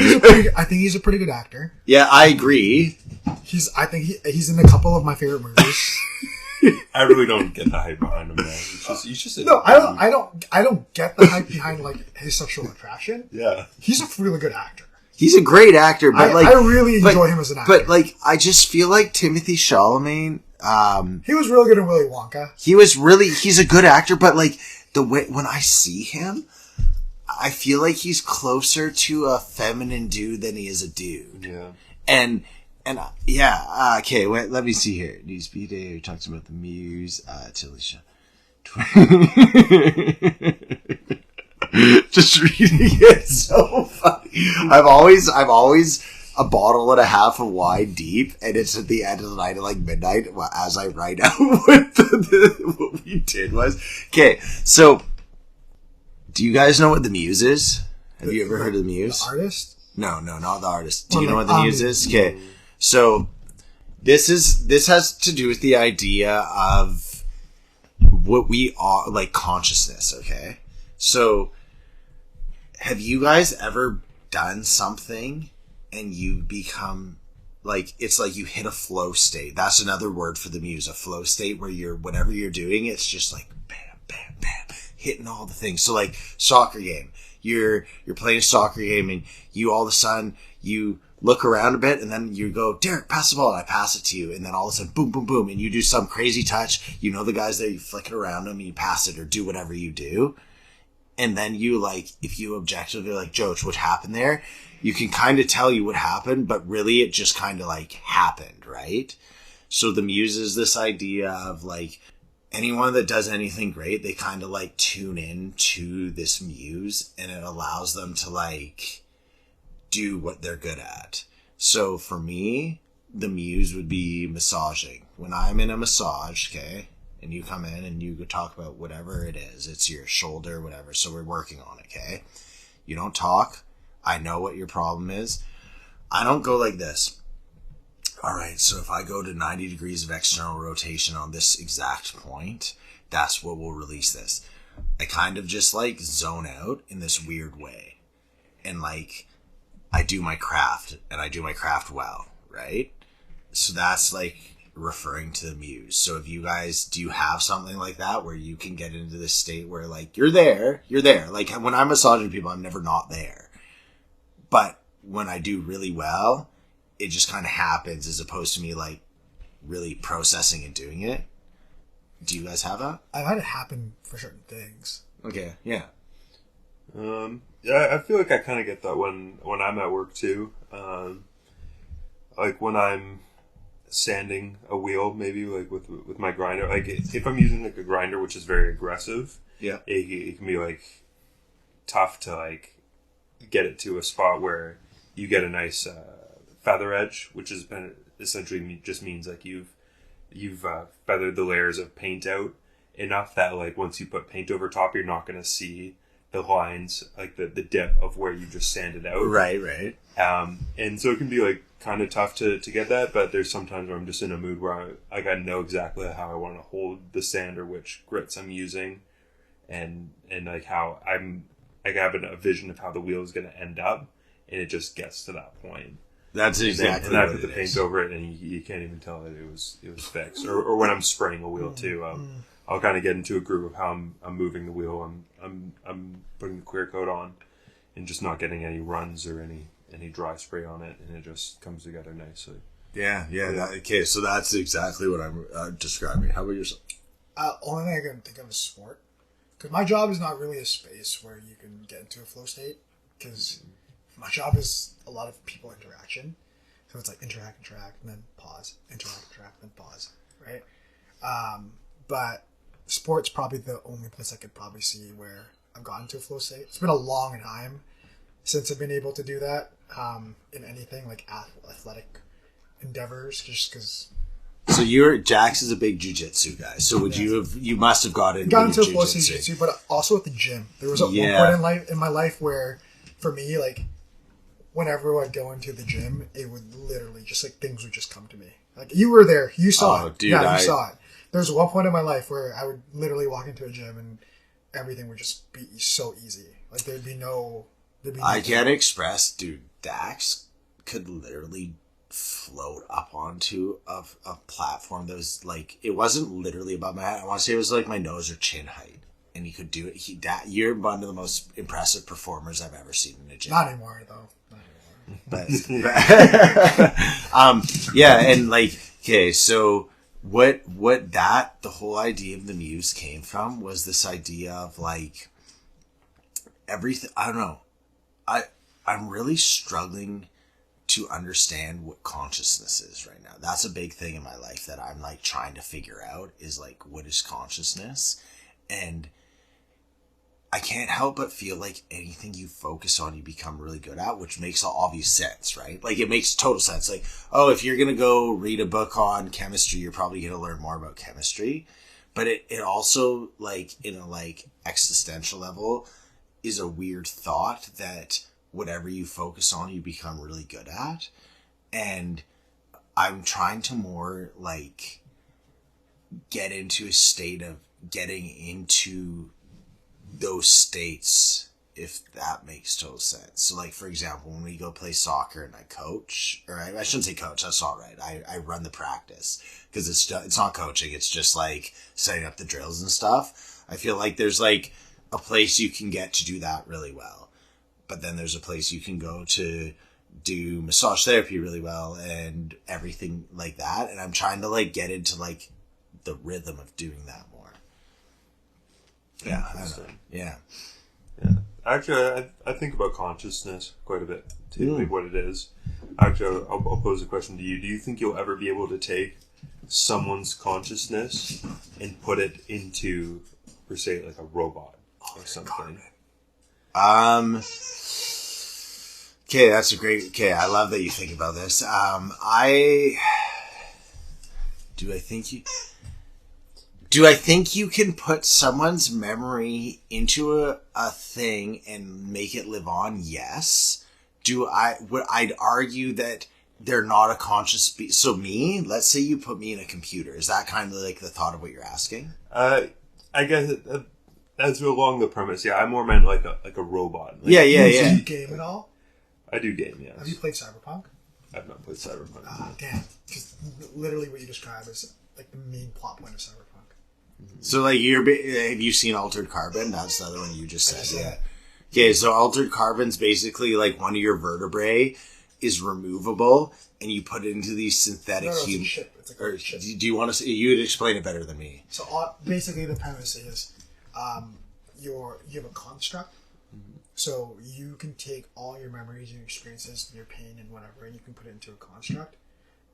he's a pretty good actor. Yeah, I agree. I think he's in a couple of my favorite movies. I really don't get the hype behind him, man. He's just no. I don't get the hype behind like his sexual attraction. Yeah, he's a really good actor. He's a great actor, but I really enjoy him as an actor. But like, I just feel like Timothy Chalamet. He was really good in Willy Wonka. He's a good actor, but like the way when I see him, I feel like he's closer to a feminine dude than he is a dude. Yeah, and yeah, okay. Wait, let me see here. News B Day. He talks about the Muse. Tilly. Just reading it, so funny. I've always a bottle and a half of wine deep, and it's at the end of the night at like midnight as I write out what we did was. Okay, so do you guys know what the Muse is? Have you ever heard of the Muse? The artist? No, not the artist. Do you know what the Muse is? Okay, so this has to do with the idea of what we are, like consciousness. Okay, so have you guys ever done something and you become like, it's like you hit a flow state? That's another word for the Muse, a flow state where whatever you're doing, it's just like bam, bam, bam, hitting all the things. So like soccer game, you're playing a soccer game and you all of a sudden you look around a bit and then you go, Derek, pass the ball, and I pass it to you, and then all of a sudden boom, boom, boom, and you do some crazy touch. You know the guys there, you flick it around them and you pass it or do whatever you do. And then you like, if you objectively like, Joach, what happened there? You can kind of tell you what happened, but really it just kind of like happened, right? So the Muse is this idea of like, anyone that does anything great, they kind of like tune in to this Muse and it allows them to like do what they're good at. So for me, the Muse would be massaging. When I'm in a massage, okay, and you come in and you talk about whatever it is. It's your shoulder, whatever. So we're working on it, okay? You don't talk. I know what your problem is. I don't go like this. All right, so if I go to 90 degrees of external rotation on this exact point, that's what will release this. I kind of just like zone out in this weird way. And like, I do my craft, and I do my craft well, right? So that's like referring to the muse. So if you guys, do you have something like that where you can get into this state where like, you're there. Like when I'm massaging people, I'm never not there. But when I do really well, it just kind of happens as opposed to me like really processing and doing it. Do you guys have that? I've had it happen for certain things. Okay, yeah. Yeah, I feel like I kind of get that when I'm at work too. Like when I'm sanding a wheel, maybe like with my grinder. Like if I'm using like a grinder which is very aggressive, Yeah, it can be like tough to like get it to a spot where you get a nice feather edge, which has been essentially just means like you've feathered the layers of paint out enough that like once you put paint over top, you're not going to see the lines, like the dip of where you just sanded out. right. And so it can be like kind of tough to get that, but there's sometimes where I'm just in a mood where I know exactly how I want to hold the sand or which grits I'm using, and like how I have a vision of how the wheel is going to end up, and it just gets to that point. That's exactly. And I put the paint over it, and you can't even tell that it was fixed. Or when I'm spraying a wheel too, I'll kind of get into a groove of how I'm moving the wheel. I'm putting the clear coat on, and just not getting any runs or any dry spray on it, and it just comes together nicely. Yeah. Okay, so that's exactly what I'm describing. How about yourself? Only thing I can think of is sport. Because my job is not really a space where you can get into a flow state. Because my job is a lot of people interaction. So it's like interact, and then pause. Interact, then pause. Right? But sport's probably the only place I could probably see where I've gotten to a flow state. It's been a long time since I've been able to do that in anything like athletic endeavors, just because. So Jax is a big jiu-jitsu guy. So you must have got into a flow state jiu-jitsu, but also at the gym. There was one point in my life where, for me, like whenever I'd go into the gym, it would literally just like things would just come to me. Like you were there, you saw it. Dude, you saw it. There was one point in my life where I would literally walk into a gym and everything would just be so easy. Like there'd be no. I can't express, dude. Dax could literally float up onto a platform that was like, it wasn't literally above my head. I want to say it was like my nose or chin height, and he could do it. You're one of the most impressive performers I've ever seen in a gym. Not anymore, though. But yeah, and like, okay, so what the whole idea of the muse came from was this idea of like everything. I don't know. I'm really struggling to understand what consciousness is right now. That's a big thing in my life that I'm like trying to figure out, is like, what is consciousness? And I can't help but feel like anything you focus on, you become really good at, which makes obvious sense, right? Like it makes total sense. Like, oh, if you're going to go read a book on chemistry, you're probably going to learn more about chemistry. But it also, like, in a like existential level, is a weird thought that whatever you focus on, you become really good at. And I'm trying to more like get into a state of getting into those states, if that makes total sense. So like, for example, when we go play soccer and I coach, or I shouldn't say coach, that's not right. I run the practice, because it's not coaching. It's just like setting up the drills and stuff. I feel like there's like a place you can get to do that really well. But then there's a place you can go to do massage therapy really well and everything like that. And I'm trying to like get into like the rhythm of doing that more. Yeah. I don't know. Yeah. Actually, I think about consciousness quite a bit too, like what it is. Actually, I'll pose a question to you. Do you think you'll ever be able to take someone's consciousness and put it into, per se, like a robot or something? Okay, that's a great. Okay, I love that you think about this. Do I think you can put someone's memory into a thing and make it live on? Yes. I'd argue that they're not a conscious so me, let's say you put me in a computer. Is that kind of like the thought of what you're asking? I guess that's along the premise. Yeah, I more meant like a robot. Like, yeah. Do you game at all? I do game, yes. Have you played Cyberpunk? I've not played Cyberpunk. Damn. Because literally what you describe is like the main plot point of Cyberpunk. So like have you seen Altered Carbon? That's the other one you just said. Yeah. Okay, so Altered Carbon's basically like one of your vertebrae is removable, and you put it into these synthetic human. It's like a chip. Do you want to say? You would explain it better than me. So basically, the premise is, you have a construct. Mm-hmm. So you can take all your memories, your experiences, your pain, and whatever, and you can put it into a construct.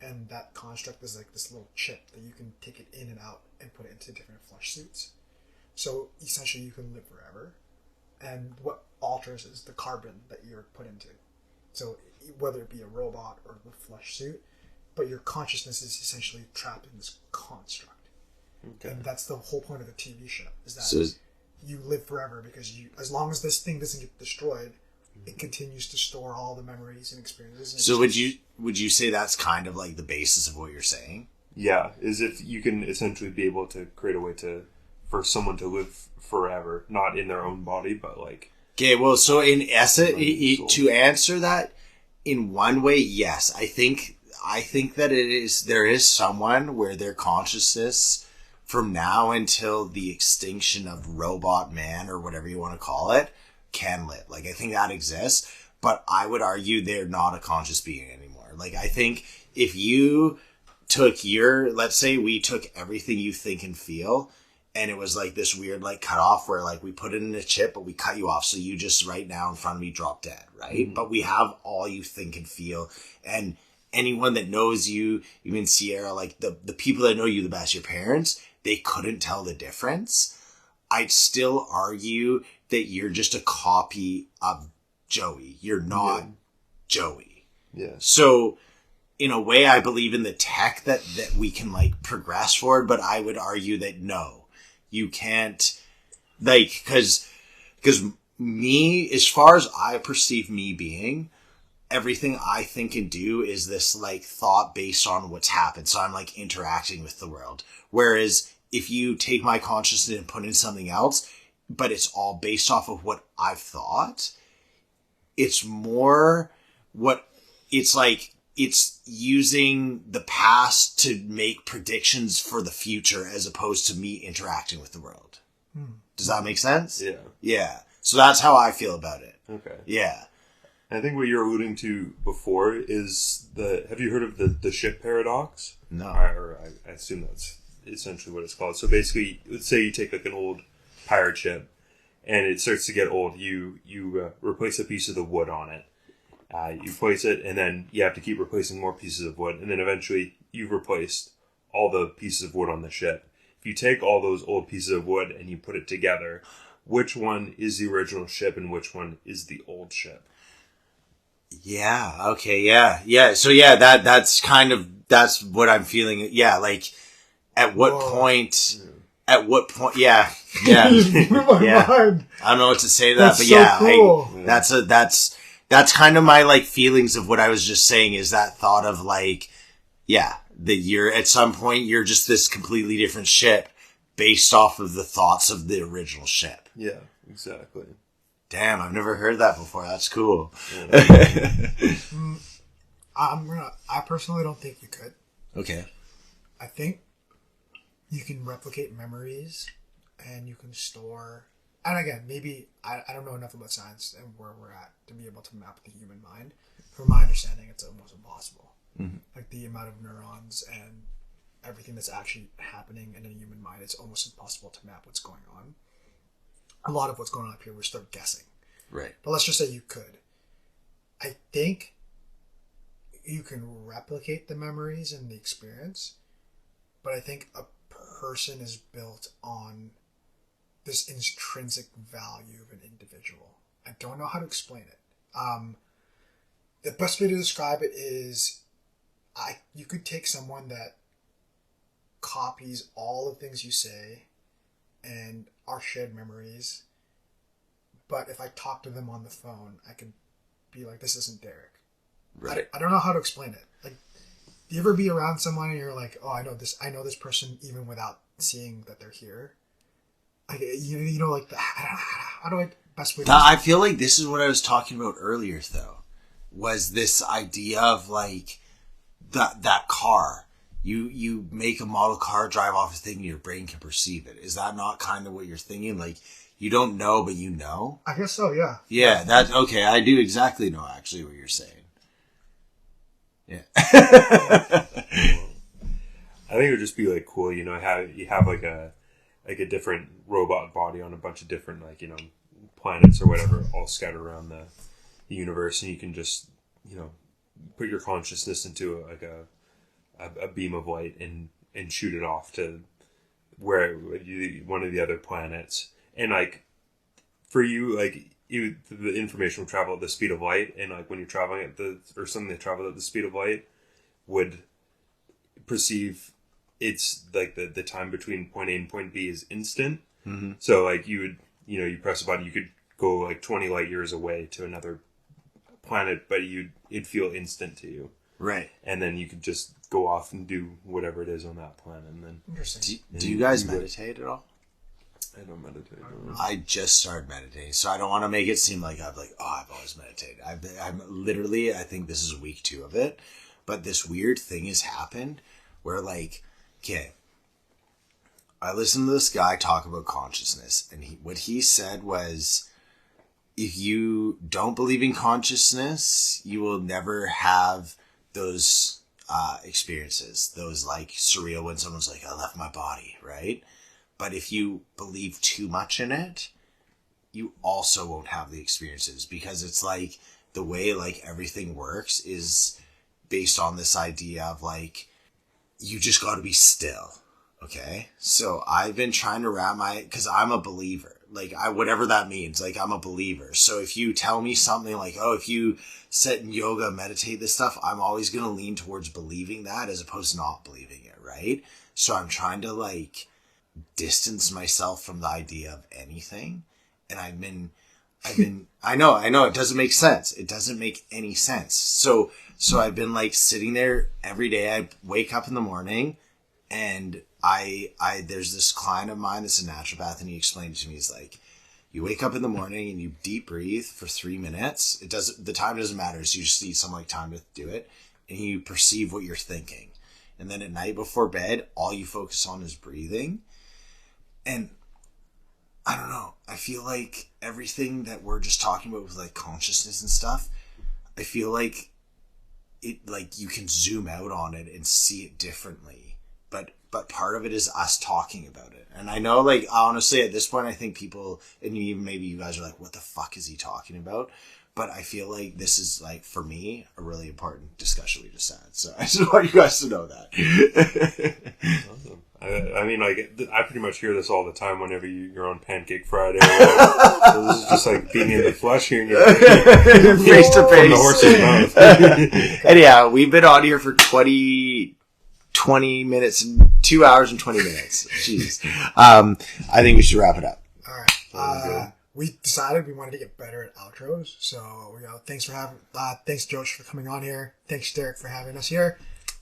And that construct is like this little chip that you can take it in and out and put it into different flesh suits. So essentially, you can live forever. And what alters is the carbon that you're put into. So whether it be a robot or the flesh suit, but your consciousness is essentially trapped in this construct. Okay. And that's the whole point of the TV show, is that you live forever because as long as this thing doesn't get destroyed, it continues to store all the memories and experiences. And so would you say that's kind of like the basis of what you're saying? Yeah, is if you can essentially be able to create a way for someone to live forever, not in their own body, but like... Okay, well, so in essence, to answer that, in one way, yes. I think that there is someone where their consciousness from now until the extinction of robot man or whatever you want to call it can live. Like, I think that exists, but I would argue they're not a conscious being anymore. Like, I think if you took let's say we took everything you think and feel, and it was like this weird like cut off where like we put it in a chip, but we cut you off. So you just right now in front of me drop dead, right? Mm-hmm. But we have all you think and feel. And anyone that knows you, even Sierra, like the people that know you the best, your parents, they couldn't tell the difference. I'd still argue that you're just a copy of Joey. You're not Joey. Yeah. So in a way, I believe in the tech that we can like progress forward, but I would argue that no. You can't, like, because me, as far as I perceive me being, everything I think and do is this, like, thought based on what's happened. So I'm, like, interacting with the world. Whereas if you take my consciousness and put in something else, but it's all based off of what I've thought, it's more it's like, it's using the past to make predictions for the future as opposed to me interacting with the world. Does that make sense? Yeah. Yeah. So that's how I feel about it. Okay. Yeah. I think what you're alluding to before is have you heard of the ship paradox? No. I assume that's essentially what it's called. So basically, let's say you take like an old pirate ship and it starts to get old. You replace a piece of the wood on it. You place it, and then you have to keep replacing more pieces of wood, and then eventually you've replaced all the pieces of wood on the ship. If you take all those old pieces of wood and you put it together, which one is the original ship and which one is the old ship? Yeah. Okay. Yeah. Yeah. So yeah, that's what I'm feeling. Yeah. Like at what point, yeah. Yeah. Yeah. I don't know what to say to that, but so yeah, cool. That's kind of my like feelings of what I was just saying is that thought of like, yeah, that you're at some point you're just this completely different ship based off of the thoughts of the original ship. Yeah, exactly. Damn, I've never heard that before. That's cool. Yeah. I personally don't think you could. Okay. I think you can replicate memories and you can store. And again, maybe I don't know enough about science and where we're at to be able to map the human mind. From my understanding, it's almost impossible. Mm-hmm. Like the amount of neurons and everything that's actually happening in a human mind, it's almost impossible to map what's going on. A lot of what's going on up here, we're still guessing. Right. But let's just say you could. I think you can replicate the memories and the experience, but I think a person is built on this intrinsic value of an individual. I don't know how to explain it. The best way to describe it is you could take someone that copies all the things you say and our shared memories. But if I talk to them on the phone, I could be like, this isn't Derek. Right. I don't know how to explain it. Like, do you ever be around someone and you're like, oh, I know this person even without seeing that they're here? Like, you know, like, how do I best way to I feel like this is what I was talking about earlier, though, was this idea of, like, that car. You make a model car drive off a thing and your brain can perceive it. Is that not kind of what you're thinking? Like, you don't know, but you know? I guess so, yeah. Yeah, that's okay. I do exactly know actually what you're saying. Yeah. I think it would just be like cool, you know, you have like a different robot body on a bunch of different, like, you know, planets or whatever, all scattered around the universe, and you can just, you know, put your consciousness into a beam of light and shoot it off to one of the other planets. And like for you, like the information would travel at the speed of light, and like when you're traveling or something that traveled at the speed of light would perceive it's like the time between point A and point B is instant. Mm-hmm. So like you press a button, you could go like 20 light years away to another planet, but it'd feel instant to you. Right. And then you could just go off and do whatever it is on that planet. And then Interesting. Do you guys meditate at all? I don't meditate. I just started meditating, so I don't want to make it seem like I've always meditated. I'm literally, I think this is week 2 of it, but this weird thing has happened where, like, okay, I listened to this guy talk about consciousness, and what he said was, if you don't believe in consciousness, you will never have those experiences, those like surreal when someone's like, I left my body, right? But if you believe too much in it, you also won't have the experiences, because it's like the way like everything works is based on this idea of like, you just got to be still. Okay. So I've been trying to cause I'm a believer, like whatever that means, like I'm a believer. So if you tell me something like, oh, if you sit in yoga, meditate, this stuff, I'm always going to lean towards believing that as opposed to not believing it. Right. So I'm trying to like distance myself from the idea of anything. And I know it doesn't make sense. It doesn't make any sense. So I've been like sitting there every day. I wake up in the morning and there's this client of mine that's a naturopath, and he explained it to me. He's like, you wake up in the morning and you deep breathe for 3 minutes. The time doesn't matter. So you just need some like time to do it, and you perceive what you're thinking. And then at night before bed, all you focus on is breathing. And I don't know. I feel like everything that we're just talking about with like consciousness and stuff, I feel like it, like you can zoom out on it and see it differently. But part of it is us talking about it. And I know, like, honestly, at this point, I think people, and even maybe you guys are like, what the fuck is he talking about? But I feel like this is, like, for me, a really important discussion we just had. So I just want you guys to know that. Awesome. I mean, like, I pretty much hear this all the time whenever you're on Pancake Friday. So this is just like being in the flesh here. Face to face. From the horse's mouth. Anyhow, we've been on here for 20 minutes, 2 hours and 20 minutes. Jeez. I think we should wrap it up. All right. We decided we wanted to get better at outros. So, thanks Joach for coming on here. Thanks Derek for having us here.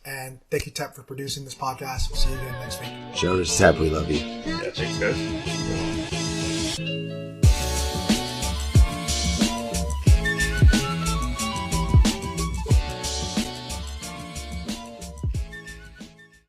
And thank you, Tep, for producing this podcast. We'll see you again next week. Joach, Tep, we love you. Yeah, thanks, guys.